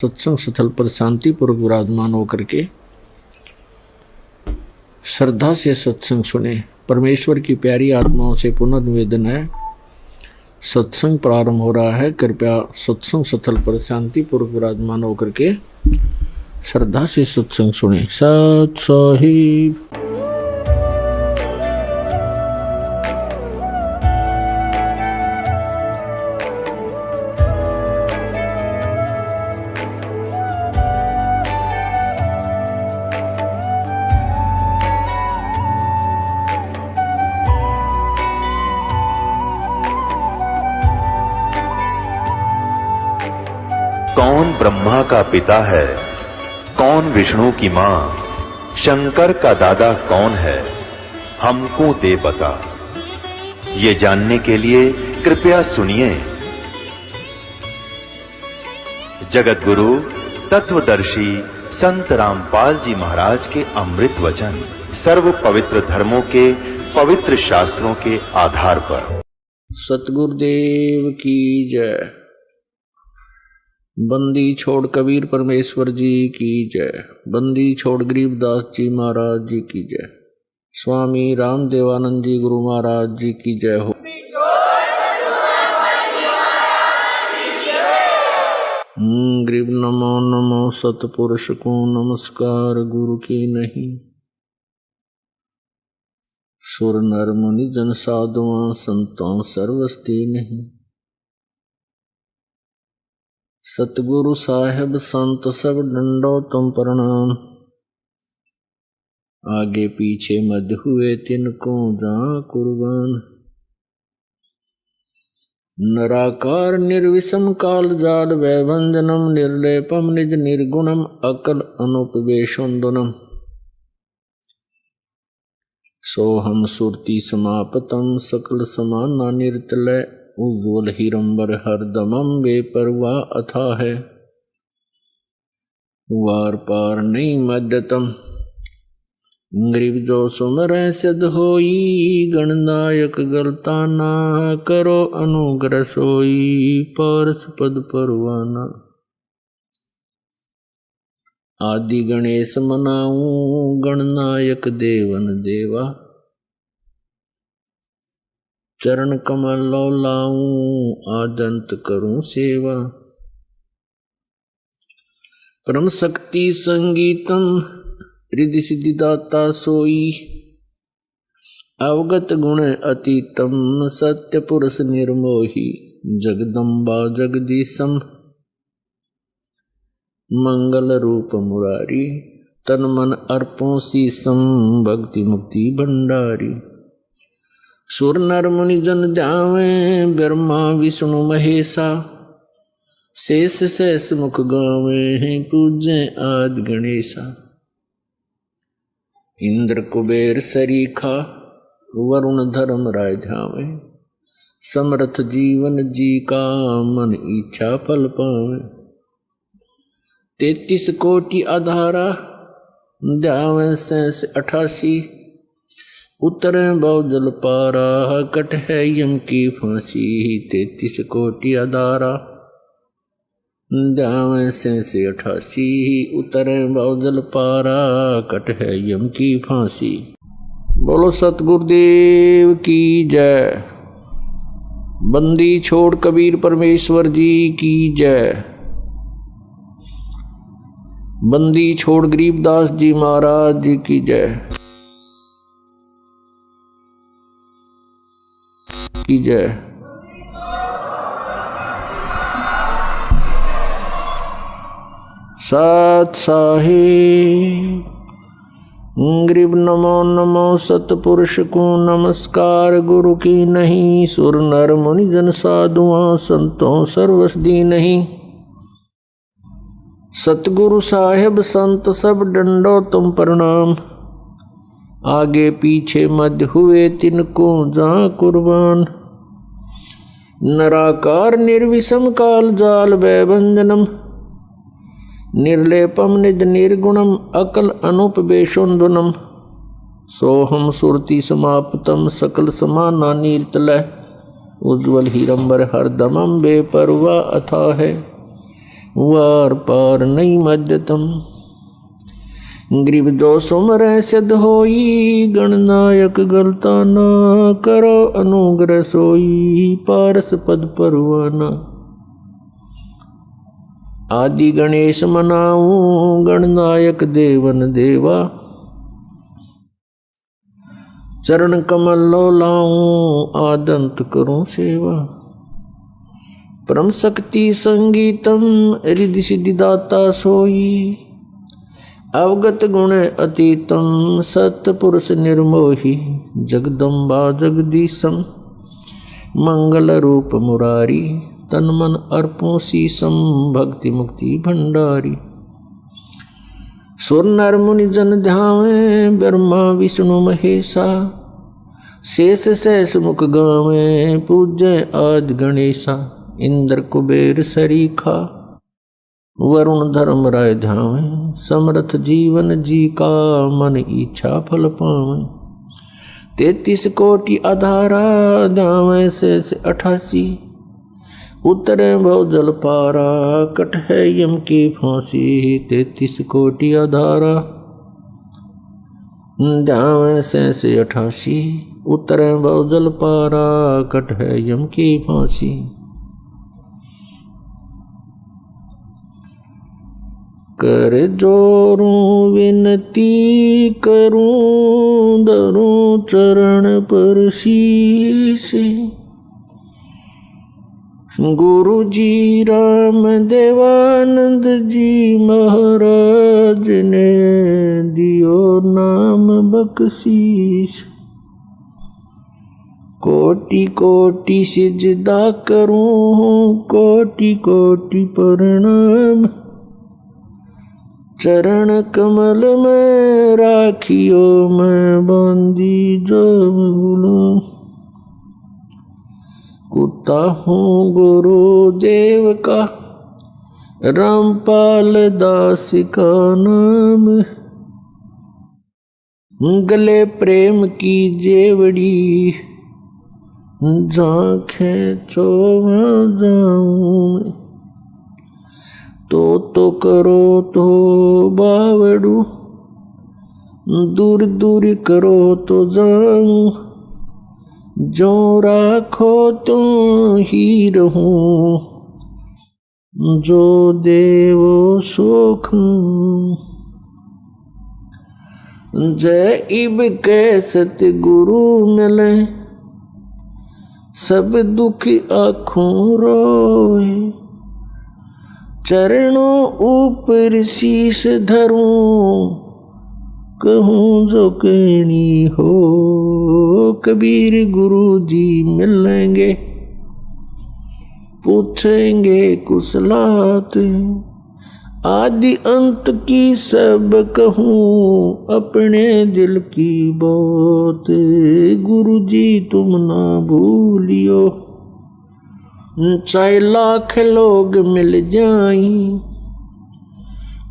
सत्संग स्थल पर शांतिपूर्वक विराजमान होकर के श्रद्धा से सत्संग सुने। परमेश्वर की प्यारी आत्माओं से पुनर्निवेदन है, सत्संग प्रारंभ हो रहा है। कृपया सत्संग स्थल पर शांतिपूर्वक विराजमान होकर के श्रद्धा से सत्संग सुने। सत साहिब। कौन ब्रह्मा का पिता है, कौन विष्णु की मां, शंकर का दादा कौन है, हमको दे बता। ये जानने के लिए कृपया सुनिए। जगत गुरु तत्वदर्शी संत रामपाल जी महाराज के अमृत वचन सर्व पवित्र धर्मों के पवित्र शास्त्रों के आधार पर। सतगुरुदेव की जय। बंदी छोड़ कबीर परमेश्वर जी की जय। बंदी छोड़ गरीबदास जी महाराज जी की जय। स्वामी रामदेवानंद जी गुरु महाराज जी की जय हो। गरीब नमो नमो सतपुरुष को नमस्कार गुरु की नहीं। सुर नर मुनि जन साधुआं संतों सर्वस्ती नहीं। सतगुरु साहेब संत सब डंडो तुम प्रणाम। आगे पीछे मध्य हुए तिनको जहां कुर्बान। नराकार निर्विषम काल जाल वैभंजनम निर्लेपम निज निर्गुणम अकल अनुपवेशोन्दनम। सोहम सुरति समापतम सकल समाना निर्तलय। उज्ज्वल हिरंबर हरदमम बेपरवाह अथा है। वार पार नहीं मध्यतम। गरीब जो सुमर सिद्ध होई। गणनायक गलता ना करो अनुग्रह सोई। पारस पद परवाना। आदि गणेश मनाऊं गणनायक देवन देवा। चरण कमल लाऊं आदंत करूं सेवा। परम शक्ति संगीतम रिद्धि सिद्धि दाता सोई। अवगत गुण अतीतम सत्य पुरुष निर्मोही। जगदम्बा जगदीशम मंगल रूप मुरारी। तन मन अर्पों शीसम भक्ति मुक्ति भंडारी। सुर नर मुनि जन ध्यावे ब्रह्मा विष्णु महेशा। शेष शेष मुख गावे पूजे आदि गणेशा। इंद्र कुबेर सरीखा वरुण धर्म राय ध्यावे। समर्थ जीवन जी का मन इच्छा फल पावे। 33 कोटि आधारा ध्यावे शेष 88। उतर बहुजल पारा कट है यम की फांसी। 33 कोटि आधारा ध्यावे शेष 88। उतर बहुजल पारा कट है यम की फांसी। बोलो सतगुरुदेव की जय। बंदी छोड़ कबीर परमेश्वर जी की जय। बंदी छोड़ गरीबदास जी महाराज जी की जय की जय। सत साहिब। गरीब नमो नमो सतपुरुष को नमस्कार गुरु की नहीं। सुर नर मुनि जन साधुआं संतों सर्वस्दी नहीं। सतगुरु साहेब संत सब डंडो तुम प्रणाम। आगे पीछे मध्य हुए तिनको जहां कुर्बान। नराकार निर्विषम काल जाल वैभंजनम निर्लेपम निज निर्गुणम अकल अनुपवेशोन्दनम। सोहम सुरति समाप्तम सकल समाना नीरतलय। उज्ज्वल हीरंबर हरदमम बेपरवाह अथा है। वार पार नहीं मध्यतम। गरीब जो सुमरै सिद्ध होई, गणनायक गलता ना करो अनुग्रह सोई, पारस पद परवाना। आदि गणेश मनाऊं, गणनायक देवन देवा, चरण कमल लो लाऊं, आदंत करूं सेवा। परम शक्ति संगीतम, रिद्धि सिद्धि दाता सोई, अवगत गुण अतीतम, सत्पुरुष निर्मोही। जगदम्बा जगदीशम, मंगल रूप मुरारी, तन मन अर्पों शीसम, भक्ति मुक्ति भंडारी। सुर नर मुनि जन ध्यावे, ब्रह्मा विष्णु महेशा, शेष सहस मुख गावे, पूज्य आदि गणेशा। इंद्र कुबेर सरीखा, वरुण धर्म राय ध्यावे, समर्थ जीवन जी का, मन इच्छा फल पावे। 33 कोटि आधारा, ध्यावे शेष 88, उतरे भव जल पारा, कट है यम की फांसी। 33 कोटि आधारा, ध्यावे शेष 88, उतरे भव जल पारा, कट है यम की फांसी। कर जोरूं विनती करूं, धरूं चरण पर शीश। गुरु जी राम देवानंद जी महाराज ने दियो नाम बख्शीश। कोटि कोटि सिजदा करूं, कोटि कोटि प्रणाम। चरण कमल में राखियो, मैं बंदी जो भूलूं। कुत्ता हूँ गुरुदेव का, रामपाल दास का नाम। गले प्रेम की जेवड़ी, झांखें चोवा जाऊं। तो करो तो बावड़ू, दूर दूर करो तो जाऊं। जो राखो तो ही रहूं, जो देवो सुख। जय इब के सतगुरु मिले, सब दुख आँखों रोए। चरणों ऊपर शीश धरूं, कहूँ जो कहनी हो। कबीर गुरु जी मिलेंगे, पूछेंगे कुशलात। आदि अंत की सब कहूँ, अपने दिल की बात। गुरु जी तुम ना भूलियो, चाहे लाख लोग मिल जाएं।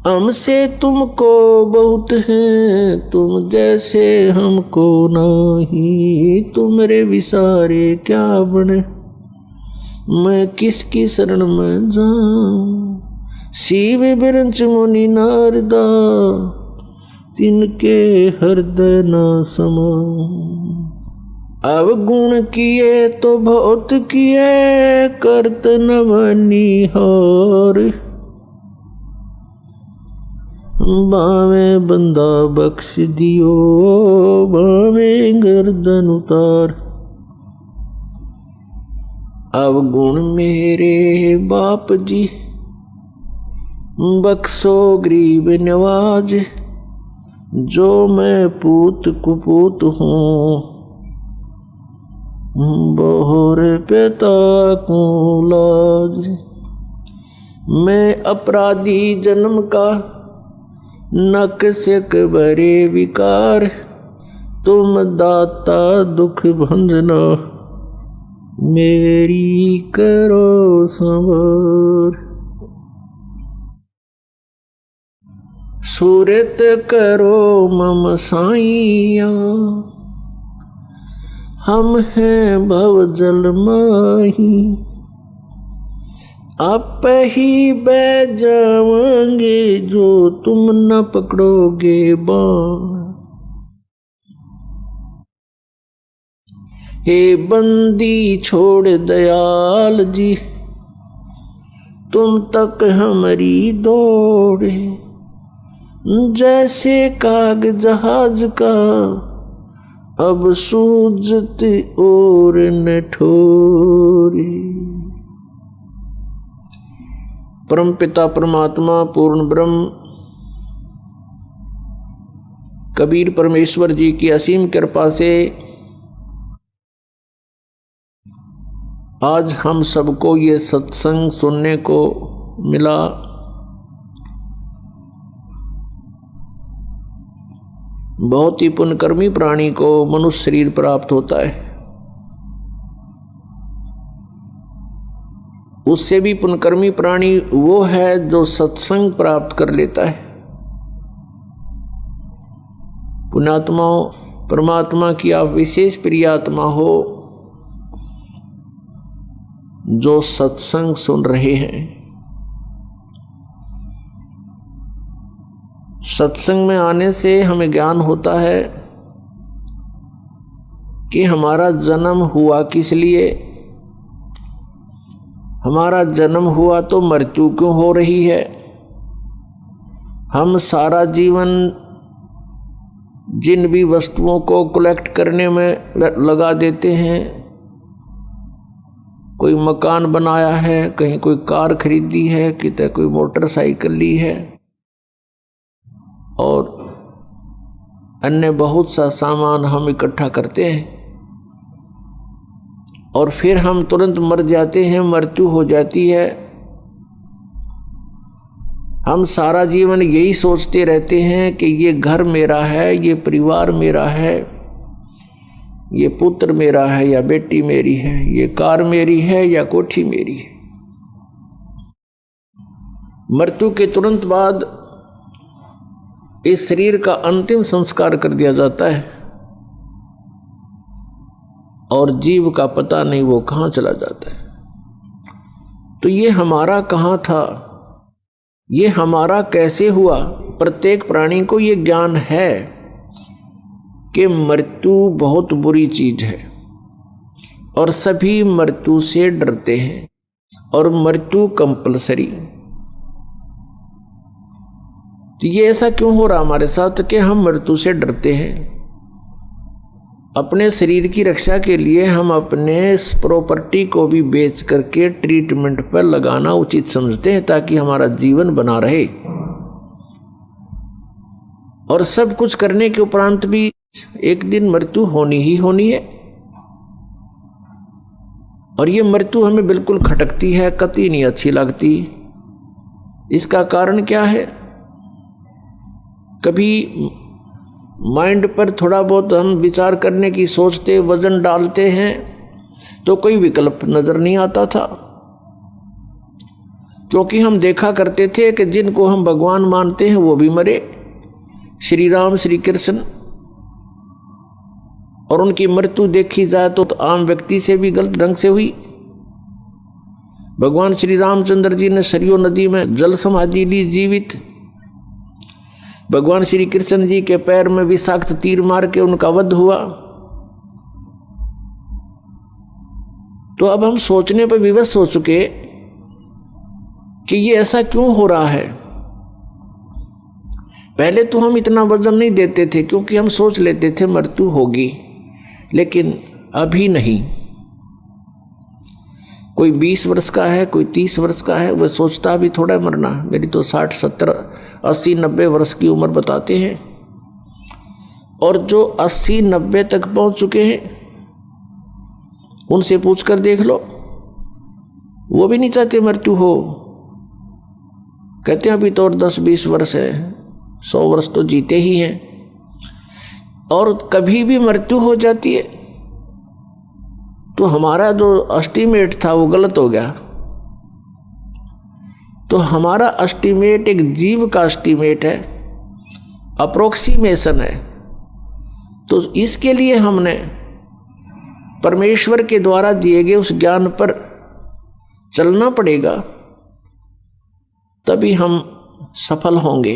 हमसे तुमको बहुत है, तुम जैसे हमको नहीं। तुमरे विसारे क्या बने, मैं किसकी शरण में जाऊं। शिव बिरंच मुनि नारदा, तिनके हृदय न समाऊं। अवगुण किए तो बहुत किए, करत न बनिहार। बावे बंदा बख्श दियो, बावे गर्दन उतार। अवगुण मेरे बाप जी, बख्शो गरीब नवाज। जो मैं पूत कुपूत हूँ, बोहर पिता को लाज। मैं अपराधी जन्म का, नक से भरे विकार। तुम दाता दुख भंजना, मेरी करो संवार। सूरत करो मम साइया, हम हैं भव जल माही। आप ही बह जाओगे जो तुम न पकड़ोगे बाण। हे बंदी छोड़ दयाल जी, तुम तक हमारी दौड़े। जैसे काग जहाज का अब सूझत और न ठोरे। परम पिता परमात्मा पूर्ण ब्रह्म कबीर परमेश्वर जी की असीम कृपा से आज हम सबको ये सत्संग सुनने को मिला। बहुत ही पुण्यकर्मी प्राणी को मनुष्य शरीर प्राप्त होता है। उससे भी पुण्यकर्मी प्राणी वो है जो सत्संग प्राप्त कर लेता है। पुण्यात्माओं, परमात्मा की आप विशेष प्रिय आत्मा हो जो सत्संग सुन रहे हैं। सत्संग में आने से हमें ज्ञान होता है कि हमारा जन्म हुआ किस लिए, हमारा जन्म हुआ तो मृत्यु क्यों हो रही है। हम सारा जीवन जिन भी वस्तुओं को कलेक्ट करने में लगा देते हैं, कोई मकान बनाया है, कहीं कोई कार खरीदी है, कितने कोई मोटरसाइकिल ली है और अन्य बहुत सा सामान हम इकट्ठा करते हैं और फिर हम तुरंत मर जाते हैं, मृत्यु हो जाती है। हम सारा जीवन यही सोचते रहते हैं कि ये घर मेरा है, ये परिवार मेरा है, ये पुत्र मेरा है या बेटी मेरी है, ये कार मेरी है या कोठी मेरी है। मृत्यु के तुरंत बाद इस शरीर का अंतिम संस्कार कर दिया जाता है और जीव का पता नहीं वो कहाँ चला जाता है। तो ये हमारा कहाँ था, ये हमारा कैसे हुआ। प्रत्येक प्राणी को ये ज्ञान है कि मृत्यु बहुत बुरी चीज है और सभी मृत्यु से डरते हैं और मृत्यु कंपलसरी। तो ये ऐसा क्यों हो रहा हमारे साथ कि हम मृत्यु से डरते हैं। अपने शरीर की रक्षा के लिए हम अपने प्रॉपर्टी को भी बेच करके ट्रीटमेंट पर लगाना उचित समझते हैं ताकि हमारा जीवन बना रहे। और सब कुछ करने के उपरांत भी एक दिन मृत्यु होनी ही होनी है। और ये मृत्यु हमें बिल्कुल खटकती है, कतई नहीं अच्छी लगती। इसका कारण क्या है? कभी माइंड पर थोड़ा बहुत हम विचार करने की सोचते, वजन डालते हैं तो कोई विकल्प नजर नहीं आता था, क्योंकि हम देखा करते थे कि जिनको हम भगवान मानते हैं वो भी मरे, श्री राम श्री कृष्ण, और उनकी मृत्यु देखी जाए तो आम व्यक्ति से भी गलत ढंग से हुई। भगवान श्री रामचंद्र जी ने सरयू नदी में जल समाधि ली जीवित। भगवान श्री कृष्ण जी के पैर में विषाक्त तीर मार के उनका वध हुआ। तो अब हम सोचने पर विवश हो चुके कि ये ऐसा क्यों हो रहा है। पहले तो हम इतना वजन नहीं देते थे क्योंकि हम सोच लेते थे मृत्यु होगी, लेकिन अभी नहीं। कोई 20 वर्ष का है, कोई 30 वर्ष का है, वह सोचता भी थोड़ा मरना। मेरी तो 60, 70, 80, 90 वर्ष की उम्र बताते हैं। और जो 80, 90 तक पहुंच चुके हैं उनसे पूछकर देख लो, वो भी नहीं चाहते मृत्यु हो। कहते हैं अभी तो और 10-20 वर्ष है, 100 वर्ष तो जीते ही हैं। और कभी भी मृत्यु हो जाती है तो हमारा जो एस्टीमेट था वो गलत हो गया। तो हमारा एस्टीमेट एक जीव का एस्टीमेट है, अप्रोक्सीमेशन है। तो इसके लिए हमने परमेश्वर के द्वारा दिए गए उस ज्ञान पर चलना पड़ेगा। तभी हम सफल होंगे।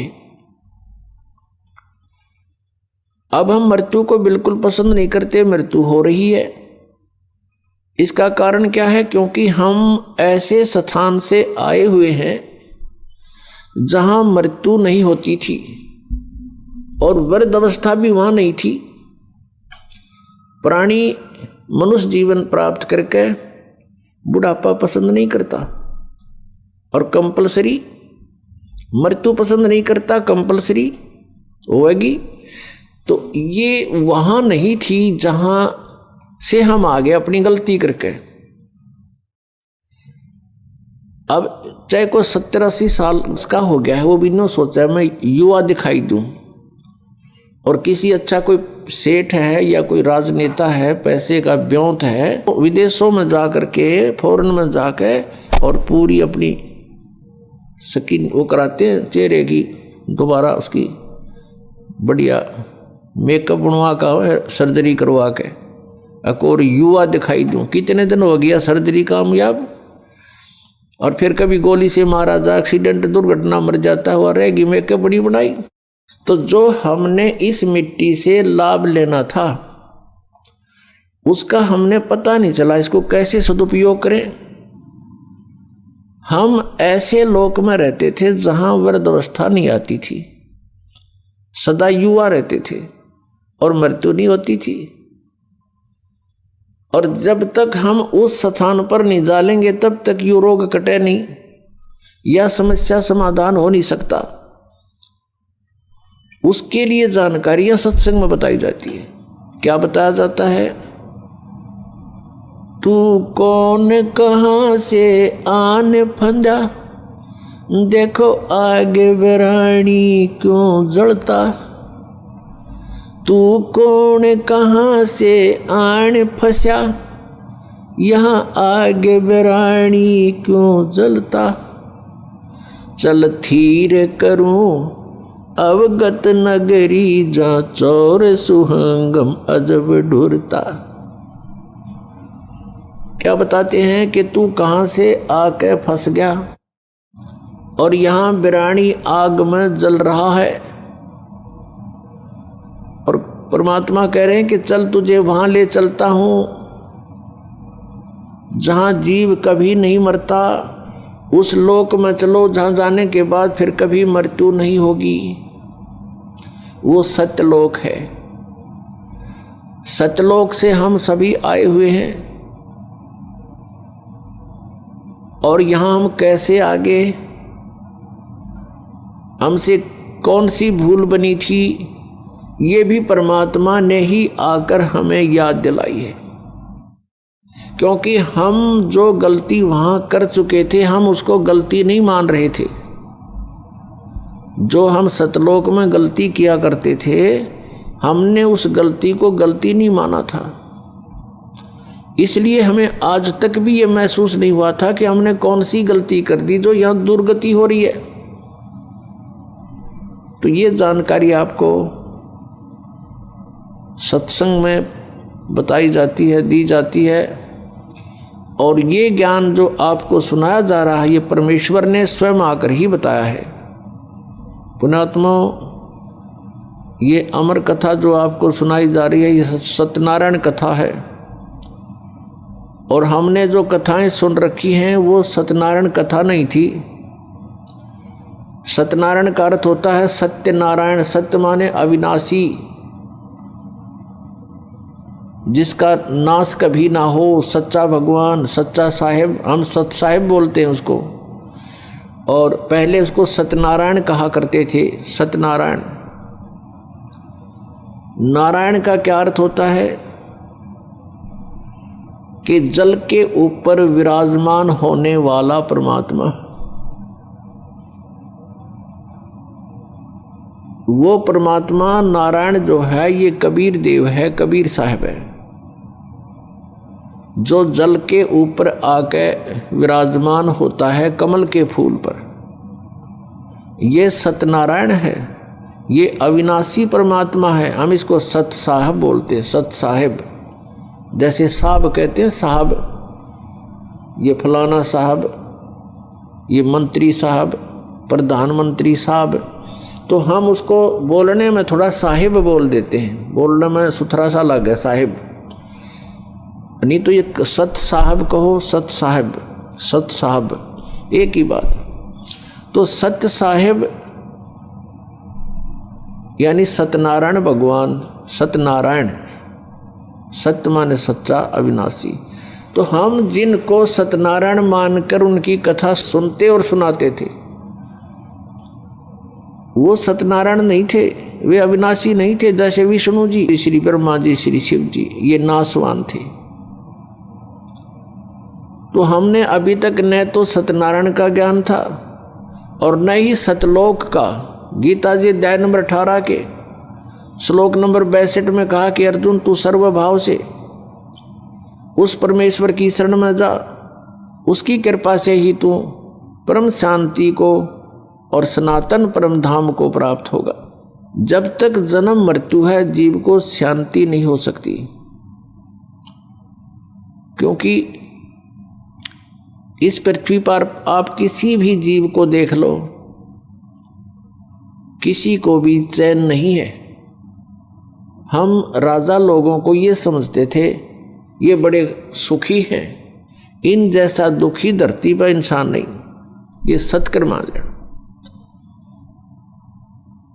अब हम मृत्यु को बिल्कुल पसंद नहीं करते, मृत्यु हो रही है। इसका कारण क्या है? क्योंकि हम ऐसे स्थान से आए हुए हैं जहां मृत्यु नहीं होती थी और वृद्ध अवस्था भी वहां नहीं थी। प्राणी मनुष्य जीवन प्राप्त करके बुढ़ापा पसंद नहीं करता और कंपलसरी मृत्यु पसंद नहीं करता, कंपलसरी होगी। तो ये वहां नहीं थी जहां से हम आ गए अपनी गलती करके। अब चाहे कोई 70-80 साल उसका हो गया है, वो भी न सोचा है मैं युवा दिखाई दूं, और किसी अच्छा कोई सेठ है या कोई राजनेता है, पैसे का ब्योंत है, तो विदेशों में जा करके, फॉरेन में जाके और पूरी अपनी स्किन वो कराते हैं चेहरे की, दोबारा उसकी बढ़िया मेकअप बनवा का सर्जरी करवा के और युवा दिखाई दूं। कितने दिन हो गया सर्जरी कामयाब, और फिर कभी गोली से मारा जा, एक्सीडेंट दुर्घटना मर जाता हुआ रहेगी, मेकअप बड़ी बनाई। तो जो हमने इस मिट्टी से लाभ लेना था उसका हमने पता नहीं चला, इसको कैसे सदुपयोग करें। हम ऐसे लोक में रहते थे जहां वृद्धावस्था नहीं आती थी, सदा युवा रहते थे और मृत्यु नहीं होती थी। और जब तक हम उस स्थान पर नहीं डालेंगे तब तक ये रोग कटे नहीं, यह समस्या समाधान हो नहीं सकता। उसके लिए जानकारियां सत्संग में बताई जाती है। क्या बताया जाता है? तू कौन कहां से आन फंदा, देखो आगे वराणी क्यों जलता। तू कौन कहां से आन फंसा, यहाँ आगे वराणी क्यों जलता। चल थीर करूं अवगत नगरी, जा चौर सुहंगम अजब ढूरता। क्या बताते हैं कि तू कहां से आके फंस गया और यहां बिरानी आग में जल रहा है, और परमात्मा कह रहे हैं कि चल तुझे वहां ले चलता हूं जहां जीव कभी नहीं मरता। उस लोक में चलो जहां जाने के बाद फिर कभी मृत्यु नहीं होगी। वो सत्यलोक है। सत्यलोक से हम सभी आए हुए हैं, और यहां हम कैसे आगे, हमसे कौन सी भूल बनी थी, ये भी परमात्मा ने ही आकर हमें याद दिलाई है। क्योंकि हम जो गलती वहां कर चुके थे हम उसको गलती नहीं मान रहे थे। जो हम सतलोक में गलती किया करते थे हमने उस गलती को गलती नहीं माना था। इसलिए हमें आज तक भी ये महसूस नहीं हुआ था कि हमने कौन सी गलती कर दी जो यहां दुर्गति हो रही है। तो ये जानकारी आपको सत्संग में बताई जाती है, दी जाती है, और ये ज्ञान जो आपको सुनाया जा रहा है ये परमेश्वर ने स्वयं आकर ही बताया है। पुण्यात्मा, ये अमर कथा जो आपको सुनाई जा रही है ये सत्यनारायण कथा है, और हमने जो कथाएं सुन रखी हैं वो सत्यनारायण कथा नहीं थी। सत्यनारायण का अर्थ होता है सत्यनारायण। सत्य माने अविनाशी, जिसका नाश कभी ना हो, सच्चा भगवान, सच्चा साहिब, हम सत साहिब बोलते हैं उसको। और पहले उसको सत्यनारायण कहा करते थे। सत्यनारायण, नारायण का क्या अर्थ होता है कि जल के ऊपर विराजमान होने वाला परमात्मा। वो परमात्मा नारायण जो है ये कबीर देव है, कबीर साहब है, जो जल के ऊपर आके विराजमान होता है कमल के फूल पर। ये सत्यनारायण है, ये अविनाशी परमात्मा है। हम इसको सत साहब बोलते हैं, सत साहिब। जैसे साहब कहते हैं साहब, ये फलाना साहब, ये मंत्री साहब, प्रधानमंत्री साहब, तो हम उसको बोलने में थोड़ा साहिब बोल देते हैं, बोलने में सुथरा सा लग है साहिब, नहीं तो ये सत साहब कहो, सत साहब, सत साहब एक ही बात। तो सत्य साहिब यानी सत्यनारायण भगवान, सत्यनारायण, सत्य माने सच्चा अविनाशी। तो हम जिनको सत्यनारायण मानकर उनकी कथा सुनते और सुनाते थे, वो सत्यनारायण नहीं थे, वे अविनाशी नहीं थे। जैसे विष्णु जी, श्री ब्रह्मा जी, श्री शिव जी, ये नासवान थे। तो हमने अभी तक न तो सत्यनारायण का ज्ञान था और न ही सतलोक का। गीता जी अध्याय नंबर 18 के श्लोक नंबर 62 में कहा कि अर्जुन तू सर्वभाव से उस परमेश्वर की शरण में जा, उसकी कृपा से ही तू परम शांति को और सनातन परम धाम को प्राप्त होगा। जब तक जन्म मृत्यु है जीव को शांति नहीं हो सकती, क्योंकि इस पृथ्वी पर आप किसी भी जीव को देख लो, किसी को भी चैन नहीं है। हम राजा लोगों को ये समझते थे ये बड़े सुखी हैं, इन जैसा दुखी धरती पर इंसान नहीं, ये सत्कर मान लेना।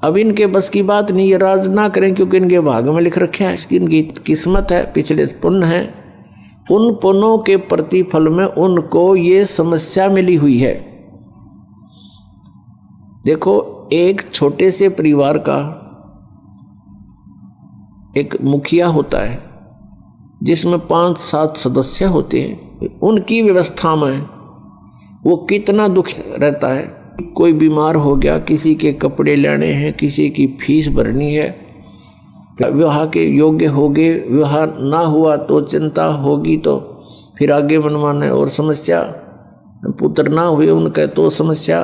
अब इनके बस की बात नहीं, ये राज ना करें क्योंकि इनके भाग में लिख रखा है, इसकी इनकी किस्मत है, पिछले पुण्य है, उन पुण्यों के प्रतिफल में उनको ये समस्या मिली हुई है। देखो एक छोटे से परिवार का एक मुखिया होता है जिसमें 5-7 सदस्य होते हैं, उनकी व्यवस्था में वो कितना दुख रहता है। कोई बीमार हो गया, किसी के कपड़े लेने हैं, किसी की फीस भरनी है, विवाह के योग्य हो गए, विवाह ना हुआ तो चिंता होगी, तो फिर आगे मनमाने और समस्या, पुत्र ना हुए उनका तो समस्या।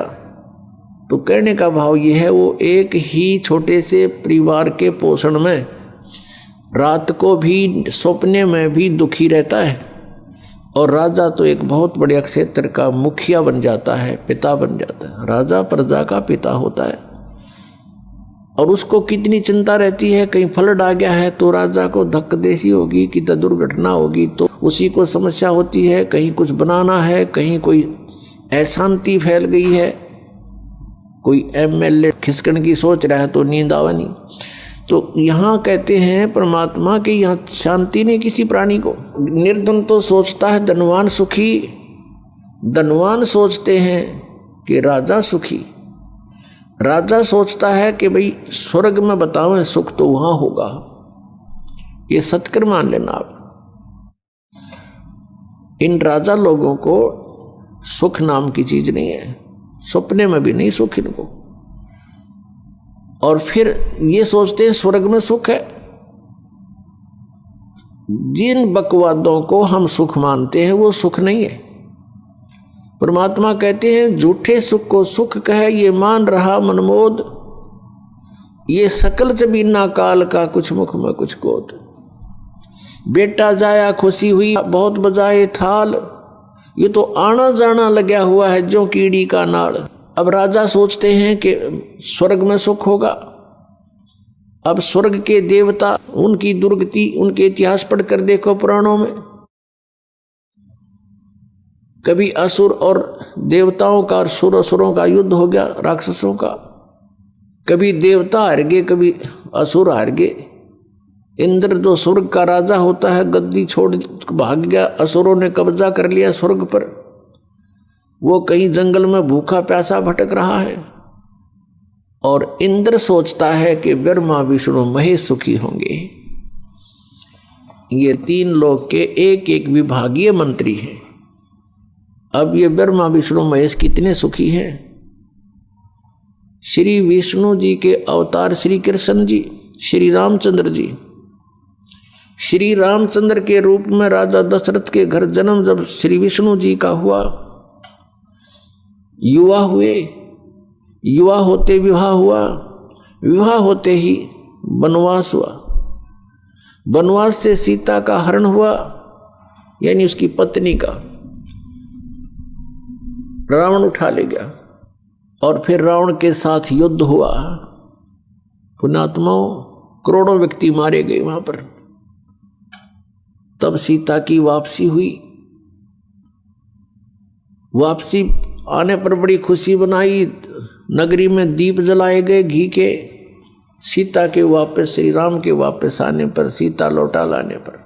तो कहने का भाव ये है, वो एक ही छोटे से परिवार के पोषण में रात को भी सपने में भी दुखी रहता है, और राजा तो एक बहुत बड़े क्षेत्र का मुखिया बन जाता है, पिता बन जाता है। राजा प्रजा का पिता होता है और उसको कितनी चिंता रहती है, कहीं फ्लड आ गया है तो राजा को धक्कदेसी होगी कि दुर्घटना होगी तो उसी को समस्या होती है, कहीं कुछ बनाना है, कहीं कोई अशांति फैल गई है, कोई एमएलए खिसकन की सोच रहा है तो नींद आवा नहीं। तो यहाँ कहते हैं परमात्मा की यहाँ शांति नहीं किसी प्राणी को। निर्धन तो सोचता है धनवान सुखी, धनवान सोचते हैं कि राजा सुखी, राजा सोचता है कि भाई स्वर्ग में बताओ सुख तो वहां होगा। ये सत्कर मान लेना आप। इन राजा लोगों को सुख नाम की चीज नहीं है, सपने में भी नहीं सुख इनको। और फिर ये सोचते हैं स्वर्ग में सुख है। जिन बकवादों को हम सुख मानते हैं वो सुख नहीं है। परमात्मा कहते हैं झूठे सुख को सुख कहे ये मान रहा मनमोद, ये सकल जबीना काल का कुछ मुख में कुछ गोद। बेटा जाया खुशी हुई बहुत बजाए थाल, ये तो आना जाना लगा हुआ है जो कीड़ी का नाड़। अब राजा सोचते हैं कि स्वर्ग में सुख होगा। अब स्वर्ग के देवता, उनकी दुर्गति, उनके इतिहास पढ़कर देखो पुराणों में, कभी असुर और देवताओं का और सुरों का युद्ध हो गया, राक्षसों का। कभी देवता हार गए, कभी असुर हार गए। इंद्र जो स्वर्ग का राजा होता है गद्दी छोड़ भाग गया, असुरों ने कब्जा कर लिया स्वर्ग पर। वो कहीं जंगल में भूखा प्यासा भटक रहा है और इंद्र सोचता है कि ब्रह्मा विष्णु महेश सुखी होंगे। ये 3 लोक के एक एक विभागीय मंत्री हैं। अब ये ब्रह्मा विष्णु महेश कितने सुखी हैं। श्री विष्णु जी के अवतार श्री कृष्ण जी, श्री रामचंद्र जी, श्री रामचंद्र के रूप में राजा दशरथ के घर जन्म जब श्री विष्णु जी का हुआ, युवा हुए, युवा होते विवाह हुआ, विवाह होते ही वनवास हुआ, वनवास से सीता का हरण हुआ, यानी उसकी पत्नी का रावण उठा ले गया। और फिर रावण के साथ युद्ध हुआ। पुण्यात्माओं, करोड़ों व्यक्ति मारे गए वहां पर। तब सीता की वापसी हुई। वापसी आने पर बड़ी खुशी बनाई, नगरी में दीप जलाए गए घी के। सीता के वापस, श्री राम के वापस आने पर, सीता लौटा लाने पर।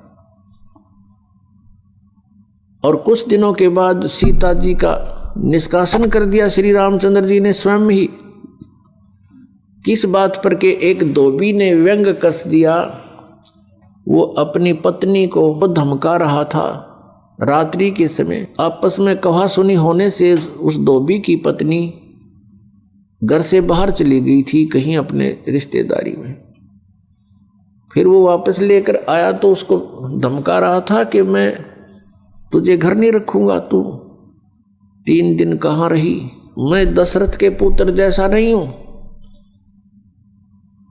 और कुछ दिनों के बाद सीता जी का निष्कासन कर दिया श्री रामचंद्र जी ने स्वयं ही। किस बात पर के एक धोबी ने व्यंग कस दिया। वो अपनी पत्नी को धमका रहा था। रात्रि के समय आपस में कहा सुनी होने से उस धोबी की पत्नी घर से बाहर चली गई थी कहीं अपने रिश्तेदारी में। फिर वो वापस लेकर आया तो उसको धमका रहा था कि मैं तुझे घर नहीं रखूंगा, तू 3 दिन कहाँ रही। मैं दशरथ के पुत्र जैसा नहीं हूं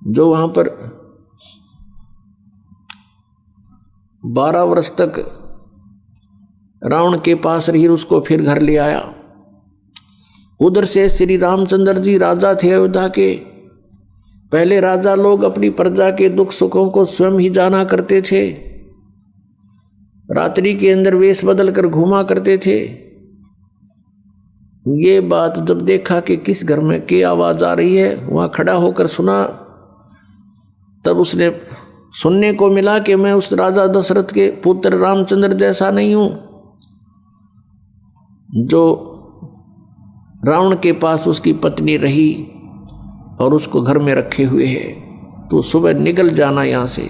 जो वहां पर 12 वर्ष तक रावण के पास रही, उसको फिर घर ले आया। उधर से श्री रामचंद्र जी राजा थे अयोध्या के। पहले राजा लोग अपनी प्रजा के दुख सुखों को स्वयं ही जाना करते थे। रात्रि के अंदर वेश बदल कर घूमा करते थे। ये बात जब देखा कि किस घर में की आवाज आ रही है, वहां खड़ा होकर सुना, तब उसने सुनने को मिला कि मैं उस राजा दशरथ के पुत्र रामचंद्र जैसा नहीं हूं जो रावण के पास उसकी पत्नी रही और उसको घर में रखे हुए है। तो सुबह निकल जाना यहां से।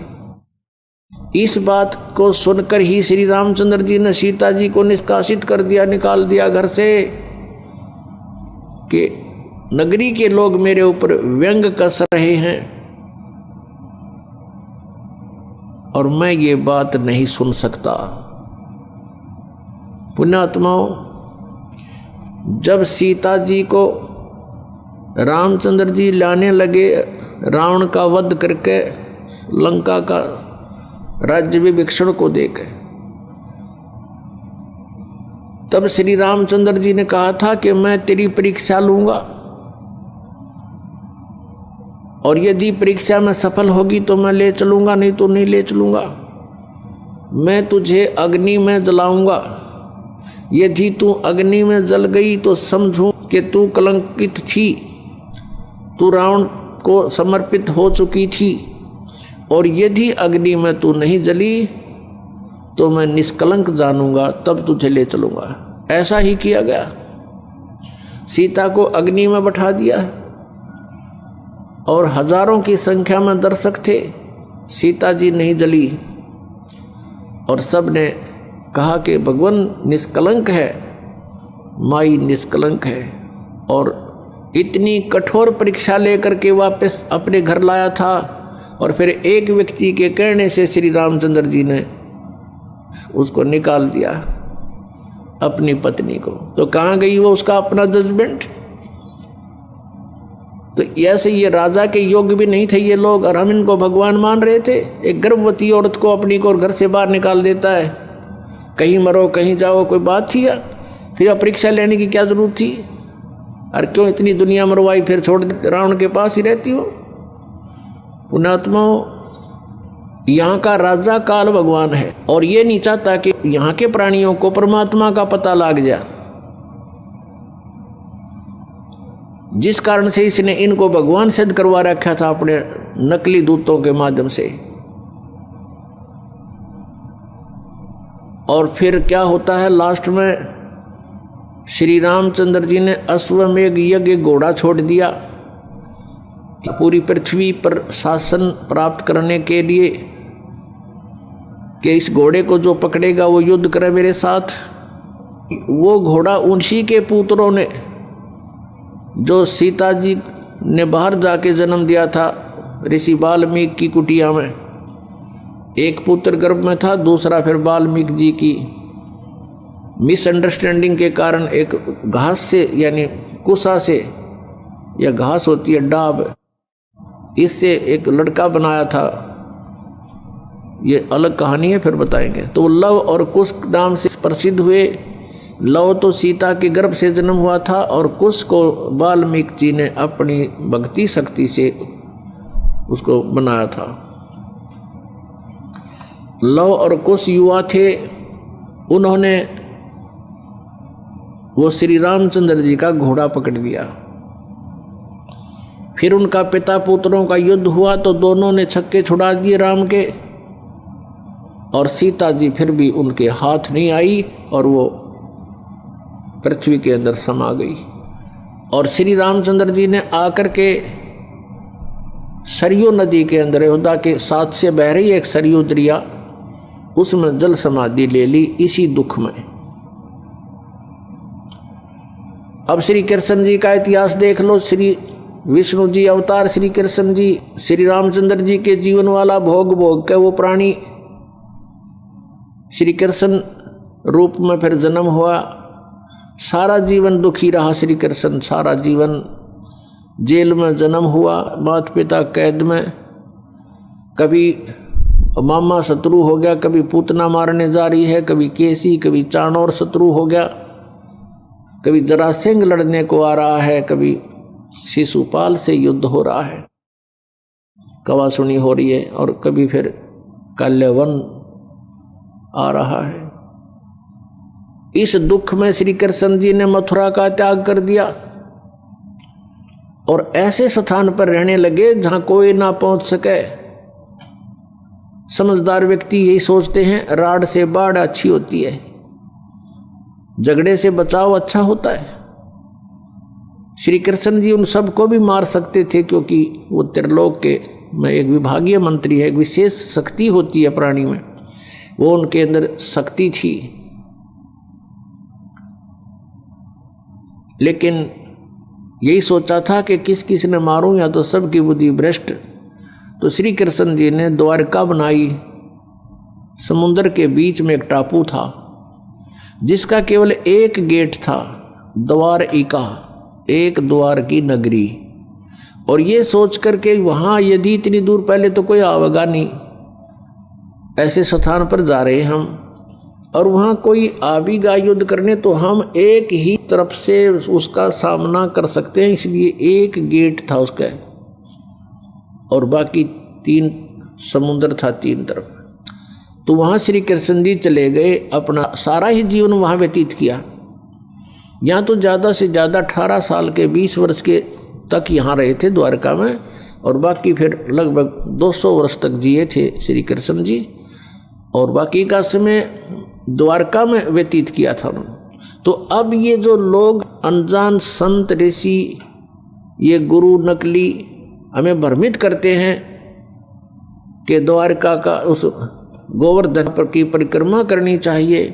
इस बात को सुनकर ही श्री रामचंद्र जी ने सीता जी को निष्कासित कर दिया, निकाल दिया घर से कि नगरी के लोग मेरे ऊपर व्यंग कस रहे हैं और मैं ये बात नहीं सुन सकता। पुण्यात्माओं, जब सीता जी को रामचंद्र जी लाने लगे रावण का वध करके लंका का राज्य विभीषण को देकर, तब श्री रामचंद्र जी ने कहा था कि मैं तेरी परीक्षा लूंगा और यदि परीक्षा में सफल होगी तो मैं ले चलूंगा, नहीं तो नहीं ले चलूंगा। मैं तुझे अग्नि में जलाऊंगा। यदि तू अग्नि में जल गई तो समझूं कि तू कलंकित थी, तू रावण को समर्पित हो चुकी थी। और यदि अग्नि में तू नहीं जली तो मैं निष्कलंक जानूंगा, तब तुझे ले चलूंगा। ऐसा ही किया गया। सीता को अग्नि में बैठा दिया और हजारों की संख्या में दर्शक थे। सीता जी नहीं जली और सब ने कहा कि भगवान निष्कलंक है, माई निष्कलंक है। और इतनी कठोर परीक्षा लेकर के वापस अपने घर लाया था और फिर एक व्यक्ति के कहने से श्री रामचंद्र जी ने उसको निकाल दिया, अपनी पत्नी को। तो कहाँ गई वो उसका अपना जजमेंट। तो ऐसे ये राजा के योग्य भी नहीं थे ये लोग, और हम इनको भगवान मान रहे थे। एक गर्भवती औरत को अपनी को घर से बाहर निकाल देता है, कहीं मरो कहीं जाओ, कोई बात थी या? फिर परीक्षा लेने की क्या जरूरत थी? और क्यों इतनी दुनिया मरवाई, फिर छोड़ रावण के पास ही रहती हो। पुण्यात्माओं, यहाँ का राजा काल भगवान है और ये नहीं चाहता कि यहाँ के प्राणियों को परमात्मा का पता लग जाए, जिस कारण से इसने इनको भगवान सिद्ध करवा रखा था अपने नकली दूतों के माध्यम से। और फिर क्या होता है लास्ट में, श्री रामचंद्र जी ने अश्वमेघ यज्ञ घोड़ा छोड़ दिया पूरी पृथ्वी पर शासन प्राप्त करने के लिए कि इस घोड़े को जो पकड़ेगा वो युद्ध करे मेरे साथ। वो घोड़ा उन्हीं के पुत्रों ने, जो सीता जी ने बाहर जाके जन्म दिया था ऋषि वाल्मीकि की कुटिया में, एक पुत्र गर्भ में था, दूसरा फिर वाल्मीकि जी की मिसअंडरस्टैंडिंग के कारण एक घास से यानी कुसा से, या घास होती है डाब, इससे एक लड़का बनाया था। ये अलग कहानी है, फिर बताएंगे। तो लव और कुश नाम से प्रसिद्ध हुए। लव तो सीता के गर्भ से जन्म हुआ था और कुश को वाल्मीकि जी ने अपनी भक्ति शक्ति से उसको बनाया था। लव और कुश युवा थे, उन्होंने वो श्री रामचंद्र जी का घोड़ा पकड़ लिया। फिर उनका पिता पुत्रों का युद्ध हुआ तो दोनों ने छक्के छुड़ा दिए राम के, और सीता जी फिर भी उनके हाथ नहीं आई और वो पृथ्वी के अंदर समा गई। और श्री रामचंद्र जी ने आकर के सरयू नदी के अंदर अयोध्या के साथ से बह रही एक सरयू दरिया, उसमें जल समाधि ले ली इसी दुख में। अब श्री कृष्ण जी का इतिहास देख लो। श्री विष्णु जी अवतार श्री कृष्ण जी, श्री रामचंद्र जी के जीवन वाला भोग भोग के वो प्राणी श्री कृष्ण रूप में फिर जन्म हुआ। सारा जीवन दुखी रहा श्री कृष्ण, सारा जीवन जेल में जन्म हुआ, माता पिता कैद में, कभी मामा शत्रु हो गया, कभी पूतना मारने जा रही है, कभी केसी, कभी चाणोर शत्रु हो गया, कभी जरासिंह लड़ने को आ रहा है, कभी शिशुपाल से युद्ध हो रहा है, कवासुनी हो रही है, और कभी फिर काल्यवन आ रहा है। इस दुख में श्री कृष्ण जी ने मथुरा का त्याग कर दिया और ऐसे स्थान पर रहने लगे जहां कोई ना पहुंच सके। समझदार व्यक्ति यही सोचते हैं, राड़ से बाढ़ अच्छी होती है, झगड़े से बचाव अच्छा होता है। श्री कृष्ण जी उन सबको भी मार सकते थे, क्योंकि वो त्रिलोक के में एक विभागीय मंत्री है, एक विशेष शक्ति होती है प्राणी में, वो उनके अंदर शक्ति थी। लेकिन यही सोचा था कि किस किस ने मारूं, या तो सबकी बुद्धि भ्रष्ट। तो श्री कृष्ण जी ने द्वारका बनाई। समुद्र के बीच में एक टापू था जिसका केवल एक गेट था, द्वारिका, एक द्वार की नगरी। और ये सोच करके वहाँ यदि इतनी दूर पहले तो कोई आवेगा नहीं, ऐसे स्थान पर जा रहे हम, और वहाँ कोई आवेगा युद्ध करने तो हम एक ही तरफ से उसका सामना कर सकते हैं, इसलिए एक गेट था उसका, और बाकी 3 समुद्र था 3 तरफ। तो वहाँ श्री कृष्ण जी चले गए, अपना सारा ही जीवन वहाँ व्यतीत किया। यहाँ तो ज़्यादा से ज़्यादा 18 साल के 20 वर्ष के तक यहाँ रहे थे द्वारका में, और बाकी फिर लगभग 200 वर्ष तक जिए थे श्री कृष्ण जी, और बाकी का समय द्वारका में व्यतीत किया था उन्होंने। तो अब ये जो लोग अनजान संत ऋषि, ये गुरु नकली हमें भ्रमित करते हैं कि द्वारका का उस गोवर्धन पर की परिक्रमा करनी चाहिए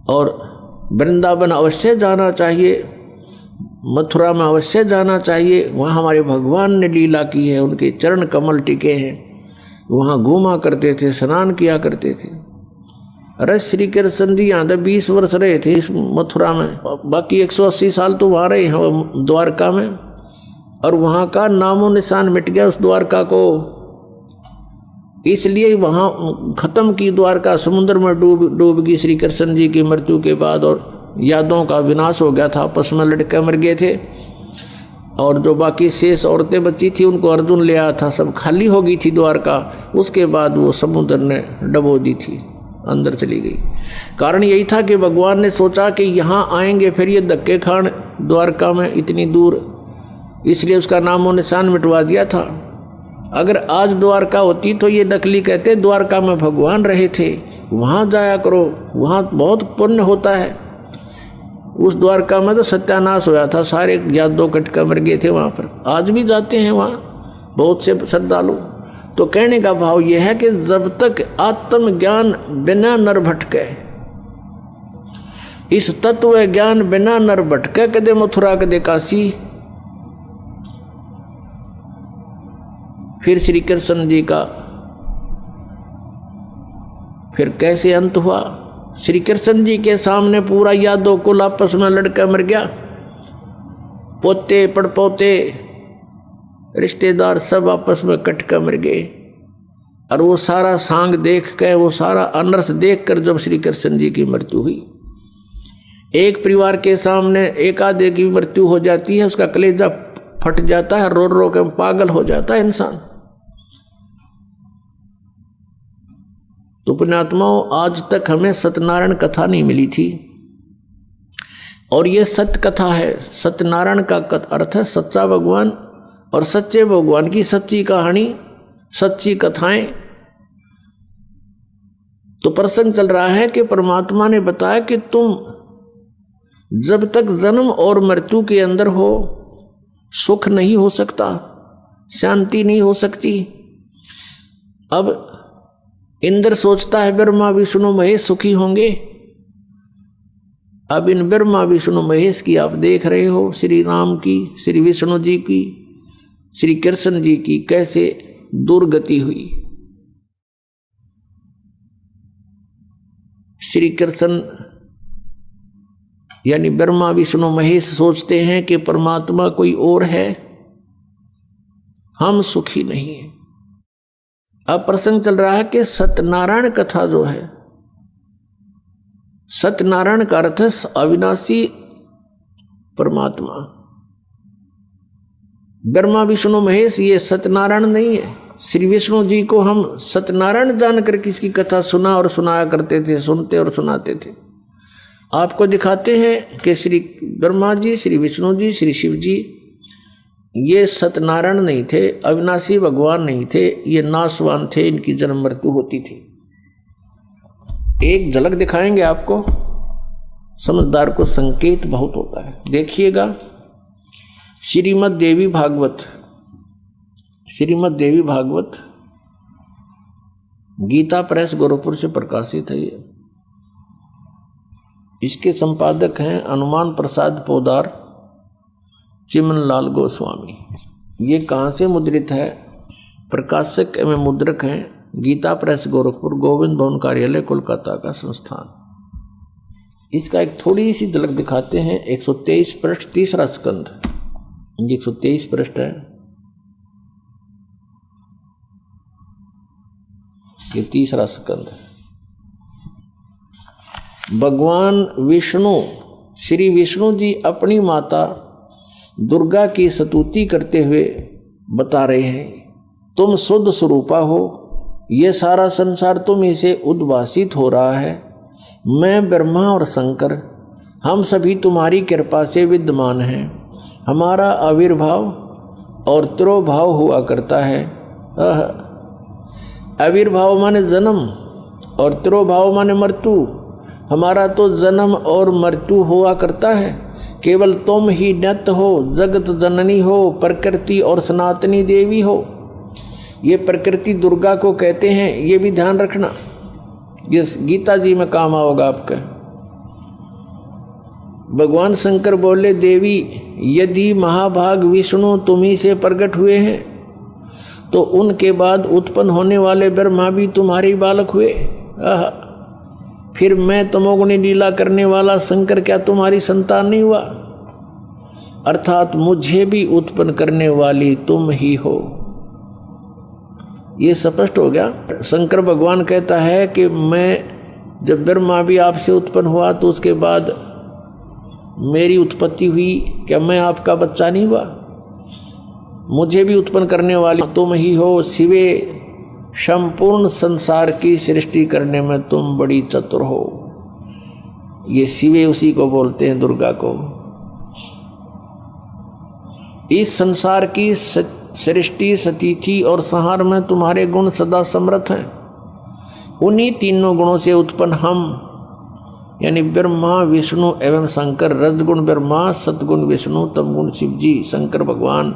और वृंदावन अवश्य जाना चाहिए, मथुरा में अवश्य जाना चाहिए, वहाँ हमारे भगवान ने लीला की है, उनके चरण कमल टिके हैं, वहाँ घूमा करते थे, स्नान किया करते थे। अरे श्री कृष्ण जी यहाँ 20 वर्ष रहे थे इस मथुरा में, बाकी 180 साल तो वहाँ रहे हैं द्वारका में, और वहाँ का नामो निशान मिट गया उस द्वारका को। इसलिए वहाँ खत्म की द्वारका, समुद्र में डूब गई श्री कृष्ण जी की मृत्यु के बाद, और यादों का विनाश हो गया था, आपस में लड़के मर गए थे, और जो बाकी शेष औरतें बची थी उनको अर्जुन ले आया था, सब खाली हो गई थी द्वारका। उसके बाद वो समुद्र ने डबो दी थी, अंदर चली गई। कारण यही था कि भगवान ने सोचा कि यहाँ आएंगे फिर ये धक्के खान द्वारका में इतनी दूर, इसलिए उसका नामो निशान मिटवा दिया था। अगर आज द्वारका होती तो ये नकली कहते द्वारका में भगवान रहे थे, वहाँ जाया करो, वहाँ बहुत पुण्य होता है। उस द्वारका में तो सत्यानाश होया था, सारे यादव कटका मर गए थे वहाँ पर। आज भी जाते हैं वहाँ बहुत से श्रद्धालु। तो कहने का भाव यह है कि जब तक आत्मज्ञान बिना नर भटके, इस तत्व ज्ञान बिना नर भटके, कदे मथुरा कदे काशी। फिर श्री कृष्ण जी का फिर कैसे अंत हुआ? श्री कृष्ण जी के सामने पूरा यादव कुल आपस में लड़का मर गया, पोते पड़पोते रिश्तेदार सब आपस में कटका मर गए। और वो सारा सांग देख कर, वो सारा अनर्स देख कर जब श्री कृष्ण जी की मृत्यु हुई एक परिवार के सामने एक आधे की मृत्यु हो जाती है, उसका कलेजा फट जाता है, रो रो के पागल हो जाता है इंसान। तो पुण्यात्माओं, आज तक हमें सत्यनारायण कथा नहीं मिली थी, और ये सत्य कथा है। सत्यनारायण का अर्थ है सच्चा भगवान, और सच्चे भगवान की सच्ची कहानी, सच्ची कथाएं। तो प्रसंग चल रहा है कि परमात्मा ने बताया कि तुम जब तक जन्म और मृत्यु के अंदर हो, सुख नहीं हो सकता, शांति नहीं हो सकती। अब इंद्र सोचता है ब्रह्मा विष्णु महेश सुखी होंगे। अब इन ब्रह्मा विष्णु महेश की आप देख रहे हो, श्री राम की, श्री विष्णु जी की, श्री कृष्ण जी की कैसे दुर्गति हुई। श्री कृष्ण यानी ब्रह्मा विष्णु महेश सोचते हैं कि परमात्मा कोई और है, हम सुखी नहीं हैं। अब प्रसंग चल रहा है कि सत्यनारायण कथा जो है, सत्यनारायण का अर्थ है अविनाशी परमात्मा। ब्रह्मा विष्णु महेश ये सत्यनारायण नहीं है। श्री विष्णु जी को हम सत्यनारायण जानकर किसकी कथा सुना और सुनाया करते थे, सुनते और सुनाते थे। आपको दिखाते हैं कि श्री ब्रह्मा जी, श्री विष्णु जी, श्री शिव जी ये सत्यनारायण नहीं थे, अविनाशी भगवान नहीं थे, ये नाशवान थे, इनकी जन्म मृत्यु होती थी। एक झलक दिखाएंगे आपको, समझदार को संकेत बहुत होता है। देखिएगा श्रीमद् देवी भागवत, श्रीमद् देवी भागवत गीता प्रेस गोरखपुर से प्रकाशित है। ये इसके संपादक हैं हनुमान प्रसाद पोदार, चिमनलाल गोस्वामी। ये कहाँ से मुद्रित है? प्रकाशक एवं मुद्रक हैं गीता प्रेस गोरखपुर, गोविंद भवन कार्यालय कोलकाता का संस्थान। इसका एक थोड़ी सी झलक दिखाते हैं। 123 पृष्ठ, तीसरा स्कंध, 123 पृष्ठ है ये, तीसरा स्कंध। भगवान विष्णु, श्री विष्णु जी अपनी माता दुर्गा की स्तुति करते हुए बता रहे हैं, तुम शुद्ध स्वरूपा हो, ये सारा संसार तुम इसे उद्भासित हो रहा है। मैं ब्रह्मा और शंकर हम सभी तुम्हारी कृपा से विद्यमान हैं। हमारा आविर्भाव और तिरोभाव हुआ करता है। आविर्भाव माने जन्म और तिरोभाव माने मृत्यु। हमारा तो जन्म और मृत्यु हुआ करता है। केवल तुम ही नित्य हो, जगत जननी हो, प्रकृति और सनातनी देवी हो। ये प्रकृति दुर्गा को कहते हैं, ये भी ध्यान रखना, ये गीता जी में काम आओगा आपका। भगवान शंकर बोले, देवी यदि महाभाग विष्णु तुम्ही से प्रकट हुए हैं तो उनके बाद उत्पन्न होने वाले ब्रह्मा भी तुम्हारे बालक हुए। फिर मैं तमोगुणी लीला करने वाला शंकर क्या तुम्हारी संतान नहीं हुआ? अर्थात मुझे भी उत्पन्न करने वाली तुम ही हो। ये स्पष्ट हो गया। शंकर भगवान कहता है कि मैं जब ब्रह्मा भी आपसे उत्पन्न हुआ तो उसके बाद मेरी उत्पत्ति हुई, क्या मैं आपका बच्चा नहीं हुआ? मुझे भी उत्पन्न करने वाली तुम ही हो। शिवे संपूर्ण संसार की सृष्टि करने में तुम बड़ी चतुर हो। ये शिवे उसी को बोलते हैं, दुर्गा को। इस संसार की सृष्टि, स्थिति और संहार में तुम्हारे गुण सदा समर्थ हैं। उन्हीं तीनों गुणों से उत्पन्न हम यानी ब्रह्मा विष्णु एवं शंकर, रजगुण ब्रह्मा, सतगुण विष्णु, तमगुण शिव जी, शंकर भगवान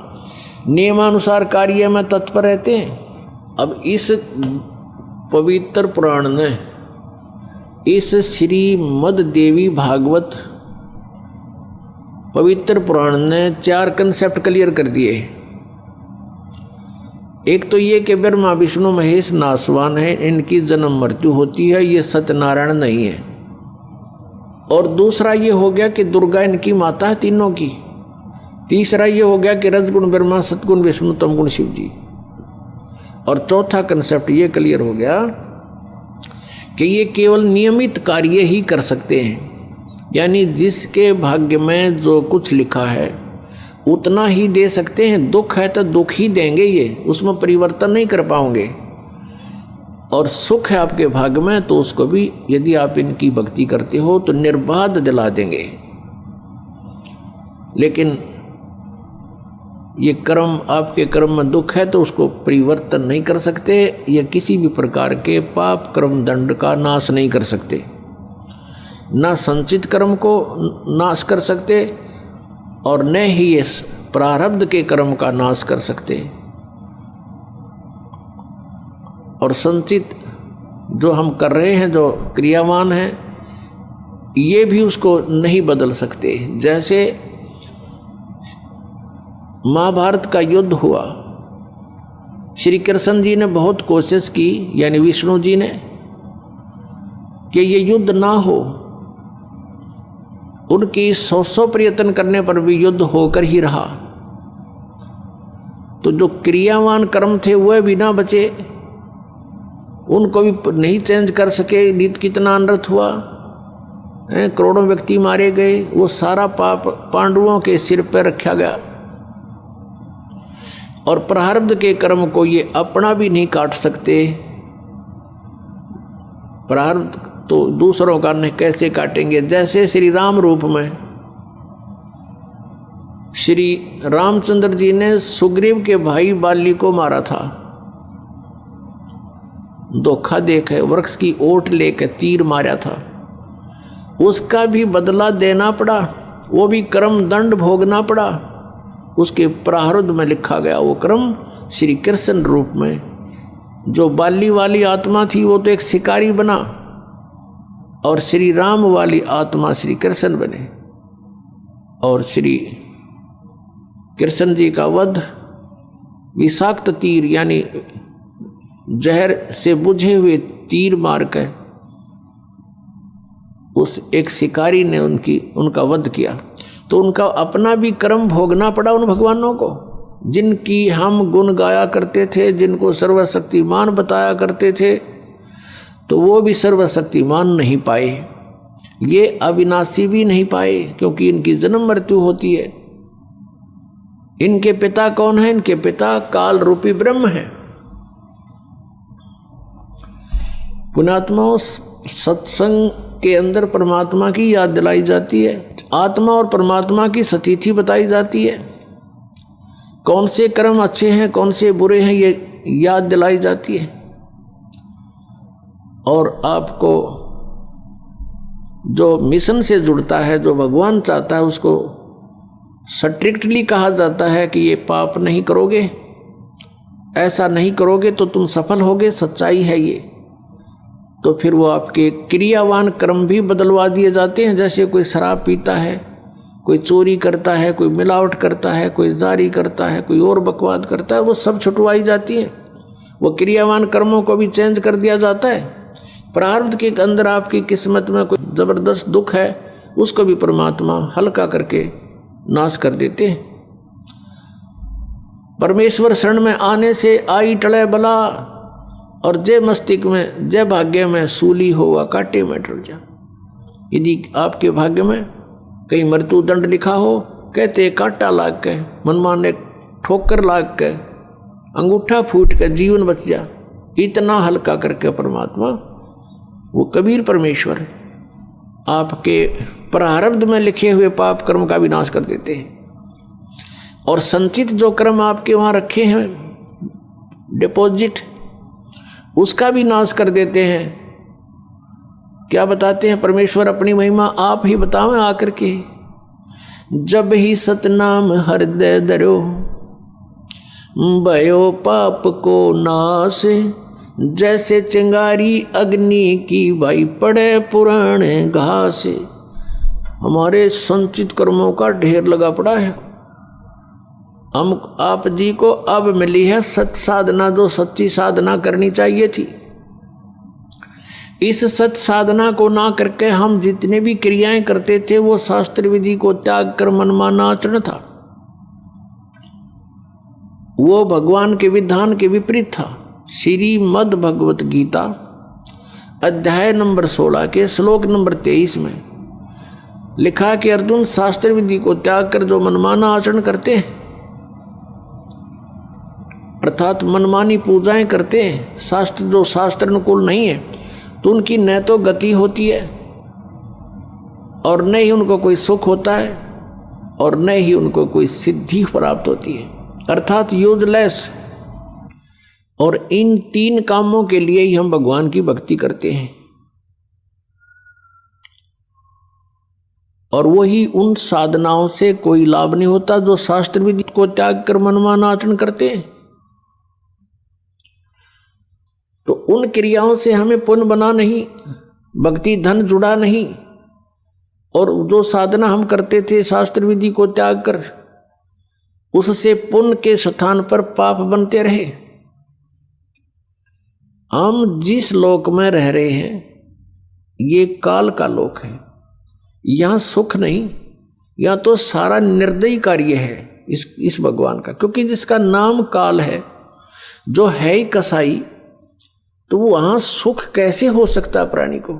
नियमानुसार कार्य में तत्पर रहते हैं। अब इस पवित्र पुराण ने, इस श्रीमद् देवी भागवत पवित्र पुराण ने 4 कंसेप्ट क्लियर कर दिए। एक तो ये कि ब्रह्मा विष्णु महेश नाशवान है, इनकी जन्म मृत्यु होती है, ये सत्यनारायण नहीं है। और दूसरा ये हो गया कि दुर्गा इनकी माता है तीनों की। तीसरा ये हो गया कि रजगुण ब्रह्मा, सतगुण विष्णु, तमगुण शिव जी। और चौथा कंसेप्ट ये क्लियर हो गया कि ये केवल नियमित कार्य ही कर सकते हैं। यानी जिसके भाग्य में जो कुछ लिखा है उतना ही दे सकते हैं। दुख है तो दुख ही देंगे, ये उसमें परिवर्तन नहीं कर पाओगे। और सुख है आपके भाग्य में तो उसको भी यदि आप इनकी भक्ति करते हो तो निर्बाध दिला देंगे। लेकिन ये कर्म, आपके कर्म में दुख है तो उसको परिवर्तन नहीं कर सकते, या किसी भी प्रकार के पाप कर्म दंड का नाश नहीं कर सकते, ना संचित कर्म को नाश कर सकते और न ही ये प्रारब्ध के कर्म का नाश कर सकते। और संचित जो हम कर रहे हैं, जो क्रियावान है, ये भी उसको नहीं बदल सकते। जैसे महाभारत का युद्ध हुआ, श्री कृष्ण जी ने बहुत कोशिश की, यानी विष्णु जी ने, कि ये युद्ध ना हो। उनकी 100 प्रयत्न करने पर भी युद्ध होकर ही रहा। तो जो क्रियावान कर्म थे वह भी ना बचे, उनको भी नहीं चेंज कर सके। नीत कितना अनर्थ हुआ, करोड़ों व्यक्ति मारे गए। वो सारा पाप पांडवों के सिर पर रखा गया। और प्रारब्ध के कर्म को ये अपना भी नहीं काट सकते। प्रारब्ध तो दूसरों का नहीं कैसे काटेंगे। जैसे श्री राम रूप में श्री रामचंद्र जी ने सुग्रीव के भाई बाली को मारा था, धोखा देकर वृक्ष की ओट लेकर तीर मारा था। उसका भी बदला देना पड़ा, वो भी कर्म दंड भोगना पड़ा। उसके प्रारब्ध में लिखा गया वो कर्म श्री कृष्ण रूप में। जो बाली वाली आत्मा थी वो तो एक शिकारी बना, और श्री राम वाली आत्मा श्री कृष्ण बने। और श्री कृष्ण जी का वध विषाक्त तीर, यानी जहर से बुझे हुए तीर मार कर उस एक शिकारी ने उनका वध किया। तो उनका अपना भी कर्म भोगना पड़ा उन भगवानों को, जिनकी हम गुण गाया करते थे, जिनको सर्वशक्तिमान बताया करते थे। तो वो भी सर्वशक्तिमान नहीं पाए, ये अविनाशी भी नहीं पाए, क्योंकि इनकी जन्म मृत्यु होती है। इनके पिता कौन है? इनके पिता काल रूपी ब्रह्म है। पुण्यात्माओं, सत्संग के अंदर परमात्मा की याद दिलाई जाती है, आत्मा और परमात्मा की सतिथि बताई जाती है। कौन से कर्म अच्छे हैं, कौन से बुरे हैं, ये याद दिलाई जाती है। और आपको जो मिशन से जुड़ता है, जो भगवान चाहता है, उसको स्ट्रिक्टली कहा जाता है कि ये पाप नहीं करोगे, ऐसा नहीं करोगे तो तुम सफल होगे, सच्चाई है ये। तो फिर वो आपके क्रियावान कर्म भी बदलवा दिए जाते हैं। जैसे कोई शराब पीता है, कोई चोरी करता है, कोई मिलावट करता है, कोई जारी करता है, कोई और बकवाद करता है, वो सब छुटवाई जाती है। वो क्रियावान कर्मों को भी चेंज कर दिया जाता है। प्रारब्ध के अंदर आपकी किस्मत में कोई जबरदस्त दुख है, उसको भी परमात्मा हल्का करके नाश कर देते हैं। परमेश्वर शरण में आने से आई टले बला, और जय मस्तिष्क में जय भाग्य में सूली होवा कांटे में टल जा। यदि आपके भाग्य में कहीं मृत्यु दंड लिखा हो, कहते कांटा लाग के, मनमान एक ठोकर लाग के, अंगूठा फूट के जीवन बच जा। इतना हल्का करके परमात्मा, वो कबीर परमेश्वर, आपके प्रारब्ध में लिखे हुए पाप कर्म का विनाश कर देते हैं। और संचित जो कर्म आपके वहाँ रखे हैं, डिपॉजिट, उसका भी नाश कर देते हैं। क्या बताते हैं परमेश्वर अपनी महिमा? आप ही बतावें आकर के। जब ही सतनाम हृदय धरो, भयो पाप को नाश, जैसे चिंगारी अग्नि की भाई पड़े पुराने घास। हमारे संचित कर्मों का ढेर लगा पड़ा है। हम आप जी को अब मिली है सत्य साधना, जो सच्ची साधना करनी चाहिए थी। इस सत्य साधना को ना करके हम जितने भी क्रियाएं करते थे, वो शास्त्र विधि को त्याग कर मनमाना आचरण था। वो भगवान के विधान के विपरीत था। श्रीमद् भगवत गीता अध्याय नंबर 16 के श्लोक नंबर 23 में लिखा कि अर्जुन शास्त्र विधि को त्याग कर जो मनमाना आचरण करते हैं, अर्थात मनमानी पूजाएं करते हैं, जो शास्त्र अनुकूल नहीं है, तो उनकी न तो गति होती है और न ही उनको कोई सुख होता है और न ही उनको कोई सिद्धि प्राप्त होती है, अर्थात यूजलेस। और इन 3 कामों के लिए ही हम भगवान की भक्ति करते हैं, और वही उन साधनाओं से कोई लाभ नहीं होता जो शास्त्र विधि को त्याग कर मनमाना आचरण करते हैं। तो उन क्रियाओं से हमें पुण्य बना नहीं, भक्ति धन जुड़ा नहीं, और जो साधना हम करते थे शास्त्र विधि को त्याग कर, उससे पुण्य के स्थान पर पाप बनते रहे। हम जिस लोक में रह रहे हैं ये काल का लोक है, यहां सुख नहीं, यहां तो सारा निर्दयी कार्य है इस भगवान का, क्योंकि जिसका नाम काल है, जो है ही कसाई, तो वहां सुख कैसे हो सकता प्राणी को।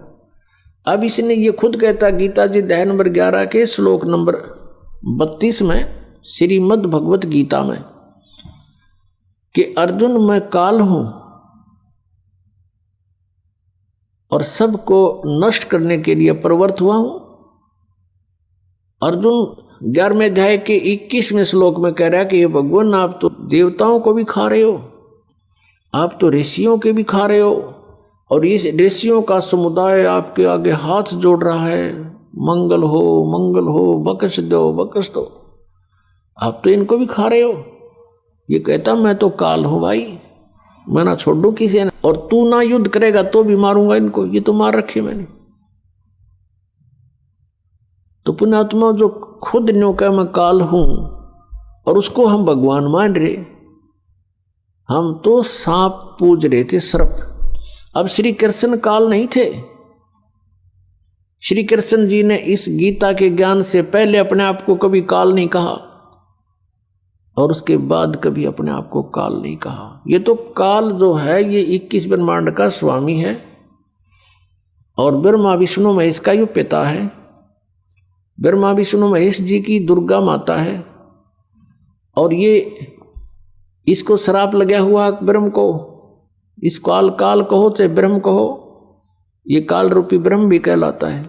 अब इसने ये खुद कहता, गीता जी अध्याय नंबर 11 के श्लोक नंबर 32 में श्रीमद् भगवत गीता में, कि अर्जुन मैं काल हूं और सबको नष्ट करने के लिए प्रवृत्त हुआ हूं। अर्जुन 11वें अध्याय के 21वें श्लोक में कह रहा है कि हे भगवान, आप तो देवताओं को भी खा रहे हो, आप तो ऋषियों के भी खा रहे हो, और इस ऋषियों का समुदाय आपके आगे हाथ जोड़ रहा है, मंगल हो मंगल हो, बख्श दो बख्श दो, आप तो इनको भी खा रहे हो। ये कहता मैं तो काल हूं भाई, मैं ना छोड़ दूं किसी ने, और तू ना युद्ध करेगा तो भी मारूंगा इनको, ये तो मार रखे मैंने। तो पुण्यात्मा जो खुद न्यों का मैं काल हूं और उसको हम भगवान मान रहे, हम तो सांप पूज रहे थे, सर्प। अब श्री कृष्ण काल नहीं थे। श्री कृष्ण जी ने इस गीता के ज्ञान से पहले अपने आप को कभी काल नहीं कहा और उसके बाद कभी अपने आप को काल नहीं कहा। ये तो काल जो है ये 21 ब्रह्मांड का स्वामी है और ब्रह्मा विष्णु महेश का ये पिता है। ब्रह्मा विष्णु महेश जी की दुर्गा माता है और ये इसको श्राप लगा हुआ ब्रह्म को, इस काल काल कहो चाहे ब्रह्म कहो, ये काल रूपी ब्रह्म भी कहलाता है।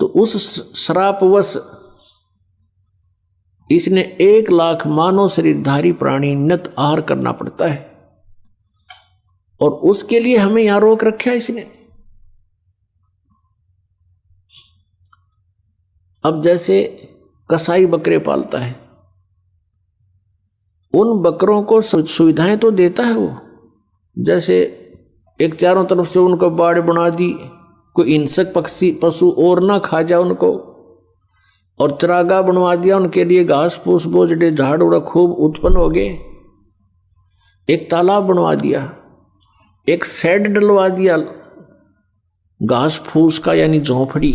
तो उस श्रापवश इसने 1 लाख मानव शरीरधारी प्राणी नित आहार करना पड़ता है और उसके लिए हमें यहां रोक रखा है इसने। अब जैसे कसाई बकरे पालता है, उन बकरों को सुविधाएं तो देता है वो, जैसे एक चारों तरफ से उनको बाड़ बना दी, कोई हिंसक पक्षी पशु और ना खा जाए उनको, और चरागाह बनवा दिया उनके लिए, घास फूस बोझड़े झाड़ उड़ा खूब उत्पन्न हो गए, एक तालाब बनवा दिया, एक शेड डलवा दिया घास फूस का यानी झोंपड़ी,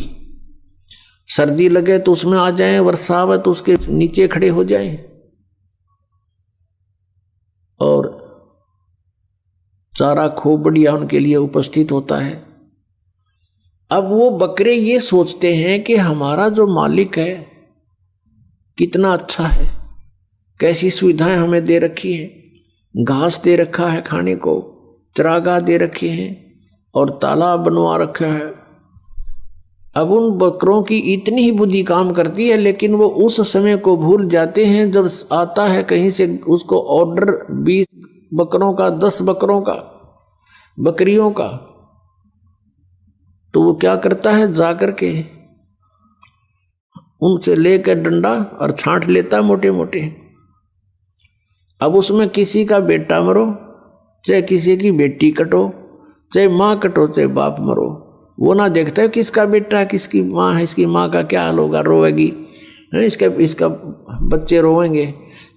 सर्दी लगे तो उसमें आ जाएं, वर्षा आवे तो उसके नीचे खड़े हो जाएं, और चारा खूब बढ़िया उनके लिए उपस्थित होता है। अब वो बकरे ये सोचते हैं कि हमारा जो मालिक है कितना अच्छा है, कैसी सुविधाएं हमें दे रखी हैं, घास दे रखा है खाने को, चरागाह दे रखे हैं और तालाब बनवा रखा है। अब उन बकरों की इतनी ही बुद्धि काम करती है, लेकिन वो उस समय को भूल जाते हैं जब आता है कहीं से उसको ऑर्डर 20 बकरों का, 10 बकरों का, बकरियों का, तो वो क्या करता है, जाकर के उनसे लेकर डंडा और छांट लेता मोटे मोटे। अब उसमें किसी का बेटा मरो, चाहे किसी की बेटी कटो, चाहे माँ कटो, चाहे बाप मरो, वो ना देखता है किसका बेटा किसकी माँ है, इसकी माँ का क्या हाल होगा, रोएगी, इसका बच्चे रोएंगे,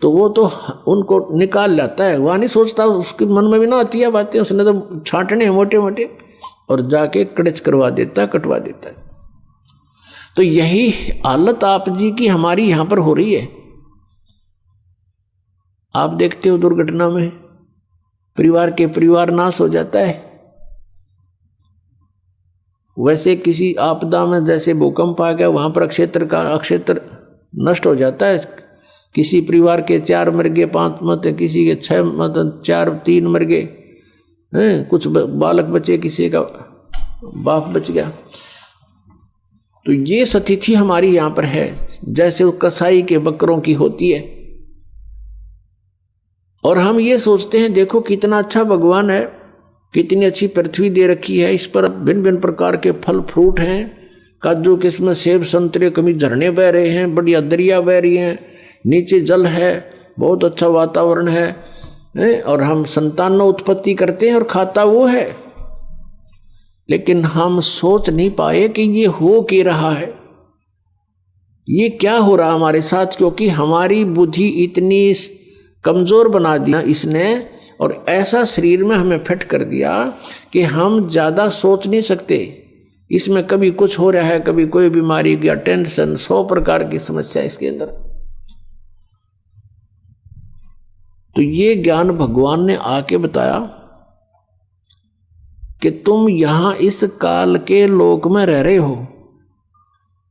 तो वो तो उनको निकाल लाता है, वहाँ नहीं सोचता, उसके मन में भी ना आती है बातें, उसने तो छांटने मोटे मोटे और जाके कड़च करवा देता, कटवा देता है। तो यही हालत आप जी की हमारी यहां पर हो रही है। आप देखते हो दुर्घटना में परिवार नाश हो जाता है, वैसे किसी आपदा में जैसे भूकंप आ गया वहाँ पर अक्षेत्र नष्ट हो जाता है। किसी परिवार के 4 मर गए, 5 मत, किसी के 6 मत, 4 3 मर गए हैं, कुछ बालक बचे, किसी का बाप बच गया। तो ये स्थिति हमारी यहाँ पर है जैसे वो कसाई के बकरों की होती है। और हम ये सोचते हैं देखो कितना अच्छा भगवान है, कितनी अच्छी पृथ्वी दे रखी है, इस पर भिन्न भिन्न प्रकार के फल फ्रूट हैं, काजू किस्म, सेब संतरे, कभी झरने बह रहे हैं, बढ़िया दरिया बह रही हैं, नीचे जल है, बहुत अच्छा वातावरण है, और हम संतानों उत्पत्ति करते हैं और खाता वो है। लेकिन हम सोच नहीं पाए कि ये हो क्या रहा है, ये क्या हो रहा हमारे साथ, क्योंकि हमारी बुद्धि इतनी कमजोर बना दिया इसने, और ऐसा शरीर में हमें फिट कर दिया कि हम ज़्यादा सोच नहीं सकते। इसमें कभी कुछ हो रहा है, कभी कोई बीमारी या टेंशन, 100 प्रकार की समस्या इसके अंदर। तो ये ज्ञान भगवान ने आके बताया कि तुम यहां इस काल के लोक में रह रहे हो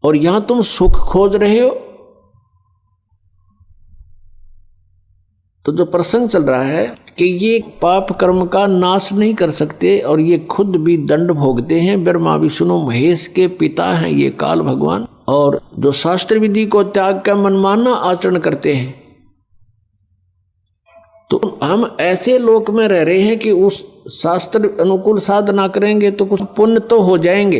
और यहां तुम सुख खोज रहे हो। तो जो प्रसंग चल रहा है कि ये पाप कर्म का नाश नहीं कर सकते और ये खुद भी दंड भोगते हैं। ब्रह्मा विष्णु महेश के पिता हैं ये काल भगवान, और जो शास्त्र विधि को त्याग कर मनमाना आचरण करते हैं। तो हम ऐसे लोक में रह रहे हैं कि उस शास्त्र अनुकूल साधना करेंगे तो कुछ पुण्य तो हो जाएंगे,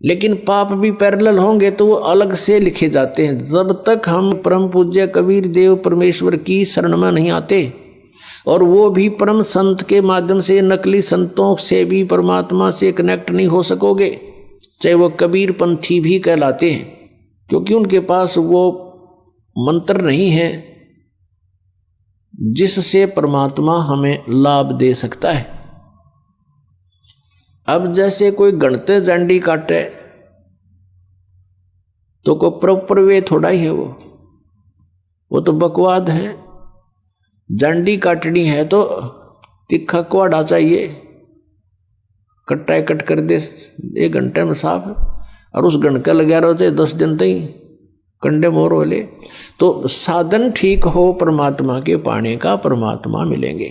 लेकिन पाप भी पैरेलल होंगे तो वो अलग से लिखे जाते हैं। जब तक हम परम पूज्य कबीर देव परमेश्वर की शरण में नहीं आते, और वो भी परम संत के माध्यम से, नकली संतों से भी परमात्मा से कनेक्ट नहीं हो सकोगे, चाहे वो कबीर पंथी भी कहलाते हैं, क्योंकि उनके पास वो मंत्र नहीं है जिससे परमात्मा हमें लाभ दे सकता है। अब जैसे कोई गणते जांडी काटे तो कोई प्रॉपर वे थोड़ा ही है, वो तो बकवाद है। जांडी काटनी है तो तिखा कुआड़ा चाहिए, कट्टा कट कर दे 1 घंटे में साफ, और उस गणका लगा रहे 10 दिन तक कंडे मोर वाले। तो साधन ठीक हो परमात्मा के पाने का, परमात्मा मिलेंगे।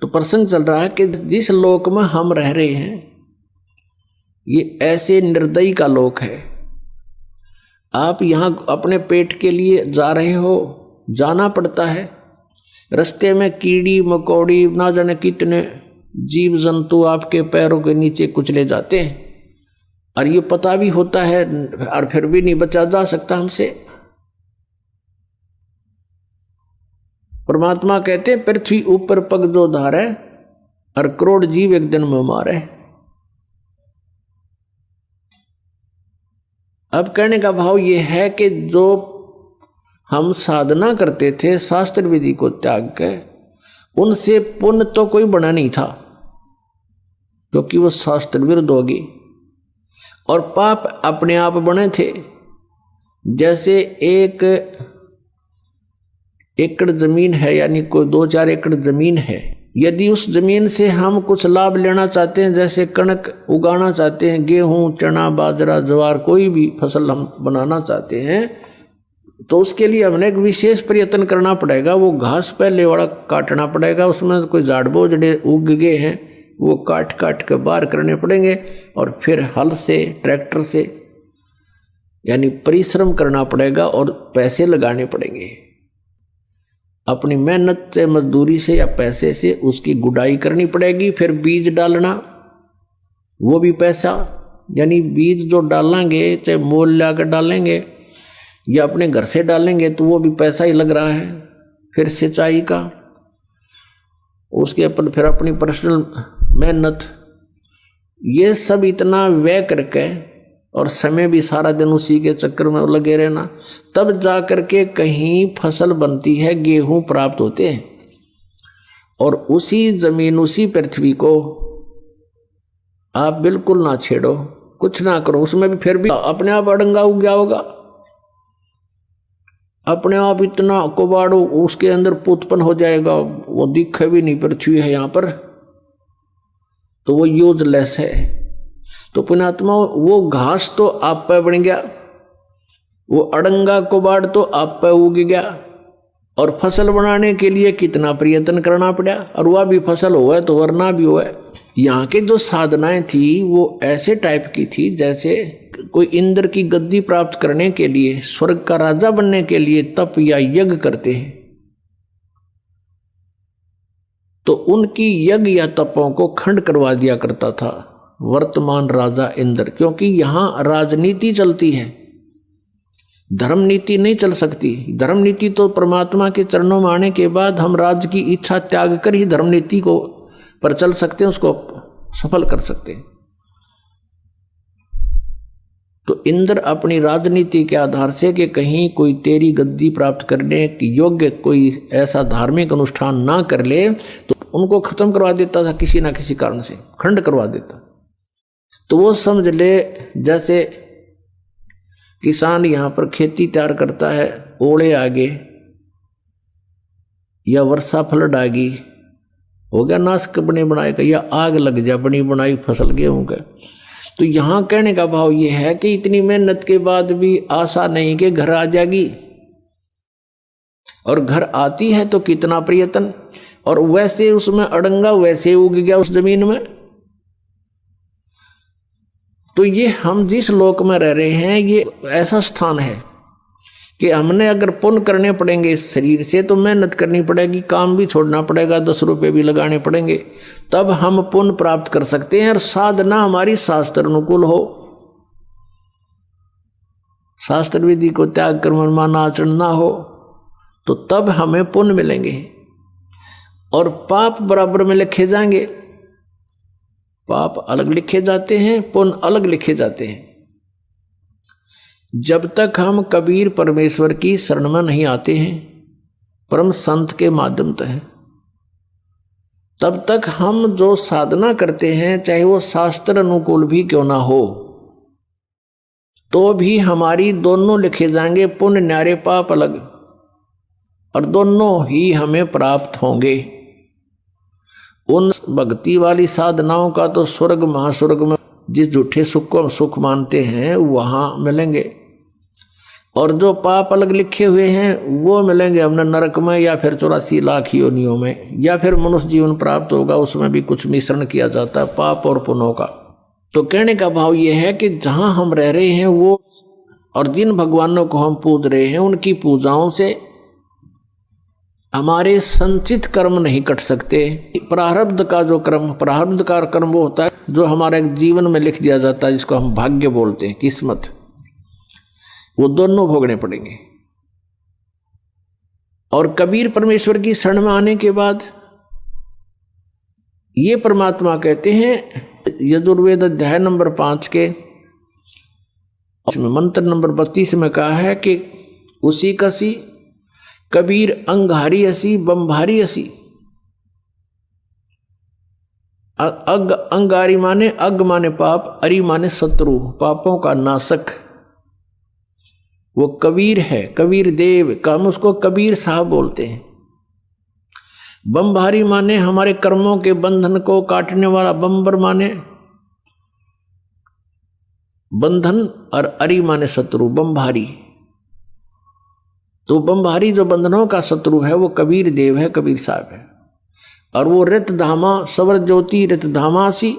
तो प्रसंग चल रहा है कि जिस लोक में हम रह रहे हैं ये ऐसे निर्दयी का लोक है। आप यहाँ अपने पेट के लिए जा रहे हो, जाना पड़ता है, रास्ते में कीड़ी मकोड़ी ना जाने कितने जीव जंतु आपके पैरों के नीचे कुचले जाते हैं, और ये पता भी होता है और फिर भी नहीं बचा जा सकता हमसे। परमात्मा कहते हैं पृथ्वी ऊपर पग जो धारे और करोड़ जीव एक दिन में मारे। अब कहने का भाव ये है कि जो हम साधना करते थे शास्त्र विधि को त्याग कर, उनसे पुण्य तो कोई बना नहीं था, क्योंकि वो शास्त्र विरुद्ध होगी, और पाप अपने आप बने थे। जैसे 1 एकड़ जमीन है, यानी कोई 2-4 एकड़ जमीन है, यदि उस जमीन से हम कुछ लाभ लेना चाहते हैं, जैसे कणक उगाना चाहते हैं, गेहूं, चना, बाजरा, ज्वार, कोई भी फसल हम बनाना चाहते हैं, तो उसके लिए हमने एक विशेष प्रयत्न करना पड़ेगा। वो घास पहले वाला काटना पड़ेगा, उसमें कोई झाड़ बोझड़े उग गए हैं वो काट काट के बाहर करने पड़ेंगे, और फिर हल से, ट्रैक्टर से, यानी परिश्रम करना पड़ेगा और पैसे लगाने पड़ेंगे। अपनी मेहनत से, मजदूरी से या पैसे से उसकी गुड़ाई करनी पड़ेगी। फिर बीज डालना, वो भी पैसा, यानी बीज जो डालेंगे चाहे मोल ला कर डालेंगे या अपने घर से डालेंगे तो वो भी पैसा ही लग रहा है। फिर सिंचाई का, उसके ऊपर फिर अपनी पर्सनल मेहनत, ये सब इतना व्यय करके, और समय भी सारा दिन उसी के चक्कर में लगे रहना, तब जा करके कहीं फसल बनती है, गेहूं प्राप्त होते हैं। और उसी जमीन, उसी पृथ्वी को आप बिल्कुल ना छेड़ो, कुछ ना करो, उसमें भी फिर भी अपने आप अड़ंगा उग गया होगा, अपने आप इतना कुबाड़ो उसके अंदर उत्पन्न हो जाएगा, वो दिखे भी नहीं पृथ्वी है यहाँ पर। तो वो यूजलेस है। तो पुण्यात्मा वो घास तो आप पे बन गया, वो अड़ंगा कुबाड़ तो आप पे उग गया, और फसल बनाने के लिए कितना प्रयत्न करना पड़ा, और वह भी फसल हुआ तो वरना भी हुआ। यहाँ के जो साधनाएं थी वो ऐसे टाइप की थी जैसे कोई इंद्र की गद्दी प्राप्त करने के लिए, स्वर्ग का राजा बनने के लिए तप या यज्ञ करते हैं। तो उनकी यज्ञ या तपों को खंड करवा दिया करता था वर्तमान राजा इंद्र, क्योंकि यहां राजनीति चलती है, धर्म नीति नहीं चल सकती। धर्म नीति तो परमात्मा के चरणों में आने के बाद हम राज्य की इच्छा त्याग कर ही धर्म नीति को पर चल सकते हैं, उसको सफल कर सकते हैं। तो इंद्र अपनी राजनीति के आधार से कि कहीं कोई तेरी गद्दी प्राप्त करने की योग्य कोई ऐसा धार्मिक अनुष्ठान ना कर ले, तो उनको खत्म करवा देता था, किसी ना किसी कारण से खंड करवा देता। तो वो समझ ले जैसे किसान यहाँ पर खेती तैयार करता है, ओले आगे या वर्षा फ्लड आ गई, हो गया नाश बने बनाए का, या आग लग जा बनी बनाई फसल गेहूं का। तो यहाँ कहने का भाव ये है कि इतनी मेहनत के बाद भी आशा नहीं कि घर आ जाएगी, और घर आती है तो कितना प्रयत्न, और वैसे उसमें अड़ंगा वैसे उग गया उस जमीन में। तो ये हम जिस लोक में रह रहे हैं ये ऐसा स्थान है कि हमने अगर पुण्य करने पड़ेंगे इस शरीर से तो मेहनत करनी पड़ेगी, काम भी छोड़ना पड़ेगा, 10 रुपये भी लगाने पड़ेंगे, तब हम पुण्य प्राप्त कर सकते हैं। और साधना हमारी शास्त्र अनुकूल हो, शास्त्र विधि को त्याग कर मनमाना आचरण ना हो, तो तब हमें पुण्य मिलेंगे और पाप बराबर में लिखे जाएंगे। पाप अलग लिखे जाते हैं, पुण्य अलग लिखे जाते हैं। जब तक हम कबीर परमेश्वर की शरण में नहीं आते हैं परम संत के माध्यम से, तब तक हम जो साधना करते हैं चाहे वो शास्त्र अनुकूल भी क्यों ना हो, तो भी हमारी दोनों लिखे जाएंगे, पुण्य न्यारे पाप अलग, और दोनों ही हमें प्राप्त होंगे। उन भक्ति वाली साधनाओं का तो स्वर्ग महास्वर्ग में जिस झूठे सुख को हम सुख मानते हैं वहां मिलेंगे, और जो पाप अलग लिखे हुए हैं वो मिलेंगे हमने नरक में, या फिर 84 लाख योनियों में, या फिर मनुष्य जीवन प्राप्त होगा, उसमें भी कुछ मिश्रण किया जाता है पाप और पुण्यों का। तो कहने का भाव ये है कि जहां हम रह रहे हैं वो, और जिन भगवानों को हम पूज रहे हैं उनकी पूजाओं से हमारे संचित कर्म नहीं कट सकते। प्रारब्ध का जो कर्म, प्रारब्ध का कर्म वो होता है जो हमारे जीवन में लिख दिया जाता है, जिसको हम भाग्य बोलते हैं, किस्मत, वो दोनों भोगने पड़ेंगे। और कबीर परमेश्वर की शरण में आने के बाद ये परमात्मा कहते हैं, यजुर्वेद अध्याय नंबर 5 के मंत्र नंबर 32 में कहा है कि उसी कसी कबीर अंगारी असी बम्भारी असी। अंगारी माने अग माने पाप, अरि माने शत्रु, पापों का नाशक, वो कबीर है, कबीर देव का, हम उसको कबीर साहब बोलते हैं। बम्भारी माने हमारे कर्मों के बंधन को काटने वाला, बम्बर माने बंधन, और अरि माने शत्रु, बम्भारी। तो बम्भारी जो बंधनों का शत्रु है वो कबीर देव है, कबीर साहब है। और वो रित धामा सवर ज्योति रित धामासी,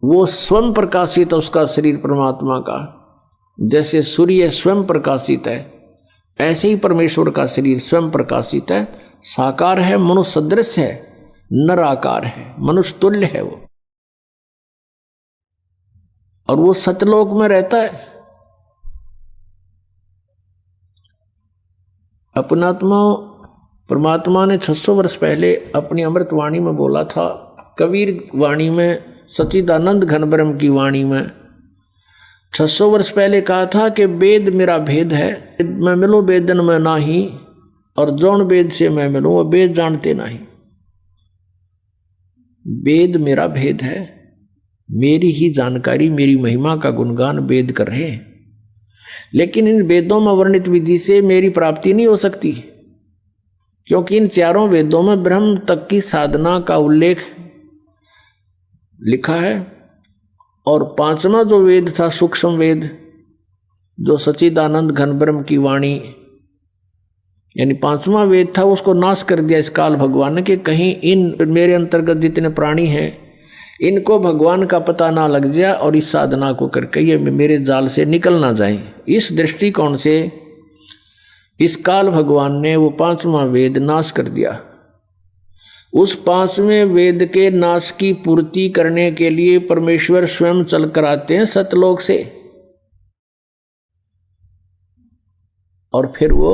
वो स्वयं प्रकाशित है, उसका शरीर परमात्मा का, जैसे सूर्य स्वयं प्रकाशित है ऐसे ही परमेश्वर का शरीर स्वयं प्रकाशित है, साकार है, मनुष्य सदृश है, नर आकार है, मनुष्य तुल्य है वो, और वो सतलोक में रहता है। अपनात्मा परमात्मा ने 600 वर्ष पहले अपनी अमृत वाणी में बोला था, कबीर वाणी में, सच्चिदानंद घन ब्रह्म की वाणी में 600 वर्ष पहले कहा था कि वेद मेरा भेद है, मैं मिलूं वेदन में नाही, और जौन वेद से मैं मिलूं वो वेद जानते नहीं। वेद मेरा भेद है, मेरी ही जानकारी, मेरी महिमा का गुणगान वेद कर रहे हैं, लेकिन इन वेदों में वर्णित विधि से मेरी प्राप्ति नहीं हो सकती, क्योंकि इन चारों वेदों में ब्रह्म तक की साधना का उल्लेख लिखा है। और पांचवा जो वेद था सूक्ष्म वेद, जो सच्चिदानंद घन ब्रह्म की वाणी यानी पांचवा वेद था, उसको नाश कर दिया इस काल भगवान ने कि कहीं इन मेरे अंतर्गत जितने प्राणी हैं इनको भगवान का पता ना लग जाए और इस साधना को करके ये मेरे जाल से निकल ना जाए। इस दृष्टिकोण से इस काल भगवान ने वो पांचवा वेद नाश कर दिया। उस पांचवें वेद के नाश की पूर्ति करने के लिए परमेश्वर स्वयं चल कर आते हैं सतलोक से, और फिर वो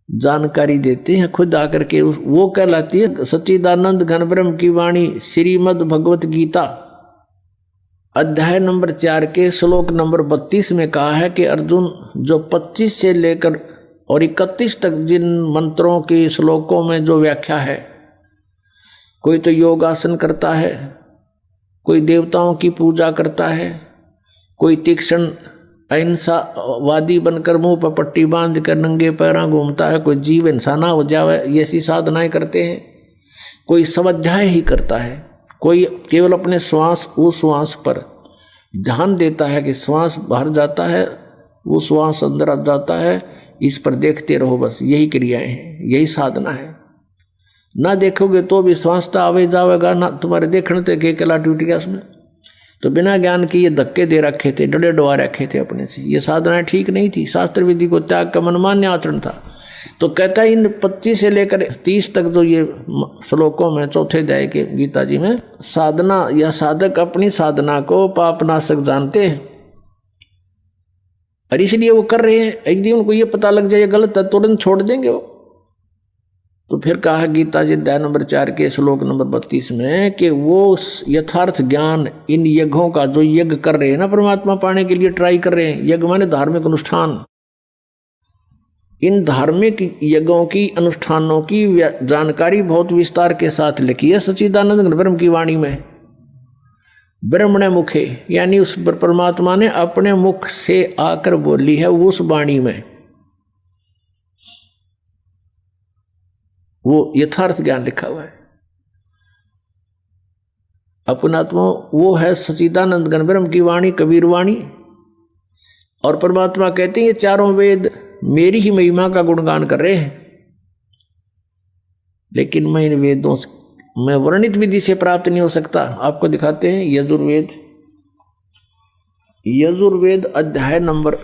जानकारी देते हैं खुद आकर के। वो कहलाती है सच्चिदानंद घन ब्रह्म की वाणी। श्रीमद् भगवत गीता अध्याय नंबर 4 के श्लोक नंबर 32 में कहा है कि अर्जुन, जो 25 से लेकर और 31 तक जिन मंत्रों के श्लोकों में जो व्याख्या है, कोई तो योगासन करता है, कोई देवताओं की पूजा करता है, कोई तीक्ष्ण अहिंसावादी बनकर मुंह पर पट्टी बांध कर नंगे पैरा घूमता है, कोई जीव इंसाना हो जावे ऐसी साधनाएं करते हैं, कोई स्वाध्याय ही करता है, कोई केवल अपने श्वास उश्वास पर ध्यान देता है कि श्वास बाहर जाता है वो श्वास अंदर आ जाता है, इस पर देखते रहो, बस यही क्रियाएं हैं, यही साधना है। ना देखोगे तो भी श्वास तो आवे जावेगा, ना तुम्हारे देखने तक के कला टूट गया उसमें। तो बिना ज्ञान के ये धक्के दे रखे थे, डरे डुआ रखे थे अपने से, ये साधनाएं ठीक नहीं थी। शास्त्र विधि को त्याग का मनमान्य आचरण था। तो कहता है इन 25 से लेकर 30 तक जो ये श्लोकों में चौथे अध्याय के गीता जी में साधना या साधक अपनी साधना को पापनाशक जानते हैं और इसलिए वो कर रहे हैं। एक दिन उनको ये पता लग जाए गलत है, तुरंत छोड़ देंगे वो। तो फिर कहा गीता जी अध्याय नंबर 4 के श्लोक नंबर 32 में कि वो यथार्थ ज्ञान इन यज्ञों का जो यज्ञ कर रहे हैं ना, परमात्मा पाने के लिए ट्राई कर रहे हैं, यज्ञ माने धार्मिक अनुष्ठान, इन धार्मिक यज्ञों की अनुष्ठानों की जानकारी बहुत विस्तार के साथ लिखी है सच्चिदानंद ब्रह्म की वाणी में। ब्रह्मणे मुखे यानी उस परमात्मा ने अपने मुख से आकर बोली है उस वाणी में, वो यथार्थ ज्ञान लिखा हुआ है। अपनात्मा वो है सच्चिदानंद घन ब्रह्म की वाणी, कबीर वाणी। और परमात्मा कहते हैं ये चारों वेद मेरी ही महिमा का गुणगान कर रहे हैं, लेकिन मैं इन वेदों में वर्णित विधि से प्राप्त नहीं हो सकता। आपको दिखाते हैं यजुर्वेद, यजुर्वेद अध्याय नंबर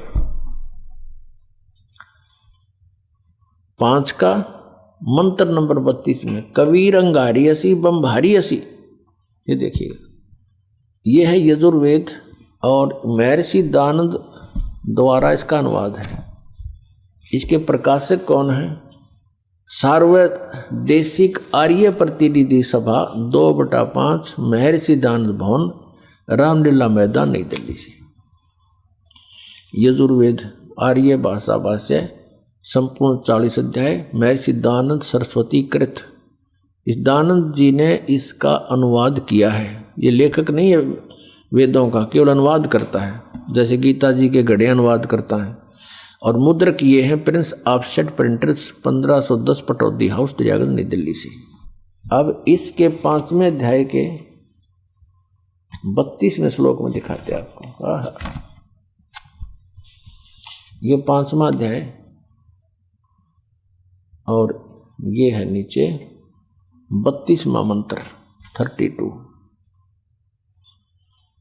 5 का मंत्र नंबर 32 में कबीर अंगारी असी बम भारी असी, ये देखिएगा, ये है यजुर्वेद और महर्षि दानंद द्वारा इसका अनुवाद है। इसके प्रकाशक कौन है? सार्वदेशिक आर्य प्रतिनिधि सभा 2/5 महर्षि दानंद भवन, रामलीला मैदान, नई दिल्ली से। यजुर्वेद आर्य भाषा भाष्य संपूर्ण 40 अध्याय, महर्षि दानंद सरस्वती कृत। इस दानंद जी ने इसका अनुवाद किया है। ये लेखक नहीं है वेदों का, केवल अनुवाद करता है, जैसे गीता जी के गढ़े अनुवाद करता है। और मुद्रक ये हैं Prince offset printers 1510 Pataudi house Daryaganj नई दिल्ली से। अब इसके 5वें अध्याय के 32वें श्लोक में दिखाते हैं आपको। ये 5वां अध्याय और ये है नीचे 32वां मंत्र 32।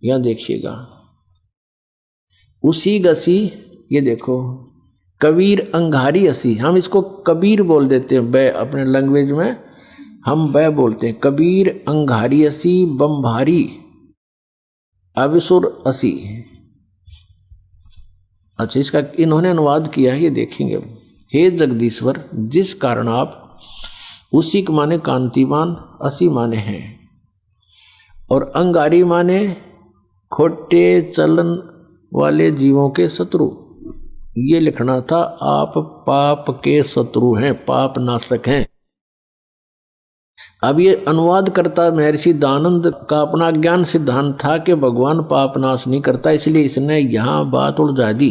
यहां देखिएगा, उसी गसी, ये देखो, कबीर अंगारी असी, हम इसको कबीर बोल देते हैं बै, अपने लैंग्वेज में हम बै बोलते हैं। कबीर अंगारी असी बम्भारी अविसुर असी। अच्छा, इसका इन्होंने अनुवाद किया है, ये देखेंगे। हे जगदीश्वर, जिस कारण आप, उसी के माने कांतिमान, असी माने हैं, और अंगारी माने खोटे चलन वाले जीवों के शत्रु। ये लिखना था, आप पाप के शत्रु हैं, पाप नाशक हैं। अब ये अनुवाद करता महर्षि दानंद का अपना ज्ञान सिद्धांत था कि भगवान पाप नाश नहीं करता, इसलिए इसने यहाँ बात उलझा दी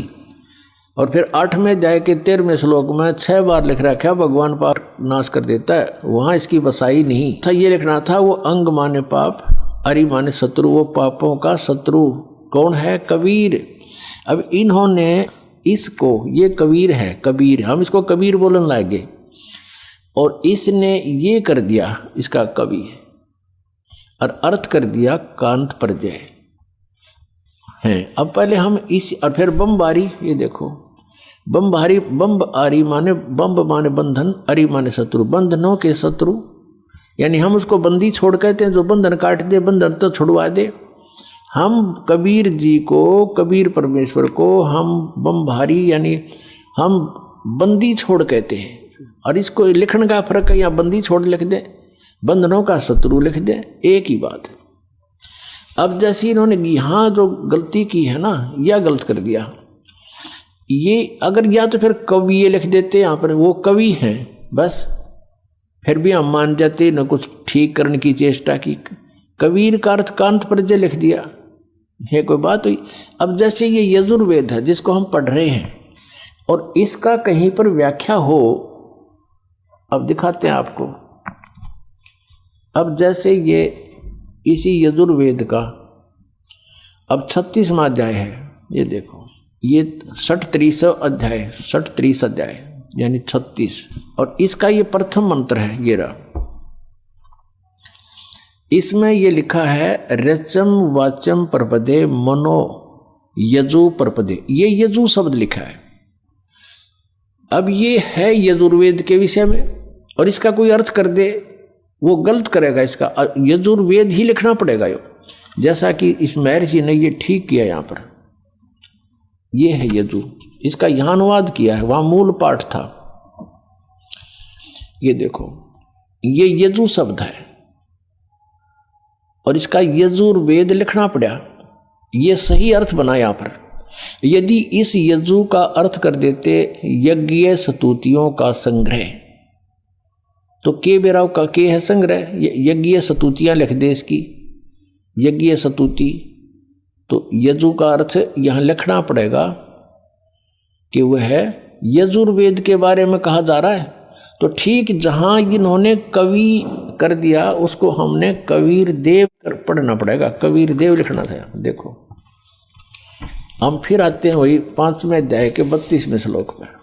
और फिर 8वें अध्याय के 13वें श्लोक में 6 बार लिख रखा है भगवान पाप नाश कर देता है, वहां इसकी बसाई नहीं था। ये लिखना था वो अंग माने पाप, अरि माने शत्रु, वो पापों का शत्रु कौन है? कबीर। अब इन्होंने इसको, ये कबीर है, कबीर, हम इसको कबीर बोलने लगे और इसने ये कर दिया इसका कवि और अर्थ कर दिया कांत प्रजय है। अब पहले हम इस, और फिर बमबारी, ये देखो बमबारी, बम्ब आरी माने, बम्ब माने बंधन, अरि माने शत्रु, बंधनों के शत्रु, यानी हम उसको बंदी छोड़ कहते हैं, जो बंधन काट दे, बंधन तो छुड़वा दे। हम कबीर जी को, कबीर परमेश्वर को हम बमबारी यानी हम बंदी छोड़ कहते हैं। और इसको लिखने का फर्क है, या बंदी छोड़ लिख दे, बंधनों का शत्रु लिख दे, एक ही बात है। अब जैसे इन्होंने यहाँ जो गलती की है ना, यह गलत कर दिया। ये अगर या तो फिर कवि ये लिख देते, यहाँ पर वो कवि हैं बस, फिर भी हम मान जाते, न कुछ ठीक करने की चेष्टा की। कबीर का अर्थ कांत प्रजय लिख दिया, ये कोई बात हुई? अब जैसे ये यजुर्वेद है जिसको हम पढ़ रहे हैं और इसका कहीं पर व्याख्या हो, अब दिखाते हैं आपको। अब जैसे ये इसी यजुर्वेद का अब 36वां अध्याय है, ये देखो, ये 33 अध्याय, 33 अध्याय यानी 36, और इसका ये प्रथम मंत्र है, ये रहा। इसमें ये लिखा है रचम वाचम परपदे मनो यजु परपदे, ये यजु शब्द लिखा है। अब ये है यजुर्वेद के विषय में, और इसका कोई अर्थ कर दे वो गलत करेगा, इसका यजुर्वेद ही लिखना पड़ेगा यो, जैसा कि इस महर्षि ने ये ठीक किया। यहाँ पर ये है यजु, इसका यहाँ अनुवाद किया है, वहां मूल पाठ था। ये देखो, ये यजु शब्द है और इसका यजुर्वेद लिखना पड़ा, ये सही अर्थ बना। यहाँ पर यदि इस यजु का अर्थ कर देते यज्ञ स्तुतियों का संग्रह, तो के बेराव का के है संग्रह, यज्ञ स्तुतियां लिख दे इसकी, यज्ञ स्तुति, तो यजु का अर्थ यहां लिखना पड़ेगा कि वह है यजुर्वेद के बारे में कहा जा रहा है। तो ठीक जहां इन्होंने कवि कर दिया, उसको हमने कबीर देव कर पढ़ना पड़ेगा, कबीर देव लिखना था। देखो हम फिर आते हैं वही 5वें अध्याय के 32वें श्लोक पर,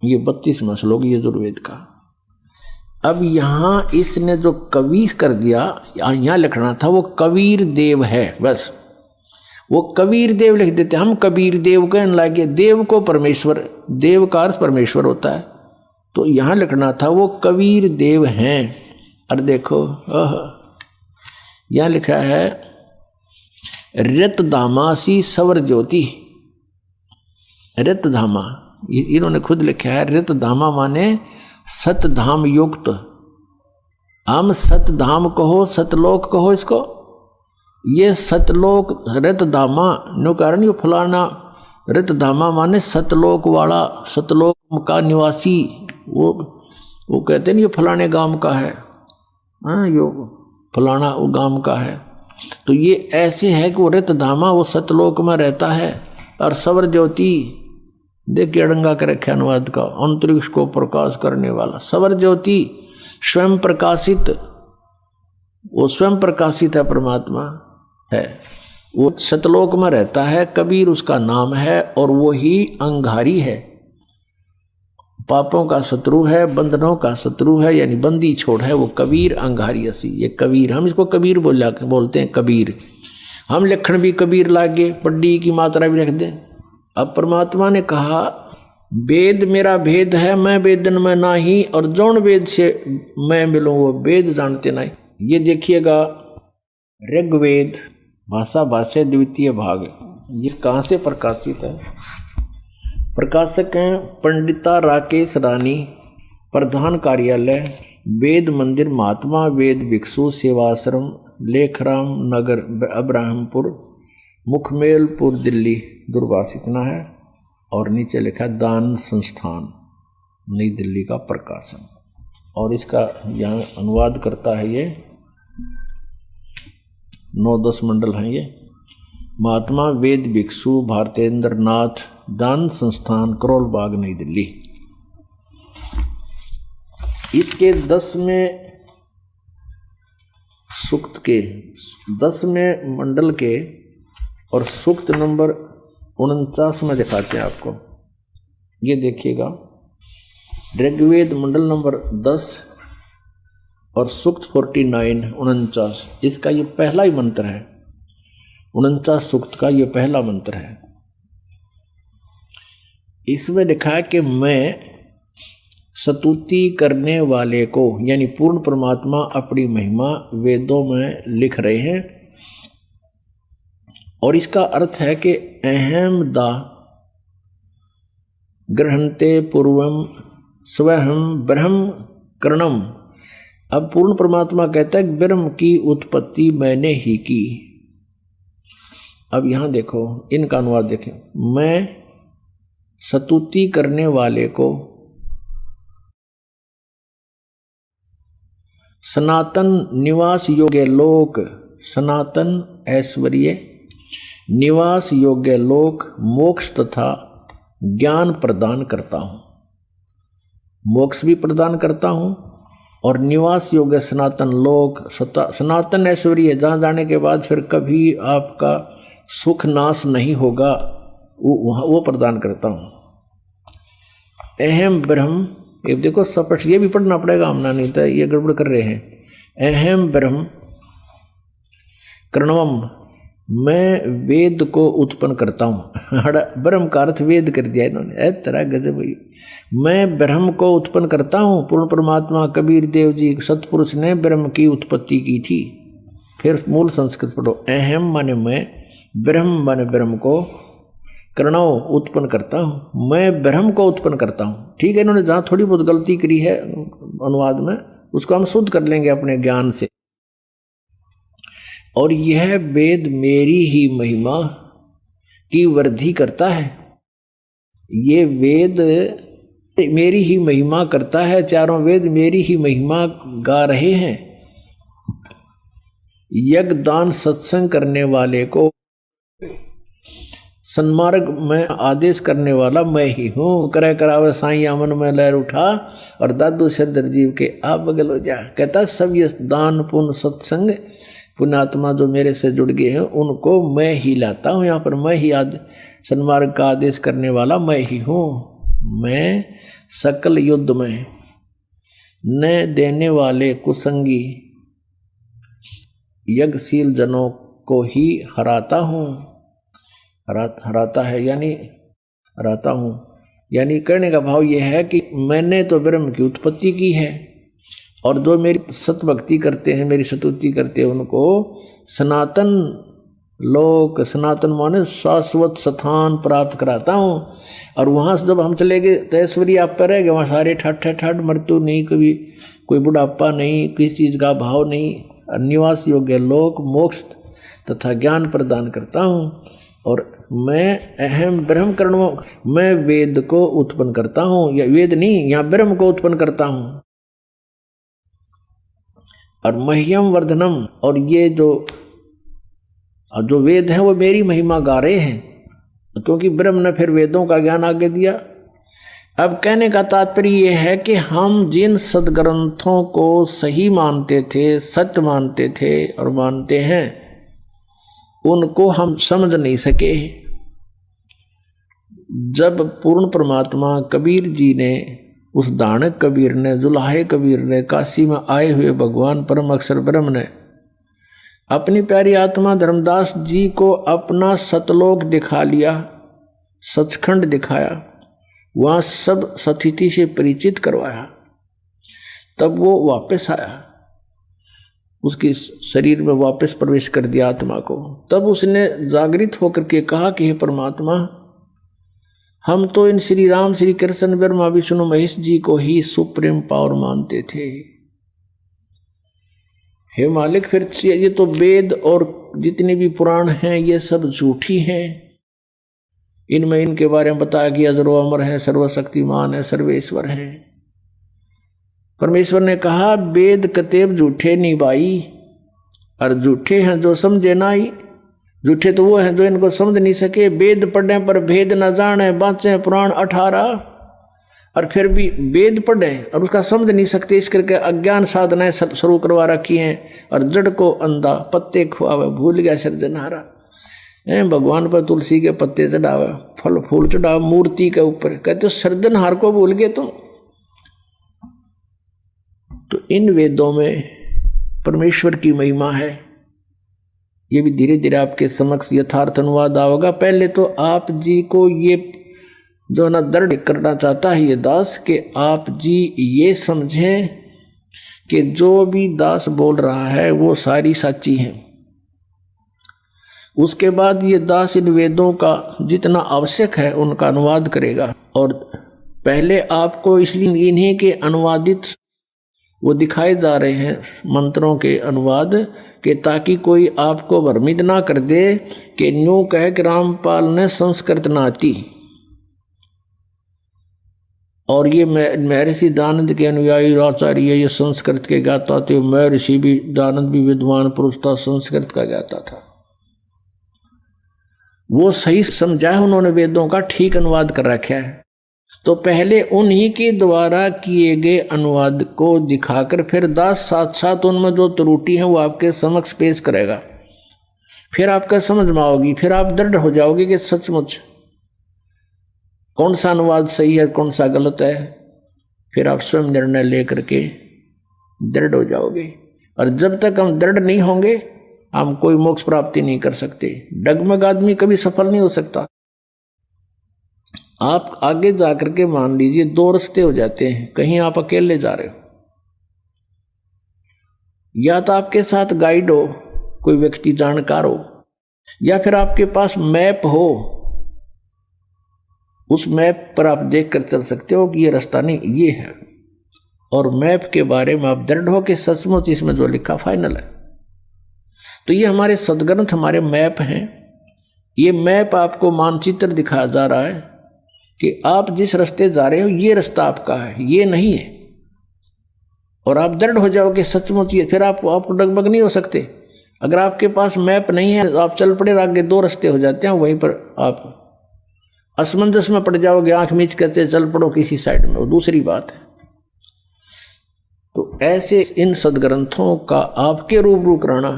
ये 32वां श्लोक यजुर्वेद का। अब यहां इसने जो कवि कर दिया, यहां लिखना था वो कबीर देव है, बस वो कबीर देव लिख देते। हम कबीर देव कहने लगे, देव को परमेश्वर, देव का अर्थ परमेश्वर होता है, तो यहां लिखना था वो कबीर देव हैं। और देखो यहां लिखा है रतधामासी सवर ज्योति, रतधामा इन्होंने खुद लिखा है, रतधामा माने सतधाम युक्त। हम सतधाम कहो, सतलोक कहो इसको, ये सतलोक रतधामा नो कारण ये फलाना, रतधामा माने सतलोक वाला, सतलोक का निवासी, वो कहते नहीं ये फलाने गांव का है, हाँ यो फलाना वो गांव का है। तो ये ऐसे है कि वो रतधामा वो सतलोक में रहता है। और सवर ज्योति देखिए अड़ंगा कर रखे अनुवाद का, अंतरिक्ष को प्रकाश करने वाला सवर ज्योति, स्वयं प्रकाशित, वो स्वयं प्रकाशित है, परमात्मा है, वो सतलोक में रहता है। कबीर उसका नाम है और वो ही अंगारी है, पापों का शत्रु है, बंधनों का शत्रु है, यानी बंदी छोड़ है, वो कबीर अंगारी असी। ये कबीर, हम इसको कबीर बोलते हैं कबीर। हम लिखण भी कबीर लागे, पड्डी की मात्रा भी रख दें। अब परमात्मा ने कहा वेद मेरा भेद है, मैं वेदन में नाही, और जौन वेद से मैं मिलूं वो वेद जानते नहीं। ये देखिएगा ऋग्वेद भाषा भाष्य द्वितीय भाग, ये कहाँ से प्रकाशित है? प्रकाशक हैं पंडिता राकेश रानी, प्रधान कार्यालय वेद मंदिर महात्मा वेद भिक्षु सेवाश्रम लेखराम नगर अब्राहमपुर मुखमेलपुर दिल्ली दूरभाष इतना है। और नीचे लिखा है दान संस्थान नई दिल्ली का प्रकाशन। और इसका यहाँ अनुवाद करता है ये 9-10 मंडल हैं ये। महात्मा वेद भिक्षु भारतेंद्र नाथ दान संस्थान करोल बाग नई दिल्ली। इसके 10वें सूक्त के 10वें मंडल के और सूक्त नंबर 49 में दिखाते हैं आपको। ये देखिएगा, ऋग्वेद मंडल नंबर 10 और सूक्त 49 इसका ये पहला ही मंत्र है। 49 सूक्त का ये पहला मंत्र है। इसमें लिखा है कि मैं स्तुति करने वाले को, यानी पूर्ण परमात्मा अपनी महिमा वेदों में लिख रहे हैं। और इसका अर्थ है कि अहम दा ग्रहणते पूर्वम स्वहम ब्रह्म करणम। अब पूर्ण परमात्मा कहता है ब्रह्म की उत्पत्ति मैंने ही की। अब यहां देखो, इनका अनुवाद देखें। मैं स्तुति करने वाले को सनातन निवास योग्य लोक, सनातन ऐश्वर्य निवास योग्य लोक, मोक्ष तथा ज्ञान प्रदान करता हूं। मोक्ष भी प्रदान करता हूं और निवास योग्य सनातन लोक, सनातन ऐश्वर्य, जहां जाने के बाद फिर कभी आपका सुख नाश नहीं होगा, वो प्रदान करता हूं। अहम ब्रह्म, ये देखो स्पष्ट, ये भी पढ़ना पड़ेगा, हमने नहीं तो ये गड़बड़ कर रहे हैं। अहम ब्रह्म करणवम, मैं वेद को उत्पन्न करता हूँ। ब्रह्म का अर्थ वेद कर दिया इन्होंने, तरह गजब। मैं ब्रह्म को उत्पन्न करता हूँ। पूर्ण परमात्मा कबीर देव जी सतपुरुष ने ब्रह्म की उत्पत्ति की थी। फिर मूल संस्कृत पढ़ो। अहम माने मैं, ब्रह्म माने ब्रह्म को, करणव उत्पन्न करता हूँ। मैं ब्रह्म को उत्पन्न करता हूँ। ठीक है, इन्होंने जहाँ थोड़ी बहुत गलती करी है अनुवाद में, उसको हम शुद्ध कर लेंगे अपने ज्ञान से। और यह वेद मेरी ही महिमा की वृद्धि करता है। ये वेद मेरी ही महिमा करता है। चारों वेद मेरी ही महिमा गा रहे हैं। यज्ञ दान सत्संग करने वाले को सन्मार्ग में आदेश करने वाला मैं ही हूँ। करे करावे साईं आमन में लहर उठा और दादू सिरदर जीव के आप बगल हो जा। कहता सब ये दान पुण्य सत्संग पुण्यात्मा जो मेरे से जुड़ गए हैं उनको मैं ही लाता हूँ। यहाँ पर मैं ही सन्मार्ग का आदेश करने वाला मैं ही हूँ। मैं सकल युद्ध में न देने वाले कुसंगी यज्ञशील जनों को ही हराता हूँ। हराता है यानी हराता हूँ, यानी कहने का भाव यह है कि मैंने तो ब्रह्म की उत्पत्ति की है और जो मेरी सतभक्ति करते हैं, मेरी स्तुति करते हैं, उनको सनातन लोक, सनातन माने शाश्वत स्थान प्राप्त कराता हूँ। और वहाँ से जब हम चले गए तो ऐश्वर्य आप पर रहेगा, वहाँ सारे ठट मृत्यु नहीं, कभी कोई बुढ़ापा नहीं, किसी चीज़ का भाव नहीं। निवास योग्य लोक, मोक्ष तथा ज्ञान प्रदान करता हूँ। और मैं अहम ब्रह्म करणों, मैं वेद को उत्पन्न करता हूँ। या वेद नहीं, यहाँ ब्रह्म को उत्पन्न करता हूँ। और मह्यम वर्धनम, और ये जो वेद हैं वो मेरी महिमा गा रहे हैं, क्योंकि ब्रह्म ने फिर वेदों का ज्ञान आगे दिया। अब कहने का तात्पर्य ये है कि हम जिन सदग्रंथों को सही मानते थे, सत्य मानते थे और मानते हैं, उनको हम समझ नहीं सके। जब पूर्ण परमात्मा कबीर जी ने, उस दानक कबीर ने, जुलाहे कबीर ने, काशी में आए हुए भगवान परम अक्षर ब्रह्म ने अपनी प्यारी आत्मा धर्मदास जी को अपना सतलोक दिखा लिया, सचखंड दिखाया, वहाँ सब सतिथि से परिचित करवाया, तब वो वापस आया, उसके शरीर में वापस प्रवेश कर दिया आत्मा को। तब उसने जागृत होकर के कहा कि हे परमात्मा, हम तो इन श्री राम, श्री कृष्ण, ब्रह्मा, विष्णु, महेश जी को ही सुप्रीम पावर मानते थे। हे मालिक, फिर ये तो वेद और जितने भी पुराण हैं ये सब झूठी हैं। इनमें इनके बारे में बताया गया जो अमर है, सर्वशक्तिमान है, सर्वेश्वर है। परमेश्वर ने कहा वेद कतेब झूठे नहीं भाई, और झूठे हैं जो समझे नाई। झूठे तो वो हैं जो इनको समझ नहीं सके। वेद पढ़ने पर भेद न जाने, बाँचे पुराण 18। और फिर भी वेद पढ़े और उसका समझ नहीं सकते, इस करके अज्ञान साधनाएं शुरू करवा रखी हैं। और जड़ को अंधा पत्ते खुआवे, भूल गया सृजनहारा। भगवान पर तुलसी के पत्ते चढ़ावे, फल फूल चढ़ावे मूर्ति के ऊपर, कहते सृजनहार को भूल गए तुम। तो इन वेदों में परमेश्वर की महिमा है। ये भी धीरे धीरे आपके समक्ष यथार्थ अनुवाद आओगा। पहले तो आप जी को ये जो ना दृढ़ करना चाहता है ये दास, कि आप जी ये समझें कि जो भी दास बोल रहा है वो सारी सच्ची है। उसके बाद ये दास इन वेदों का जितना आवश्यक है उनका अनुवाद करेगा। और पहले आपको इसलिए इन्हीं के अनुवादित वो दिखाए जा रहे हैं मंत्रों के अनुवाद, के ताकि कोई आपको भ्रमित ना कर दे कि न्यू कह कि रामपाल ने संस्कृत ना आती। और ये महर्षि दानंद के अनुयायी आचार्य ये संस्कृत के गाता थे। महर्षि भी दानंद भी विद्वान पुरुष था, संस्कृत का गाता था। वो सही समझा है उन्होंने, वेदों का ठीक अनुवाद कर रखा है। तो पहले उन्हीं के द्वारा किए गए अनुवाद को दिखाकर फिर दास साथ साथ उनमें जो त्रुटि है वो आपके समक्ष पेश करेगा। फिर आपका समझ में आओगी, फिर आप दृढ़ हो जाओगे कि सचमुच कौन सा अनुवाद सही है कौन सा गलत है। फिर आप स्वयं निर्णय लेकर के दृढ़ हो जाओगे। और जब तक हम दृढ़ नहीं होंगे हम कोई मोक्ष प्राप्ति नहीं कर सकते। डगमग आदमी कभी सफल नहीं हो सकता। आप आगे जाकर के मान लीजिए 2 रास्ते हो जाते हैं। कहीं आप अकेले जा रहे हो, या तो आपके साथ गाइड हो, कोई व्यक्ति जानकार हो, या फिर आपके पास मैप हो। उस मैप पर आप देख कर चल सकते हो कि ये रास्ता नहीं ये है, और मैप के बारे में आप दृढ़ हो कि सचमुच इसमें जो लिखा फाइनल है। तो ये हमारे सदग्रंथ हमारे मैप हैं। ये मैप आपको मानचित्र दिखाया जा रहा है कि आप जिस रास्ते जा रहे हो ये रास्ता आपका है, ये नहीं है। और आप दृढ़ हो जाओगे सचमुच ये, फिर आप डगमग नहीं हो सकते। अगर आपके पास मैप नहीं है तो आप चल पड़े, आगे 2 रास्ते हो जाते हैं, वहीं पर आप असमंजस में पड़ जाओगे, आंख मीच करते चल पड़ो किसी साइड में, वो दूसरी बात है। तो ऐसे इन सदग्रंथों का आपके रूबरू कराना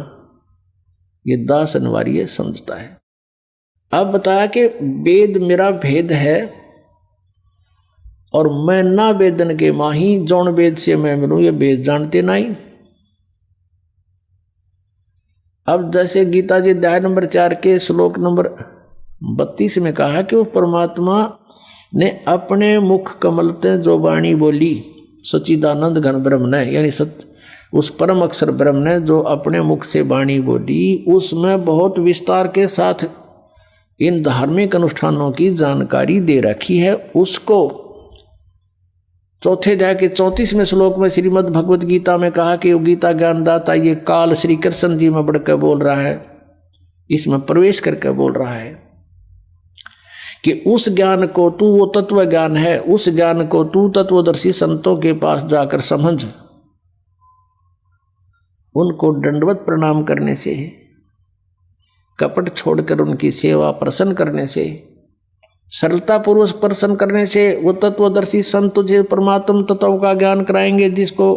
ये दास अनिवार्य समझता है। अब बताया कि वेद मेरा भेद है और मैं ना वेदन के माही, जौन वेद से मैं मिलूं ये वेद जानते नहीं। अब जैसे गीता जी अध्याय नंबर 4 के श्लोक नंबर 32 में कहा कि वो परमात्मा ने अपने मुख कमल ते जो वाणी बोली, सच्चिदानंद घन ब्रह्म ने, यानी उस परम अक्षर ब्रह्म ने जो अपने मुख से वाणी बोली, उसमें बहुत विस्तार के साथ इन धार्मिक अनुष्ठानों की जानकारी दे रखी है। उसको 4 अध्याय के 34वें श्लोक में श्रीमद् भगवत गीता में कहा कि गीता ज्ञानदाता ये काल श्री कृष्ण जी में बढ़कर बोल रहा है, इसमें प्रवेश करके बोल रहा है कि उस ज्ञान को तू, वो तत्व ज्ञान है, उस ज्ञान को तू तत्वदर्शी संतों के पास जाकर समझ। उनको दंडवत प्रणाम करने से, कपट छोड़कर उनकी सेवा प्रसन्न करने से, सरलता पूर्वक प्रसन्न करने से वो तत्वदर्शी संत तुझे परमात्म तत्व का ज्ञान कराएंगे जिसको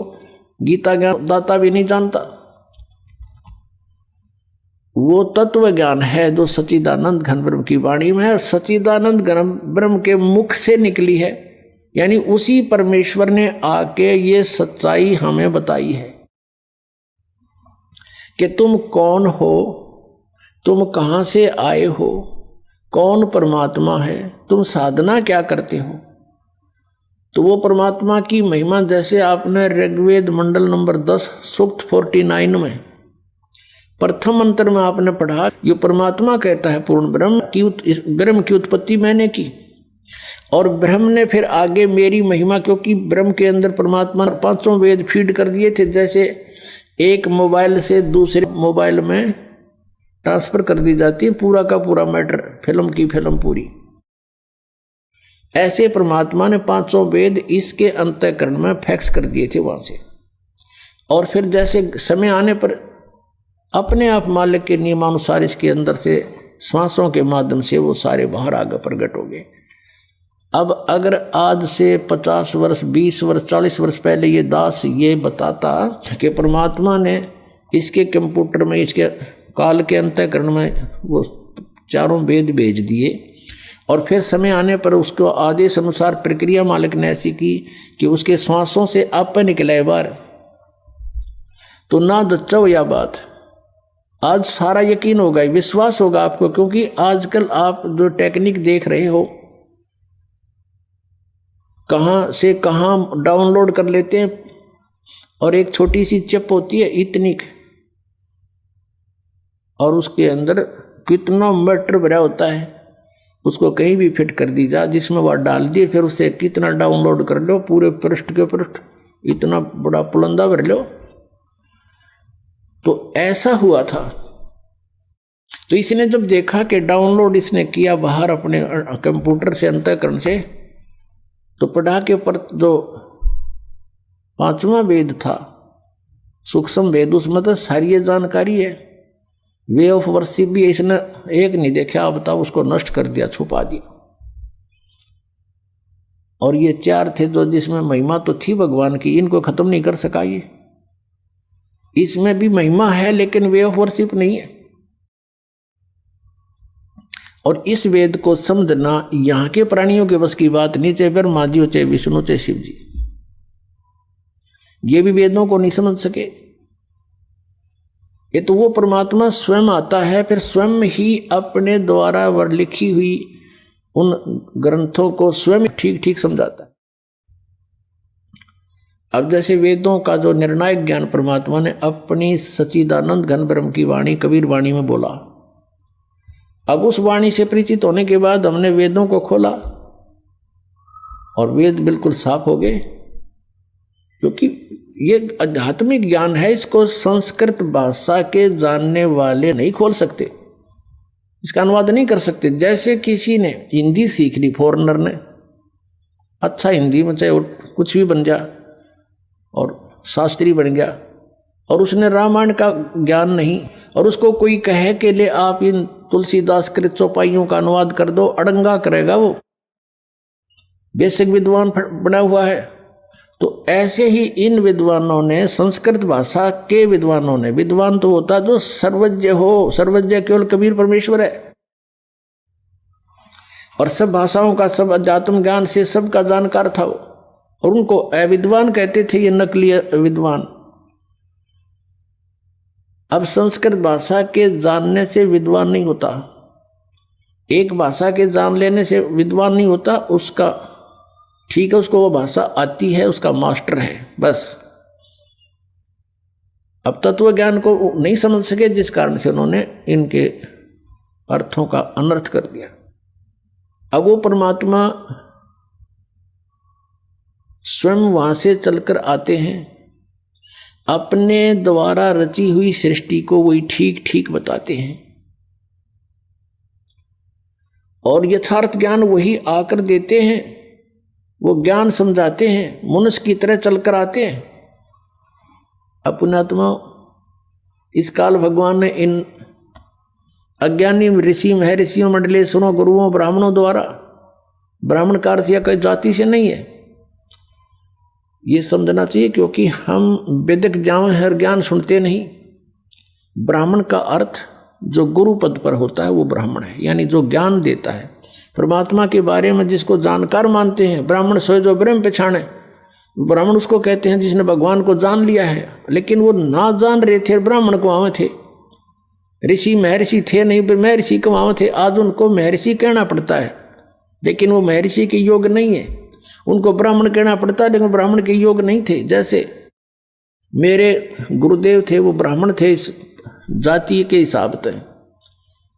गीता ज्ञान दाता भी नहीं जानता। वो तत्व ज्ञान है जो सच्चिदानंद घन ब्रह्म की वाणी में है, सच्चिदानंद घन ब्रह्म के मुख से निकली है। यानी उसी परमेश्वर ने आके ये सच्चाई हमें बताई है कि तुम कौन हो, तुम कहाँ से आए हो, कौन परमात्मा है, तुम साधना क्या करते हो। तो वो परमात्मा की महिमा जैसे आपने ऋग्वेद मंडल नंबर 10 सूक्त 49 में प्रथम मंत्र में आपने पढ़ा, ये परमात्मा कहता है पूर्ण ब्रह्म की उत्पत्ति मैंने की। और ब्रह्म ने फिर आगे मेरी महिमा, क्योंकि ब्रह्म के अंदर परमात्मा 5 वेद फीड कर दिए थे, जैसे एक मोबाइल से दूसरे मोबाइल में ट्रांसफर कर दी जाती है पूरा का पूरा मैटर, फिल्म की फिल्म पूरी। ऐसे परमात्मा ने 5 वेद इसके अंतःकरण में फैक्स कर दिए थे वहां से। और फिर जैसे समय आने पर अपने आप मालिक के नियमानुसार इसके अंदर से श्वासों के माध्यम से वो सारे बाहर आगे प्रकट हो गए। अब अगर आज से 50 वर्ष 20 वर्ष 40 वर्ष पहले ये दास ये बताता कि परमात्मा ने इसके कंप्यूटर में इसके काल के अंतःकरण में वो चारों वेद भेज दिए और फिर समय आने पर उसको आदेश अनुसार प्रक्रिया मालिक ने ऐसी की कि उसके श्वासों से आप निकले बाहर, तो ना दच्चो या बात आज सारा यकीन होगा, विश्वास होगा आपको। क्योंकि आजकल आप जो टेक्निक देख रहे हो कहाँ से कहाँ डाउनलोड कर लेते हैं और एक छोटी सी चिप होती है इतनी और उसके अंदर कितना मैटर भरा होता है, उसको कहीं भी फिट कर दी जा जिसमें वह डाल दिए, फिर उसे कितना डाउनलोड कर लो पूरे पृष्ठ के पृष्ठ इतना बड़ा पुलंदा भर लो। तो ऐसा हुआ था। तो इसने जब देखा कि डाउनलोड इसने किया बाहर अपने कंप्यूटर से अंतःकरण से, तो पढ़ा के ऊपर जो 5वां वेद था सूक्ष्म वेद, उसमें तो सारी जानकारी है। वे ऑफ वर्शिप भी इसने एक नहीं देखा, अब बताओ उसको नष्ट कर दिया, छुपा दिया। और ये 4 थे जो जिसमें महिमा तो थी भगवान की, इनको खत्म नहीं कर सका ये। इसमें भी महिमा है लेकिन वे ऑफ वर्शिप नहीं है। और इस वेद को समझना यहाँ के प्राणियों के बस की बात नहीं, चाहे ब्रह्मा जी हो चाहे विष्णु चाहे शिव जी, ये भी वेदों को नहीं समझ सके। ये तो वो परमात्मा स्वयं आता है, फिर स्वयं ही अपने द्वारा लिखी हुई उन ग्रंथों को स्वयं ठीक ठीक समझाता है। अब जैसे वेदों का जो निर्णायक ज्ञान परमात्मा ने अपनी सच्चिदानंद घन ब्रह्म की वाणी कबीर वाणी में बोला, अब उस वाणी से परिचित होने के बाद हमने वेदों को खोला और वेद बिल्कुल साफ हो गए। क्योंकि ये आध्यात्मिक ज्ञान है, इसको संस्कृत भाषा के जानने वाले नहीं खोल सकते, इसका अनुवाद नहीं कर सकते। जैसे किसी ने हिंदी सीख ली, फॉरेनर ने अच्छा हिंदी में चाहे कुछ भी बन जा और शास्त्री बन गया, और उसने रामायण का ज्ञान नहीं, और उसको कोई कहे कि ले आप इन तुलसीदास कृत चौपाइयों का अनुवाद कर दो, अड़ंगा करेगा वो, बेसिक विद्वान बना हुआ है। तो ऐसे ही इन विद्वानों ने, संस्कृत भाषा के विद्वानों ने, विद्वान तो होता जो सर्वज्ञ हो, सर्वज्ञ केवल कबीर परमेश्वर है, और सब भाषाओं का, सब अध्यात्म ज्ञान से सबका जानकार था वो, और उनको अविद्वान कहते थे, ये नकली विद्वान। अब संस्कृत भाषा के जानने से विद्वान नहीं होता, एक भाषा के जान लेने से विद्वान नहीं होता, उसका ठीक है उसको वो भाषा आती है, उसका मास्टर है बस। अब तत्व ज्ञान को नहीं समझ सके, जिस कारण से उन्होंने इनके अर्थों का अनर्थ कर दिया। अब वो परमात्मा स्वयं वहां से चलकर आते हैं, अपने द्वारा रची हुई सृष्टि को वही ठीक ठीक बताते हैं, और यथार्थ ज्ञान वही आकर देते हैं, वो ज्ञान समझाते हैं, मनुष्य की तरह चलकर आते हैं। अपनात्मा इस काल भगवान ने इन अज्ञानी ऋषि महर्षियों मंडलेश्वरों गुरुओं ब्राह्मणों द्वारा, ब्राह्मण का अर्थ या कोई जाति से नहीं है, ये समझना चाहिए, क्योंकि हम वेदिक ज्ञान सुनते नहीं। ब्राह्मण का अर्थ जो गुरु पद पर होता है वो ब्राह्मण है, यानी जो ज्ञान देता है परमात्मा के बारे में, जिसको जानकार मानते हैं। ब्राह्मण सोए जो ब्रह्म पहचाने, ब्राह्मण उसको कहते हैं जिसने भगवान को जान लिया है, लेकिन वो ना जान रहे थे, ब्राह्मण को वहां थे, ऋषि महर्षि थे नहीं, महर्षि को वहां थे। आज उनको महर्षि कहना पड़ता है, लेकिन वो महर्षि के योग नहीं है, उनको ब्राह्मण कहना पड़ता है, लेकिन ब्राह्मण के योग नहीं थे। जैसे मेरे गुरुदेव थे, वो ब्राह्मण थे इस जाति के हिसाब से।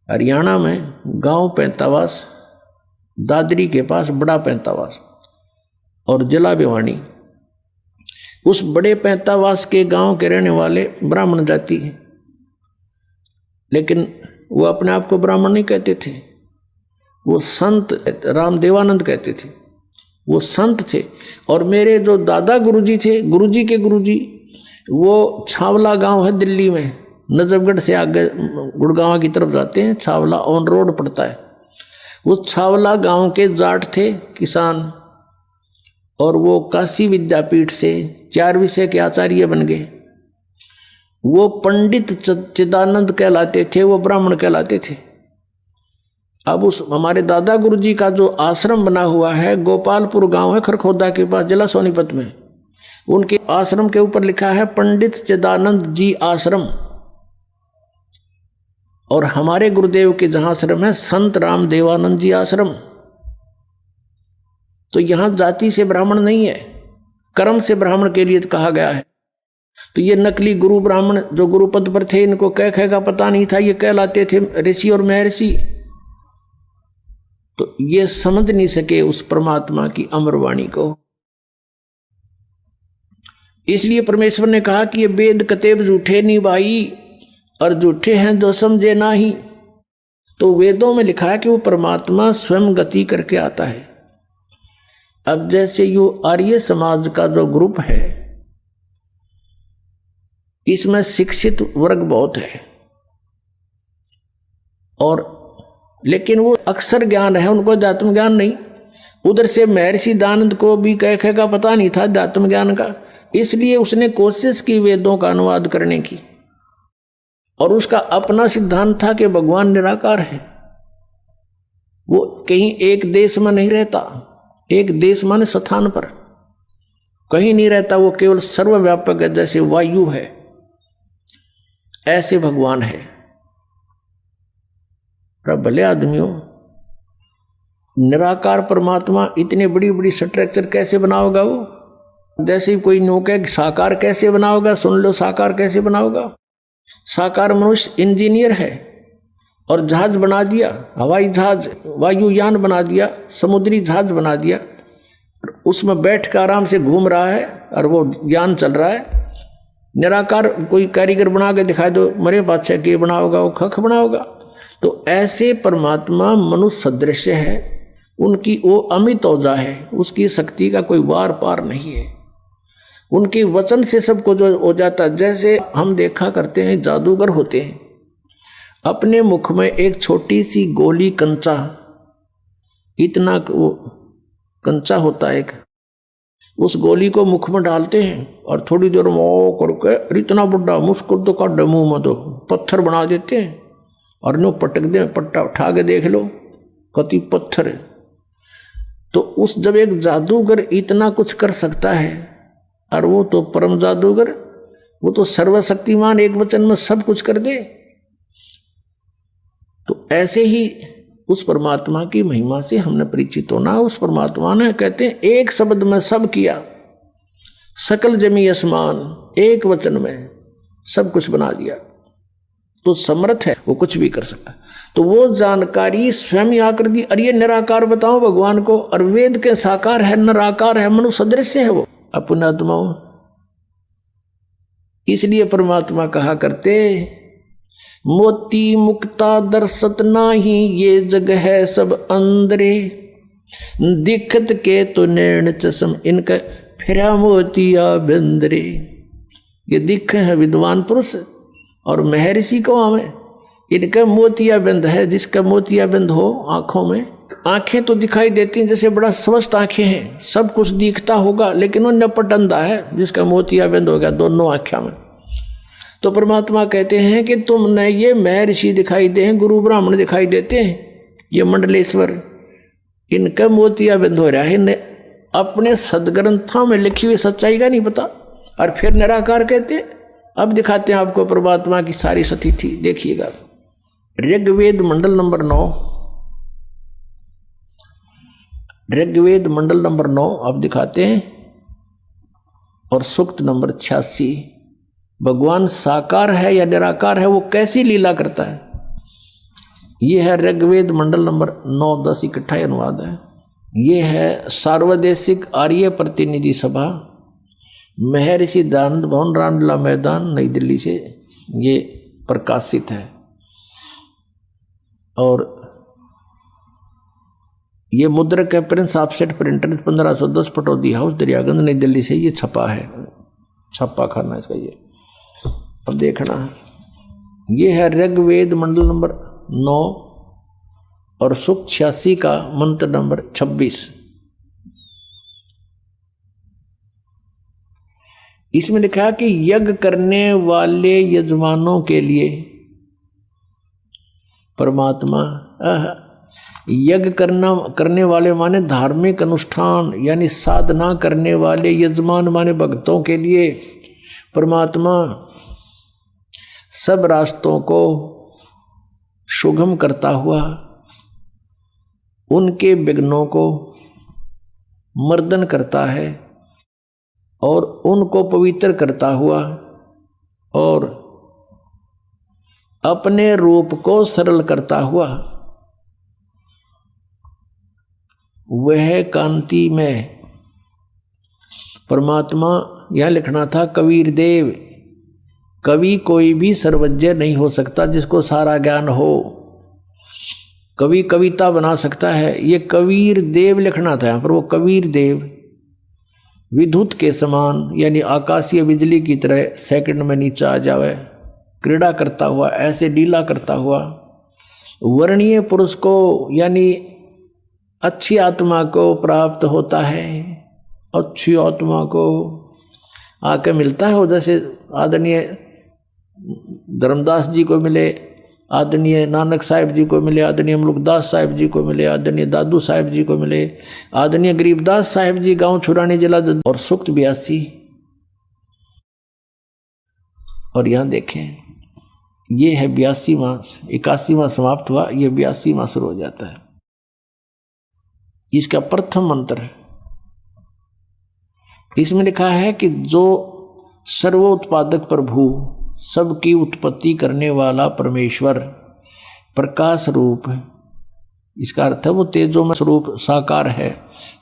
हरियाणा में गांव पैंतावास, दादरी के पास बड़ा पैंतावास और जिला भिवानी, उस बड़े पैंतावास के गांव के रहने वाले ब्राह्मण जाति हैं, लेकिन वो अपने आप को ब्राह्मण नहीं कहते थे, वो संत रामदेवानंद कहते थे, वो संत थे। और मेरे जो दादा गुरुजी थे, गुरुजी के गुरुजी, वो छावला गांव है दिल्ली में, नजफगढ़ से आगे गुड़गांव की तरफ जाते हैं, छावला ऑन रोड पड़ता है। उस छावला गांव के जाट थे किसान, और वो काशी विद्यापीठ से 4 विषय के आचार्य बन गए। वो पंडित चिदानंद कहलाते थे, वो ब्राह्मण कहलाते थे। अब उस हमारे दादा गुरु जी का जो आश्रम बना हुआ है, गोपालपुर गांव है खरखोदा के पास, जिला सोनीपत में, उनके आश्रम के ऊपर लिखा है पंडित चिदानंद जी आश्रम। और हमारे गुरुदेव के जहां आश्रम है संत राम देवानंद जी आश्रम। तो यहां जाति से ब्राह्मण नहीं है, कर्म से ब्राह्मण के लिए कहा गया है। तो ये नकली गुरु ब्राह्मण जो गुरु पद पर थे, इनको कह का पता नहीं था, ये कहलाते थे ऋषि और महर्षि। तो ये समझ नहीं सके उस परमात्मा की अमरवाणी को। इसलिए परमेश्वर ने कहा कि ये वेद कतेब झूठे नहीं भाई, और झूठे हैं जो समझे ना ही। तो वेदों में लिखा है कि वो परमात्मा स्वयं गति करके आता है। अब जैसे यो आर्य समाज का जो ग्रुप है, इसमें शिक्षित वर्ग बहुत है, और लेकिन वो अक्षर ज्ञान है, उनको अध्यात्म ज्ञान नहीं। उधर से महर्षि दानंद को भी कह का पता नहीं था अध्यात्म ज्ञान का, इसलिए उसने कोशिश की वेदों का अनुवाद करने की, और उसका अपना सिद्धांत था कि भगवान निराकार है। वो कहीं एक देश में नहीं रहता, एक देश माने स्थान पर कहीं नहीं रहता, वो केवल सर्वव्यापक है, जैसे वायु है ऐसे भगवान है। भले आदमियों, निराकार परमात्मा इतनी बड़ी बड़ी स्ट्रक्चर कैसे बनाओगा वो? जैसे कोई नौका साकार कैसे बनाओगा, सुन लो साकार कैसे बनाओगा। साकार मनुष्य इंजीनियर है, और जहाज बना दिया, हवाई जहाज, वायुयान बना दिया, समुद्री जहाज बना दिया, उसमें बैठ कर आराम से घूम रहा है और वो यान चल रहा है। निराकार कोई कारीगर बना के दिखाई दो, मरे बादशाह के बनाओगा, वो खख बनाओगा। तो ऐसे परमात्मा मनुष्य सदृश है, उनकी वो अमित औजा है, उसकी शक्ति का कोई वार पार नहीं है। उनके वचन से सबको जो हो जाता। जैसे हम देखा करते हैं जादूगर होते हैं, अपने मुख में एक छोटी सी गोली कंचा, इतना वो कंचा होता है, उस गोली को मुख में डालते हैं और थोड़ी देर में ओ करके इतना बड़ा मुस्कुर तो काट मुंह में दो पत्थर बना देते हैं, और नो पटक दे, पट्टा उठा के देख लो कति पत्थर है। तो उस जब एक जादूगर इतना कुछ कर सकता है, और वो तो परम जादूगर, वो तो सर्वशक्तिमान, एक वचन में सब कुछ कर दे। तो ऐसे ही उस परमात्मा की महिमा से हमने परिचित होना। उस परमात्मा ने कहते हैं एक शब्द में सब किया, सकल जमी आसमान, एक वचन में सब कुछ बना दिया। तो समर्थ है, वो कुछ भी कर सकता। तो वो जानकारी स्वयं ही आकर दी। अरे निराकार बताओ भगवान को, और वेद के साकार है, निराकार है, मनुष्य सदृश है वो अपना आत्माओं। इसलिए परमात्मा कहा करते, मोती मुक्ता दर्शत नाही, ये जग है सब अंदरे, दिखत के तो नैन चश्म, इनका फिरा मोतिया बंदरे। ये दिख है विद्वान पुरुष, और महर्षि को हमें इनका मोतिया बंद है। जिसका मोतिया बंद हो आंखों में, आंखें तो दिखाई देती हैं जैसे बड़ा स्वस्थ आंखें हैं, सब कुछ दिखता होगा, लेकिन वो नपट अंधा है जिसका मोतिया बंद हो गया दोनों आंखों में। तो परमात्मा कहते हैं कि तुमने ये महर्षि दिखाई दे हैं, गुरु ब्राह्मण दिखाई देते हैं, ये मंडलेश्वर, इनका मोतिया बंद हो रहा है, इन्हें अपने सदग्रंथों में लिखी हुई सच्चाई का नहीं पता, और फिर निराकार कहते। अब दिखाते हैं आपको परमात्मा की सारी स्थिति, देखिएगा ऋग्वेद मंडल नंबर 9, ऋग्वेद मंडल नंबर 9 अब दिखाते हैं, और सूक्त नंबर 86। भगवान साकार है या निराकार है, वो कैसी लीला करता है। ये है ऋग्वेद मंडल नंबर 9, 10 इकट्ठा अनुवाद है। ये है सार्वदेशिक आर्य प्रतिनिधि सभा, महर्षि दानंद भवन, रामलीला मैदान, नई दिल्ली से ये प्रकाशित है। और ये मुद्रक है Prince offset printer, 1510 Pataudi house, Daryaganj, नई दिल्ली से ये छपा है, छप्पा खाना इसका ये। अब देखना ये है ऋग्वेद मंडल नंबर 9 और सूक्त 86 का मंत्र नंबर 26। इसमें लिखा है कि यज्ञ करने वाले यजमानों के लिए परमात्मा, यज्ञ करने वाले माने धार्मिक अनुष्ठान यानी साधना करने वाले, यजमान माने भक्तों के लिए परमात्मा सब रास्तों को सुगम करता हुआ उनके विघ्नों को मर्दन करता है और उनको पवित्र करता हुआ और अपने रूप को सरल करता हुआ वह कांति में परमात्मा। यह लिखना था कबीर देव, कवि कोई भी सर्वज्ञ नहीं हो सकता जिसको सारा ज्ञान हो। कवि कविता बना सकता है, ये कबीर देव लिखना था यहाँ पर। वो कबीर देव विद्युत के समान यानी आकाशीय बिजली की तरह सेकंड में नीचे आ जावे, क्रीड़ा करता हुआ, ऐसे लीला करता हुआ वर्णीय पुरुष को यानी अच्छी आत्मा को प्राप्त होता है। अच्छी आत्मा को आके मिलता है वो, जैसे आदरणीय धर्मदास जी को मिले, आदरणीय नानक साहिब जी को मिले, आदरणीय मुलुकदास साहिब जी को मिले, आदरणीय दादू साहिब जी को मिले, आदरणीय गरीबदास साहिब जी गांव छुरानी जिला और सूक्त 82। और यहाँ देखें ये है 82वां, 81वां समाप्त हुआ, ये 82वां शुरू हो जाता है। इसका प्रथम मंत्र इसमें लिखा है कि जो सर्वोत्पादक प्रभु, सबकी उत्पत्ति करने वाला परमेश्वर, प्रकाश रूप, इसका अर्थ है वो तेजोमय स्वरूप साकार है,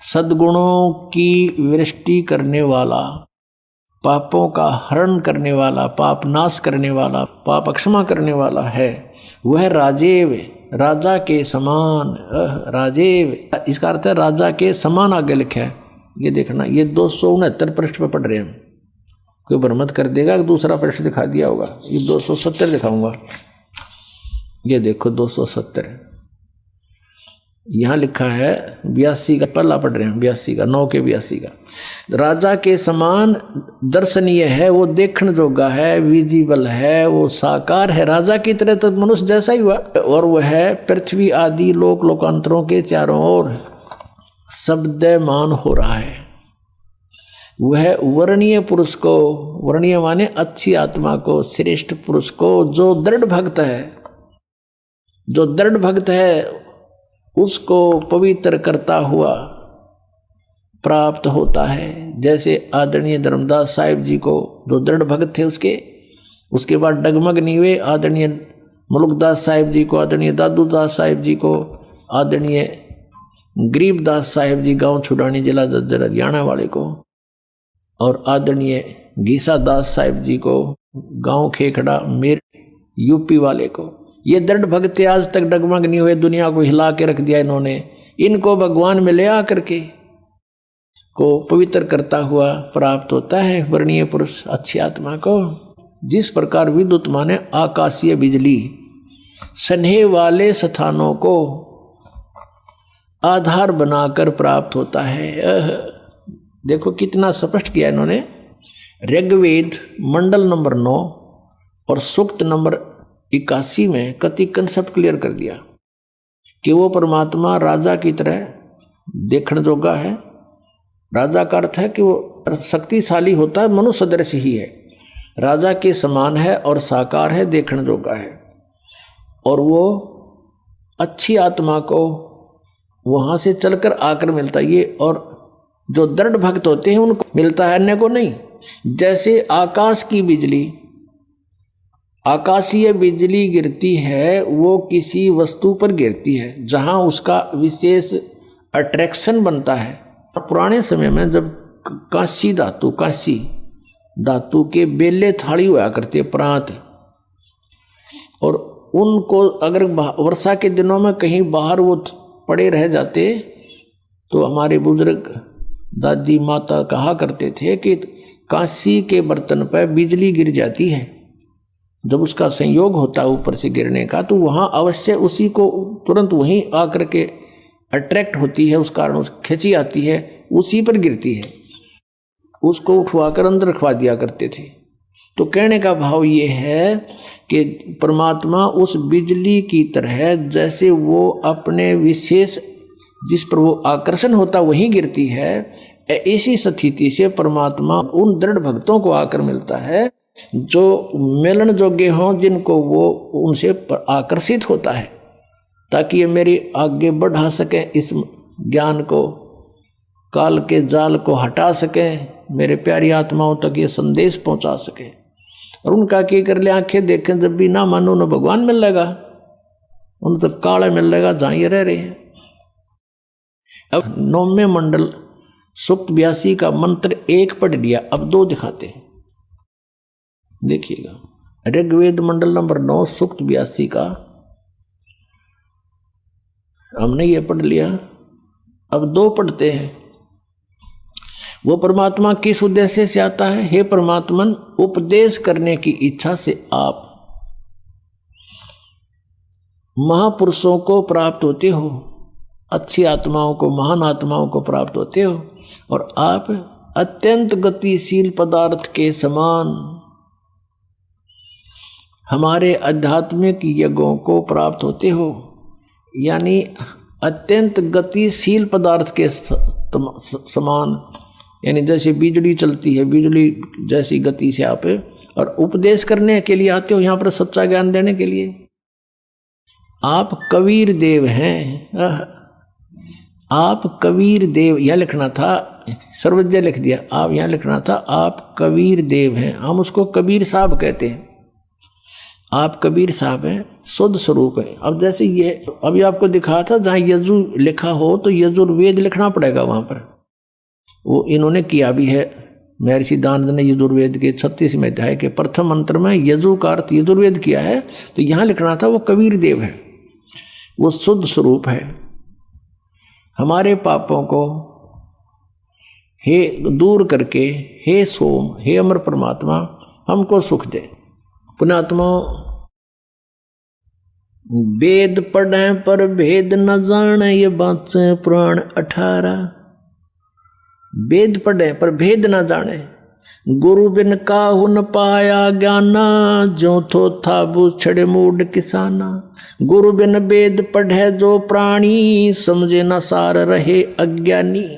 सद्गुणों की वृष्टि करने वाला, पापों का हरण करने वाला, पाप नाश करने वाला, पाप क्षमा करने वाला है। वह राजेव, राजा के समान, राजेव इसका अर्थ है राजा के समान आगे लिखा है। ये देखना, ये 269 पृष्ठ पर पढ़ रहे हैं। कोई भ्रमत कर देगा कि दूसरा पृष्ठ दिखा दिया होगा, ये 270 दिखाऊंगा। ये देखो 270 यहाँ लिखा है 82 का, पहला पढ़ रहे हैं 82 का, 9 के 82 का। राजा के समान दर्शनीय है, वो देखने जोगा है, विजिबल है, वो साकार है, राजा की तरह तो मनुष्य जैसा ही हुआ। और वह है पृथ्वी आदि लोक लोकांतरों के चारों ओर शब्दमान हो रहा है। वह वर्णीय पुरुष को, वर्णीय माने अच्छी आत्मा को, श्रेष्ठ पुरुष को, जो दृढ़ भक्त है, जो दृढ़ भक्त है उसको पवित्र करता हुआ प्राप्त होता है। जैसे आदरणीय धर्मदास साहिब जी को जो दृढ़ भक्त थे उसके बाद डगमग नीवे, आदरणीय मुलुकदास साहिब जी को, आदरणीय दादू दास साहिब जी को, आदरणीय गरीबदास साहिब जी गांव छुड़ानी जिला जज्जर हरियाणा वाले को, और आदरणीय गीसा दास साहिब जी को गांव खेखड़ा मेर यूपी वाले को। ये दृढ़ भक्त आज तक डगमग नहीं हुए, दुनिया को हिला के रख दिया इन्होंने। इनको भगवान में ले आकर के को पवित्र करता हुआ प्राप्त होता है वर्णीय पुरुष, अच्छी आत्मा को। जिस प्रकार विद्युत माने आकाशीय बिजली स्नेह वाले स्थानों को आधार बनाकर प्राप्त होता है। देखो कितना स्पष्ट किया इन्होंने। ऋग्वेद मंडल नंबर 9 और सूक्त नंबर 81 में कति कंसेप्ट क्लियर कर दिया कि वो परमात्मा राजा की तरह देखने जोगा है। राजा का अर्थ है कि वो शक्तिशाली होता है, मनुष्य सदृश ही है, राजा के समान है और साकार है, देखने जोगा है। और वो अच्छी आत्मा को वहाँ से चलकर आकर मिलता है ये, और जो दृढ़ भक्त होते हैं उनको मिलता है, अन्य को नहीं। जैसे आकाश की बिजली, आकाशीय बिजली गिरती है, वो किसी वस्तु पर गिरती है जहाँ उसका विशेष अट्रैक्शन बनता है। पुराने समय में जब कांसी धातु के बेले थाली हुआ करते प्रांत, और उनको अगर वर्षा के दिनों में कहीं बाहर वो पड़े रह जाते तो हमारे बुजुर्ग दादी माता कहा करते थे कि कांसी के बर्तन पर बिजली गिर जाती है जब उसका संयोग होता है ऊपर से गिरने का, तो वहाँ अवश्य उसी को तुरंत वहीं आकर के अट्रैक्ट होती है, उस कारण उस खिंची आती है, उसी पर गिरती है। उसको उठवाकर अंदर रखवा दिया करते थे। तो कहने का भाव ये है कि परमात्मा उस बिजली की तरह, जैसे वो अपने विशेष जिस पर वो आकर्षण होता वहीं गिरती है, ऐसी स्थिति से परमात्मा उन दृढ़ भक्तों को आकर मिलता है जो मिलन योग्य हों, जिनको वो उनसे आकर्षित होता है, ताकि ये मेरी आगे बढ़ा सकें, इस ज्ञान को, काल के जाल को हटा सकें, मेरे प्यारी आत्माओं तक ये संदेश पहुंचा सके। और उनका क्या कर ले, आंखें देखें जब भी ना मानो न भगवान मिल लेगा, उन तक काला मिल लेगा जहाँ ये रह रहे हैं। अब 9वें मंडल सूक्त 82 का मंत्र 1 पढ़ लिया, अब 2 दिखाते हैं, देखिएगा। ऋग्वेद मंडल नंबर 9 सूक्त 82 का हमने ये पढ़ लिया, अब 2 पढ़ते हैं। वो परमात्मा किस उद्देश्य से आता है? हे परमात्मन, उपदेश करने की इच्छा से आप महापुरुषों को प्राप्त होते हो, अच्छी आत्माओं को, महान आत्माओं को प्राप्त होते हो, और आप अत्यंत गतिशील पदार्थ के समान हमारे आध्यात्मिक यज्ञों को प्राप्त होते हो। यानी अत्यंत गतिशील पदार्थ के समान, यानी जैसे बिजली चलती है, बिजली जैसी गति से आप, और उपदेश करने के लिए आते हो यहाँ पर, सच्चा ज्ञान देने के लिए। आप कबीर देव हैं। आप कबीर देव, यह लिखना था, सर्वज्ञ लिख दिया, आप यहाँ लिखना था आप कबीर देव हैं। हम उसको कबीर साहब कहते हैं। आप कबीर साहब हैं, शुद्ध स्वरूप है। अब जैसे ये अभी आपको दिखा था, जहाँ यजु लिखा हो तो यजुर्वेद लिखना पड़ेगा वहाँ पर। वो इन्होंने किया भी है, महर्षि दानंद ने यजुर्वेद के 36वें अध्याय के प्रथम मंत्र में यजु का अर्थ यजुर्वेद किया है, तो यहाँ लिखना था वो कबीर देव है, वो शुद्ध स्वरूप है। हमारे पापों को हे दूर करके, हे सोम, हे अमर परमात्मा, हमको सुख दे। पुण्यात्मा, वेद पढ़े पर भेद न जाने, ये बात से पुराण 18। वेद पढ़े पर भेद न जाने, गुरु बिन काहू न पाया ज्ञाना, जो थो था बूछड़ मूड किसाना। गुरु बिन वेद पढ़े जो प्राणी, समझे न सार रहे अज्ञानी।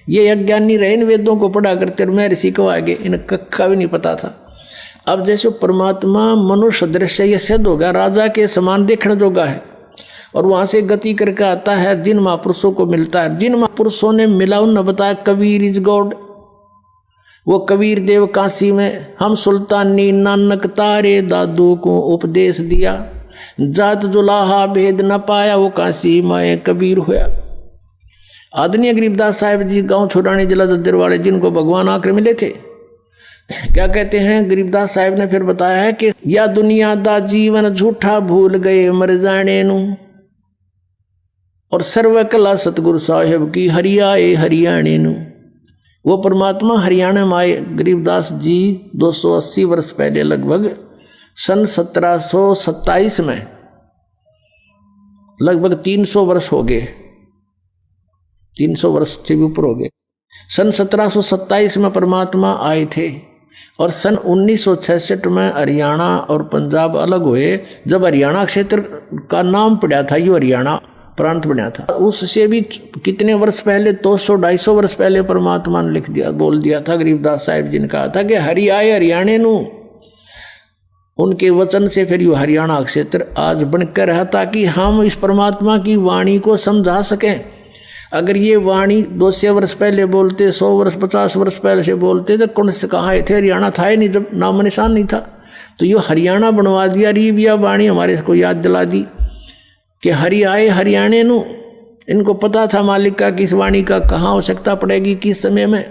ये अज्ञानी रहे, इन वेदों को पढ़ा करते, मैं ऋषि को आगे इन कक्का भी नहीं पता था। अब जैसे परमात्मा मनुष्य दृश्य ये सिद्ध होगा, राजा के समान देखने जोगा है, और वहाँ से गति करके आता है, जिन महापुरुषों को मिलता है, जिन महापुरुषों ने मिला उन्होंने बताया कबीर इज गॉड। वो कबीर देव काशी में हम सुल्तानी नानक तारे दादू को उपदेश दिया, जात जुलाहा भेद न पाया, वो काशी माए कबीर होया। आदरणीय गरीबदास साहिब जी गांव छोड़ानी जिला जज्जर वाले, जिनको भगवान आकर मिले थे, क्या कहते हैं गरीबदास साहिब ने फिर बताया है कि या दुनिया दा जीवन झूठा भूल गए मर जाने नू, और सर्व कला सतगुरु साहिब की हरियाए हरियाणे नू। वो परमात्मा हरियाणा में आए गरीबदास जी 280 वर्ष पहले, लगभग सन 1727 में, लगभग 300 वर्ष हो गए, 300 वर्ष से भी ऊपर हो गए। सन 1727 में परमात्मा आए थे, और सन 1966 में हरियाणा और पंजाब अलग हुए। जब हरियाणा क्षेत्र का नाम पड़ा था, यो हरियाणा प्रांत बना था, उससे भी कितने वर्ष पहले, 200-250 वर्ष पहले परमात्मा ने लिख दिया, बोल दिया था। गरीबदास साहिब जी ने कहा था कि हरि आए हरियाणे नू। उनके वचन से फिर यो हरियाणा क्षेत्र आज बनकर रहा, ताकि हम इस परमात्मा की वाणी को समझा सकें। अगर ये वाणी 200 वर्ष पहले बोलते, 100 वर्ष 50 वर्ष पहले से बोलते, तो कौन से कहाँ थे? हरियाणा था ही नहीं, जब नाम निशान नहीं था। तो ये हरियाणा बनवा दिया, रीबिया वाणी हमारे को याद दिला दी कि हरि आए हरियाणे नू। इनको पता था मालिक का कि इस वाणी का कहाँ आवश्यकता पड़ेगी, किस समय में।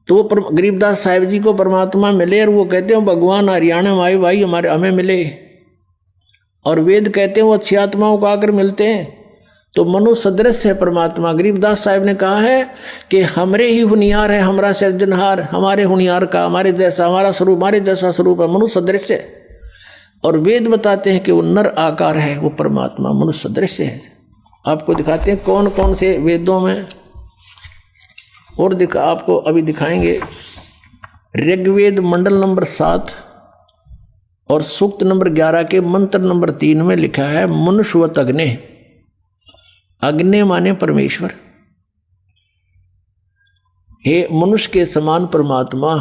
तो वो गरीबदास साहिब जी को परमात्मा मिले, और वो कहते हैं भगवान हरियाणा में आए भाई, हमें मिले। और वेद कहते हैं वो अच्छी आत्माओं को आकर मिलते हैं। तो मनुष्य सदृश है परमात्मा। गरीबदास साहिब ने कहा है कि हमरे ही हुनियार है, हमारा सिरजनहार, हमारे हुनियार का, हमारे जैसा हमारा स्वरूप, हमारे जैसा स्वरूप है, मनुष्य सदृश है। और वेद बताते हैं कि वो नर आकार है, वो परमात्मा मनुष्य सदृश है। आपको दिखाते हैं कौन कौन से वेदों में, और आपको अभी दिखाएंगे। ऋग्वेद मंडल नंबर 7 और सूक्त नंबर 11 के मंत्र नंबर 3 में लिखा है मनुष्यवत अग्ने। अग्नि माने परमेश्वर, हे मनुष्य के समान परमात्मा।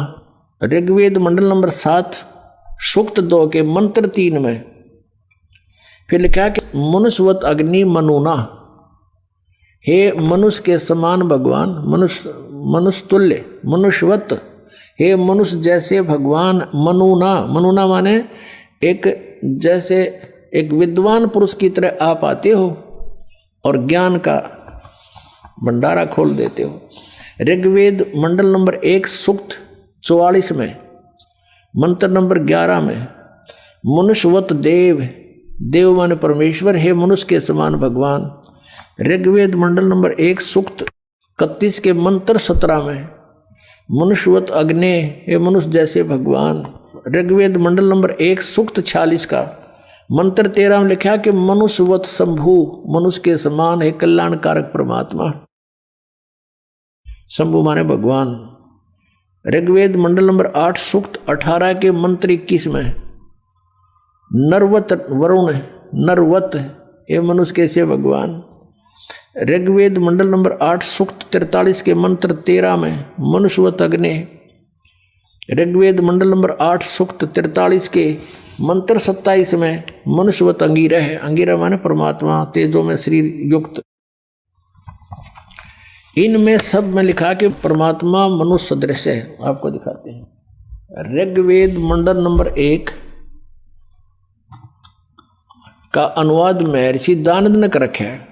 ऋग्वेद मंडल नंबर 7 सूक्त 2 के मंत्र 3 में फिर लिखा है कि मनुष्यवत अग्नि मनुना, हे मनुष्य के समान भगवान, मनुष्य तुल्य, मनुष्यवत, हे मनुष्य जैसे भगवान। मनुना, मनुना माने एक जैसे एक विद्वान पुरुष की तरह आप आते हो और ज्ञान का भंडारा खोल देते हो। ऋग्वेद मंडल नंबर 1 सूक्त 44 में मंत्र नंबर 11 में मनुष्यवत देव, देव माने परमेश्वर, हे मनुष्य के समान भगवान। ऋग्वेद मंडल नंबर 1 सूक्त 31 के मंत्र 17 में मनुष्यवत अग्नि, हे मनुष्य जैसे भगवान। ऋग्वेद मंडल नंबर 1 सूक्त 46 का मंत्र 13 में लिखा कि मनुष्यवत शंभु, मनुष्य के समान है कल्याणकारक परमात्मा। शंभु माने भगवान। ऋग्वेद मंडल नंबर 8 सूक्त 18 के मंत्र 21 में नरवत वरुण, नरवत, हे मनुष्य कैसे भगवान। ऋग्वेद मंडल नंबर 8 सूक्त 43 के मंत्र 13 में मनुष्यवत अग्नि। ऋग्वेद मंडल नंबर 8 सूक्त 43 के मंत्र 27 में मनुष्यवत अंगीरा है। अंगीरा माने परमात्मा, तेजो में शरीर युक्त। इनमें सब में लिखा कि परमात्मा मनुष्य सदृश है। आपको दिखाते हैं। ऋग्वेद मंडल नंबर 1 का अनुवाद महर्षि दानंद ने कर रखा है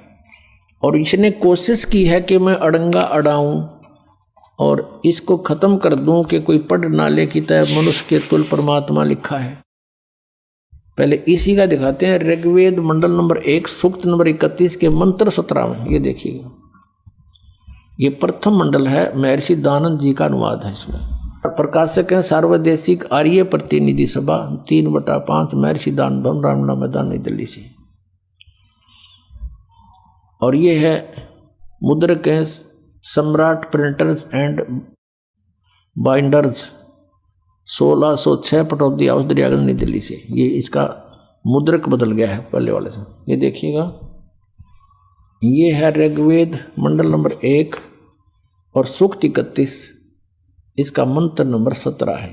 और इसने कोशिश की है कि मैं अड़ंगा अड़ाऊं और इसको खत्म कर दूं कि कोई पढ़ ना ले कि तय मनुष्य के तुल परमात्मा लिखा है। पहले इसी का दिखाते हैं। ऋग्वेद मंडल नंबर 1 सूक्त नंबर 31 के मंत्र 17 में ये देखिएगा, ये प्रथम मंडल है, महर्षि दानंद जी का अनुवाद है। इसमें प्रकाशक है सार्वदेशिक आर्य प्रतिनिधि सभा 3/5 महर्षि दानंद, रामना मैदान, नई दिल्ली से। और ये है मुद्रक है सम्राट printers and binders 1606 Pataudi house Daryaganj, नई दिल्ली से। ये इसका मुद्रक बदल गया है पहले वाले से, ये देखिएगा। ये है ऋग्वेद मंडल नंबर 1 और सूक्त 31, इसका मंत्र नंबर 17 है।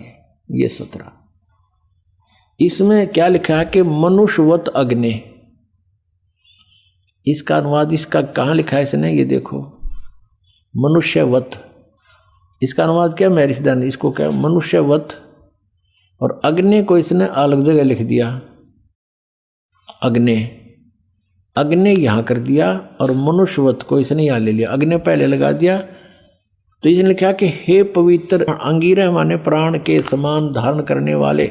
ये 17, इसमें क्या लिखा है कि मनुष्यवत अग्नि। इसका अनुवाद इसका कहाँ लिखा है इसने, ये देखो, मनुष्यवत। इसका अनुवाद क्या महर्षि दानंद, इसको क्या मनुष्यवत, और अग्नि को इसने अलग जगह लिख दिया। अग्नि, अग्नि यहाँ कर दिया और मनुष्यवत को इसने यहाँ ले लिया, अग्नि पहले लगा दिया। तो इसने लिखा कि हे पवित्र अंगीरह माने प्राण के समान धारण करने वाले।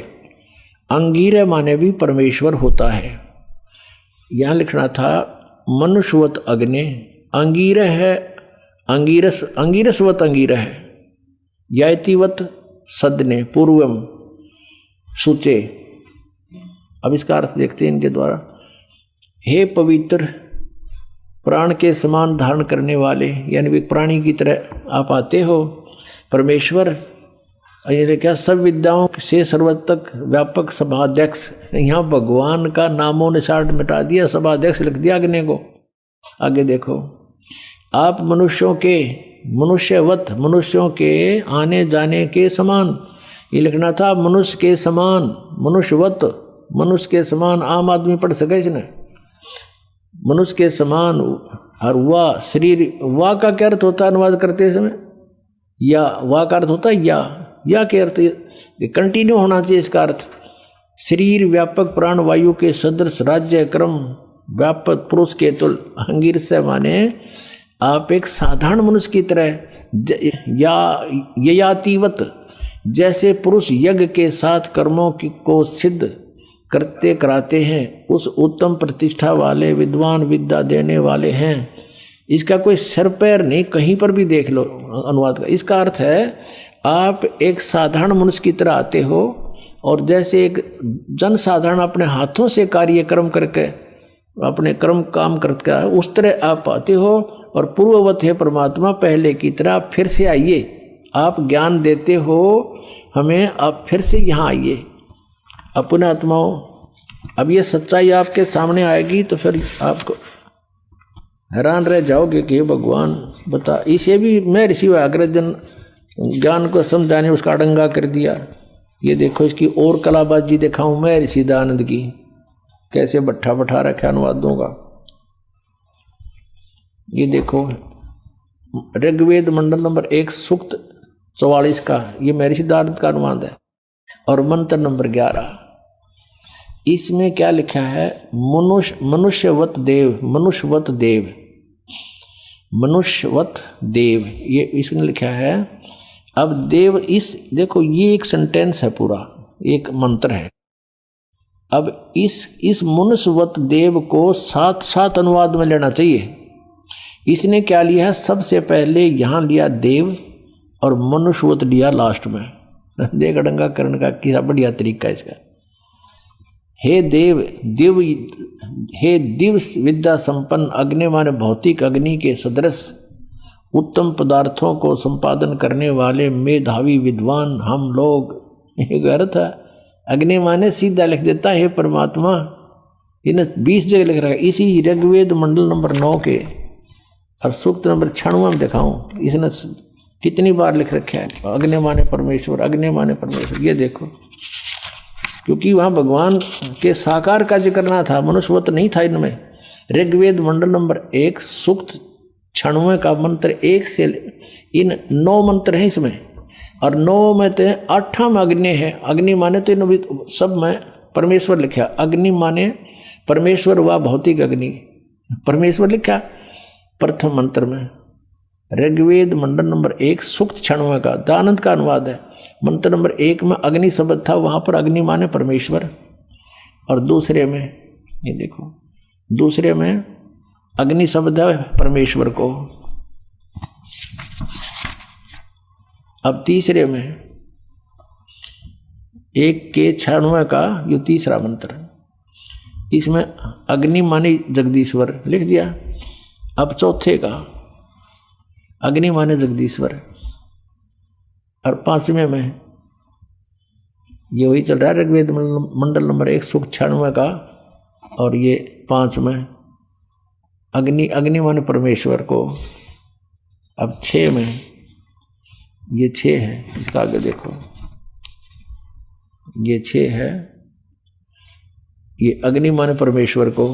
अंगीरह माने भी परमेश्वर होता है। यहाँ लिखना था मनुष्यवत अग्नि, अंगीरह है अंगीरस, अंगीरसवत अंगीरह है, यातिवत सदने पूर्वम सूचे। अब इसका अर्थ देखते हैं इनके द्वारा। हे पवित्र प्राण के समान धारण करने वाले, यानी एक प्राणी की तरह आप आते हो परमेश्वर। ये क्या, सब विद्याओं से सर्वतक व्यापक सभाध्यक्ष। यहाँ भगवान का नामों निशान मिटा दिया, सभाध्यक्ष लिख दिया अग्नि को। आगे देखो, आप मनुष्यों के, मनुष्यवत, मनुष्यों के आने जाने के समान। ये लिखना था मनुष्य के समान, मनुष्यवत, मनुष्य के समान। आम आदमी पढ़ सके इसने, मनुष्य के समान। और वाह शरीर, वाह का क्या अर्थ होता है अनुवाद करते समय, या वाह का अर्थ होता है या के अर्थ कंटिन्यू होना चाहिए। इसका अर्थ शरीर व्यापक प्राण वायु के सदृश राज्य क्रम व्यापक पुरुष के तुल। अंगीर से माने आप एक साधारण मनुष्य की तरह, या ययातिवत, जैसे पुरुष यज्ञ के साथ कर्मों को सिद्ध करते कराते हैं, उस उत्तम प्रतिष्ठा वाले विद्वान विद्या देने वाले हैं। इसका कोई सिर पैर नहीं, कहीं पर भी देख लो अनुवाद का। इसका अर्थ है आप एक साधारण मनुष्य की तरह आते हो और जैसे एक जनसाधारण अपने हाथों से कार्यक्रम करके अपने कर्म काम करके उस तरह आप पाते हो। और पूर्ववत है परमात्मा, पहले की तरह फिर से आइए, आप ज्ञान देते हो हमें, आप फिर से यहाँ आइए अपने आत्माओं। अब ये सच्चाई आपके सामने आएगी तो फिर आपको हैरान रह जाओगे कि भगवान बता, इसे भी मैं ऋषि व्याघ्रजन ज्ञान को समझाने उसका अड़ंगा कर दिया। ये देखो इसकी और कलाबाजी दिखाऊं मैं ऋषि दयानंद की, कैसे भट्ठा बैठा रखा अनुवादों का। ये देखो ऋग्वेद मंडल नंबर 1 सूक्त 44 का ये महर्षि दयानंद का अनुवाद है। और मंत्र नंबर 11 इसमें क्या लिखा है, मनुष्यवत देव, मनुष्यवत देव, मनुष्यवत देव, ये इसने लिखा है। अब देव, इस देखो ये एक सेंटेंस है, पूरा एक मंत्र है। अब इस मनुष्यवत देव को साथ साथ अनुवाद में लेना चाहिए। इसने क्या लिया है, सबसे पहले यहाँ लिया देव और मनुष्यवत लिया लास्ट में। देख अड़ंगा करने का किसा बढ़िया तरीका है इसका। हे देव, दिव, हे दिव विद्या संपन्न अग्नि माने भौतिक अग्नि के सदृश उत्तम पदार्थों को संपादन करने वाले मेधावी विद्वान हम लोग। एक अर्थ है, अग्नि माने सीधा लिख देता है परमात्मा, इन्हें 20 जगह लिख रहा है। इसी ऋग्वेद मंडल नंबर 9 के और सूक्त नंबर 96 में दिखाऊं इसने कितनी बार लिख रखा है, अग्नि माने परमेश्वर, अग्नि माने परमेश्वर। ये देखो, क्योंकि वहाँ भगवान के साकार का जिक्र ना था, मनुष्यवत नहीं था इनमें। ऋग्वेद मंडल नंबर 1 सूक्त 96 का मंत्र 1 से इन 9 मंत्र हैं इसमें, और 9 में तो 8 में अग्नि है। अग्नि माने तो इन सब में परमेश्वर लिखा, अग्नि माने परमेश्वर व भौतिक अग्नि परमेश्वर लिखा प्रथम मंत्र में। ऋग्वेद मंडल नंबर 1 सूक्त 96 का दयानंद का अनुवाद है। मंत्र नंबर 1 में अग्नि शब्द था, वहाँ पर अग्नि माने परमेश्वर। और दूसरे में ये देखो, दूसरे में अग्नि शब्द है परमेश्वर को। अब तीसरे में 1 के 96 का ये तीसरा मंत्र, इसमें अग्नि माने जगदीश्वर लिख दिया। अब चौथे का अग्नि माने जगदीश्वर, और 5वें में ये वही चल रहा है ऋग्वेद मंडल नंबर 1 सूक्त 96 का, और ये 5 में अग्नि, अग्नि माने परमेश्वर को। अब 6 में ये 6 है, इसका आगे देखो ये 6 है, ये अग्नि माने परमेश्वर को।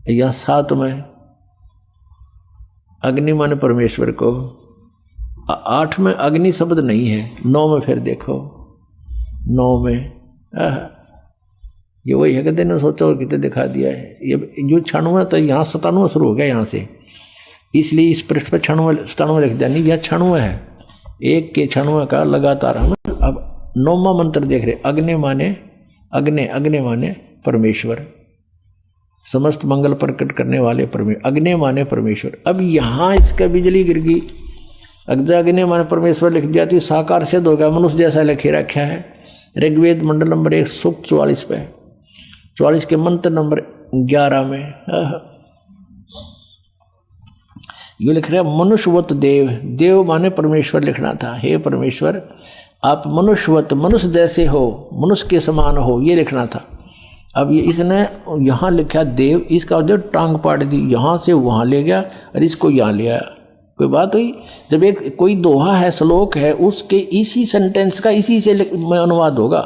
या 7 में अग्नि माने परमेश्वर को। 8 में अग्नि शब्द नहीं है। 9 में फिर देखो, 9 में ये वही है, कहते ने सोचा और कितने दिखा दिया है। ये जो 96 तो यहाँ 97 शुरू हो गया यहाँ से, इसलिए इस पृष्ठ पर 96 लिख दिया। नहीं, यह 96 है, 1 के 96 का लगातार हम अब 9वां मंत्र देख रहे। अग्नि माने अग्नि, अग्नि माने परमेश्वर, समस्त मंगल प्रकट करने वाले परमेश्वर, अग्नि माने परमेश्वर। अब यहाँ इसका बिजली गिर गई, अग्नि माने परमेश्वर लिख दिया तो साकार सिद्ध हो गया, मनुष्य जैसा लिखे रखा है। ऋग्वेद मंडल नंबर 1 सूक्त 44 पे, 44 के मंत्र नंबर 11 में ये लिख रहा है मनुष्यवत देव, देव माने परमेश्वर लिखना था। हे परमेश्वर आप मनुष्यवत, मनुष्य जैसे हो, मनुष्य के समान हो, ये लिखना था। अब ये इसने यहाँ लिखा देव, इसका जो टांग पाट दी, यहाँ से वहाँ ले गया और इसको यहाँ ले आया। कोई बात हुई? जब एक कोई दोहा है, श्लोक है, उसके इसी सेंटेंस का इसी से में अनुवाद होगा।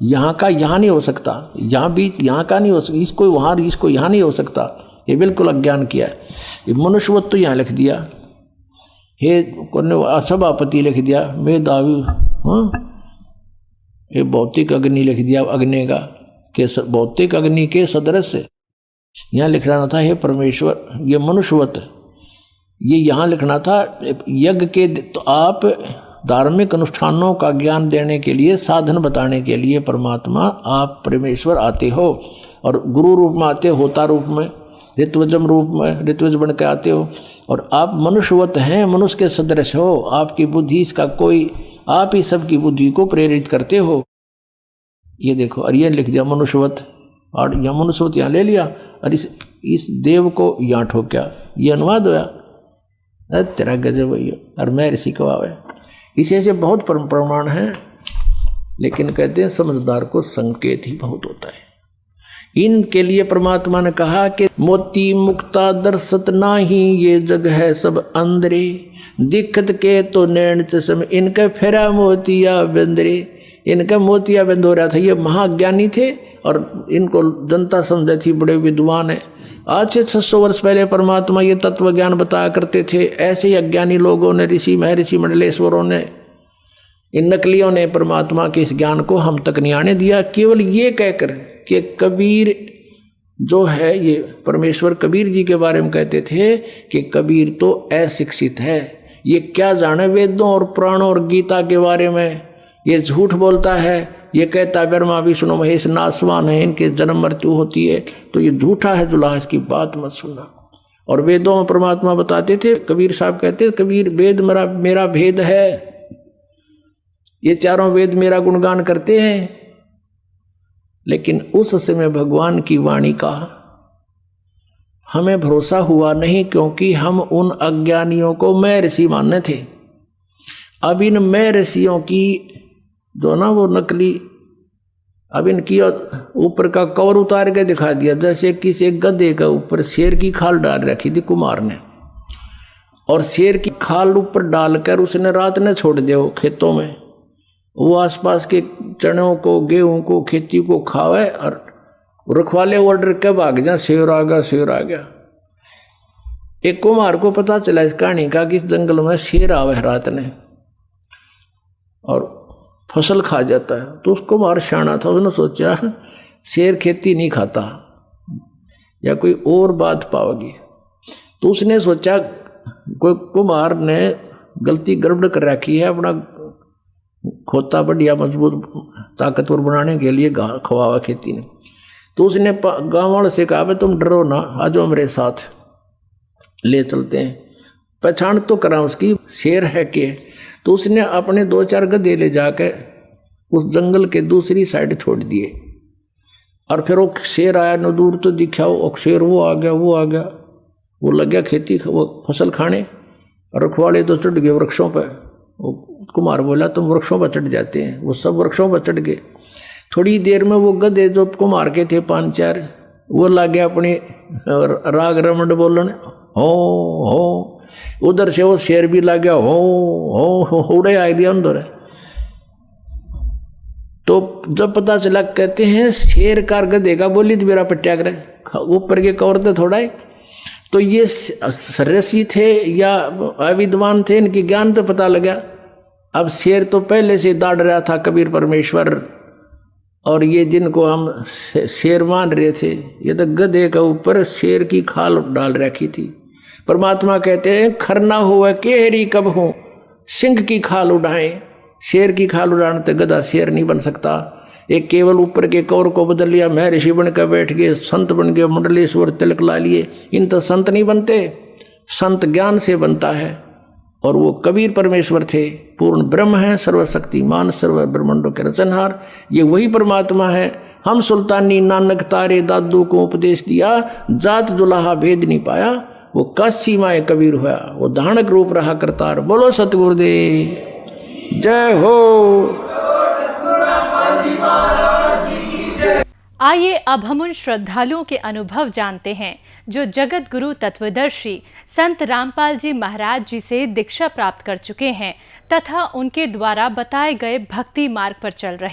यहाँ का यहाँ नहीं हो सकता, यहाँ बीच यहाँ का नहीं हो सकता, इसको वहाँ इसको यहाँ नहीं हो सकता। ये बिल्कुल अज्ञान किया है। ये मनुष्यवत तो यहाँ लिख दिया, हे सभापति लिख दिया, मेधावी, हाँ, ये भौतिक अग्नि लिख दिया, अग्नि का के भौतिक अग्नि के सदृश यहाँ लिखना था। हे परमेश्वर, ये मनुष्यवत ये यहाँ लिखना था यज्ञ के। तो आप धार्मिक अनुष्ठानों का ज्ञान देने के लिए, साधन बताने के लिए परमात्मा आप परमेश्वर आते हो, और गुरु रूप में आते हो, होता रूप में, ऋत्वजम रूप में, ऋत्वज बन के आते हो, और आप मनुष्यवत हैं, मनुष्य के सदृश हो। आपकी बुद्धि इसका कोई, आप ही सबकी बुद्धि को प्रेरित करते हो। ये देखो, और ये लिख दिया मनुष्यवत, और यह मनुष्यवत यहाँ ले लिया, और इस देव को यहाँ ठोक्या, ये अनुवाद होया। अरे तेरा गजब भैया, और मैं ऋषि कवावे। इसे ऐसे बहुत प्रमाण है, लेकिन कहते हैं समझदार को संकेत ही बहुत होता है। इनके लिए परमात्मा ने कहा कि मोती मुक्ता दर्शत नाही, ये जग है सब अंदरे, दिक्कत के तो नैन चश्म, इनका फेरा मोतिया बंदरे। इनका मोतिया बंद हो रहा था। ये महाज्ञानी थे और इनको जनता समझे थी बड़े विद्वान है। आज से 600 वर्ष पहले परमात्मा ये तत्व ज्ञान बताया करते थे। ऐसे ही अज्ञानी लोगों ने, ऋषि महर्षि मंडलेश्वरों ने, इन नकलियों ने परमात्मा के इस ज्ञान को हम तक नहीं आने दिया, केवल ये कहकर कि कबीर जो है, ये परमेश्वर कबीर जी के बारे में कहते थे कि कबीर तो अशिक्षित है, ये क्या जाने वेदों और पुराणों और गीता के बारे में, ये झूठ बोलता है, ये कहता है ब्रह्मा विष्णु महेश नासवान है, इनके जन्म मृत्यु होती है, तो ये झूठा है जुलाहा, इसकी बात मत सुनना। और वेदों में परमात्मा बताते थे, कबीर साहब कहते, कबीर वेद मेरा भेद है, ये चारों वेद मेरा गुणगान करते हैं। लेकिन उस समय भगवान की वाणी का हमें भरोसा हुआ नहीं, क्योंकि हम उन अज्ञानियों को मैं ऋषि मानने थे। अब इन मैं ऋषियों की जो ना वो नकली, अब इनकी ऊपर का कवर उतार के दिखा दिया, जैसे किसी गधे के ऊपर शेर की खाल डाल रखी थी कुमार ने, और शेर की खाल ऊपर डालकर उसने रात ने छोड़ दिया खेतों में, वो आसपास के चनों को, गेहूं को, खेती को खावे, और रखवाले ऑर्डर के भाग जा, शेर आ गया, शेर आ गया। एक कुमार को पता चला इस कहानी का कि इस जंगल में शेर आवे रात ने और फसल खा जाता है। तो उसको कुमार शाना था, उसने सोचा शेर खेती नहीं खाता या कोई और बात पाओगी। तो उसने सोचा कोई कुमार ने गलती गड़बड़ कर रखी है, अपना खोता बढ़िया मजबूत ताकतवर बनाने के लिए खवावा खेती ने। तो उसने गाँव वालों से कहा, भाई तुम डरो ना, आ जाओ मेरे साथ, ले चलते हैं, पहचान तो करा उसकी शेर है कि। तो उसने अपने 2-4 गधे ले जाकर उस जंगल के दूसरी साइड छोड़ दिए, और फिर वो शेर आया न, दूर तो दिखा वो शेर, वो आ गया, वो लग गया खेती वो फसल खाने। रखवाले तो चढ़ गए वृक्षों पर। वो कुमार बोला तुम वृक्षों पर चढ़ जाते हैं, वो सब वृक्षों पर चढ़ गए। थोड़ी देर में वो गधे जो कुमार के थे 5-4, वो लग गया अपने राग रमण बोलने, हो। उधर से वो शेर भी लग गया, हो उड़े आ दिया अंदर। तो जब पता चला, कहते हैं शेर कार गधे का बोली तो मेरा पट्या करे ऊपर के कवर तो थोड़ा है। तो ये ऋषि थे या अविद्वान थे, इनकी ज्ञान तो पता लगा। अब शेर तो पहले से दाड़ रहा था कबीर परमेश्वर, और ये जिनको हम शेर मान रहे थे, ये तो गधे के ऊपर शेर की खाल डाल रखी थी। परमात्मा कहते हैं खरना हुआ केहरी कब हो, सिंह की खाल उड़ाएं। शेर की खाल उड़ाने तो गधा शेर नहीं बन सकता। एक केवल ऊपर के कौर को बदल लिया, मैं ऋषि बन कर बैठ गए, संत बन गए, मंडलेश्वर तिलक ला लिए। इन तो संत नहीं बनते, संत ज्ञान से बनता है। और वो कबीर परमेश्वर थे, पूर्ण ब्रह्म है, सर्वशक्तिमान, सर्व ब्रह्मांडों के रचनहार। ये वही परमात्मा है। हम सुल्तानी नानक तारे दादू को उपदेश दिया, जात जुलाहा भेद नहीं पाया। वो काशी माए कबीर हुआ, वो धानक रूप रहा करतार। बोलो सतगुरुदेव जय हो। आइए अब हम उन श्रद्धालुओं के अनुभव जानते हैं जो जगत गुरु तत्वदर्शी संत रामपाल जी महाराज जी से दीक्षा प्राप्त कर चुके हैं तथा उनके द्वारा बताए गए भक्ति मार्ग पर चल रहे हैं।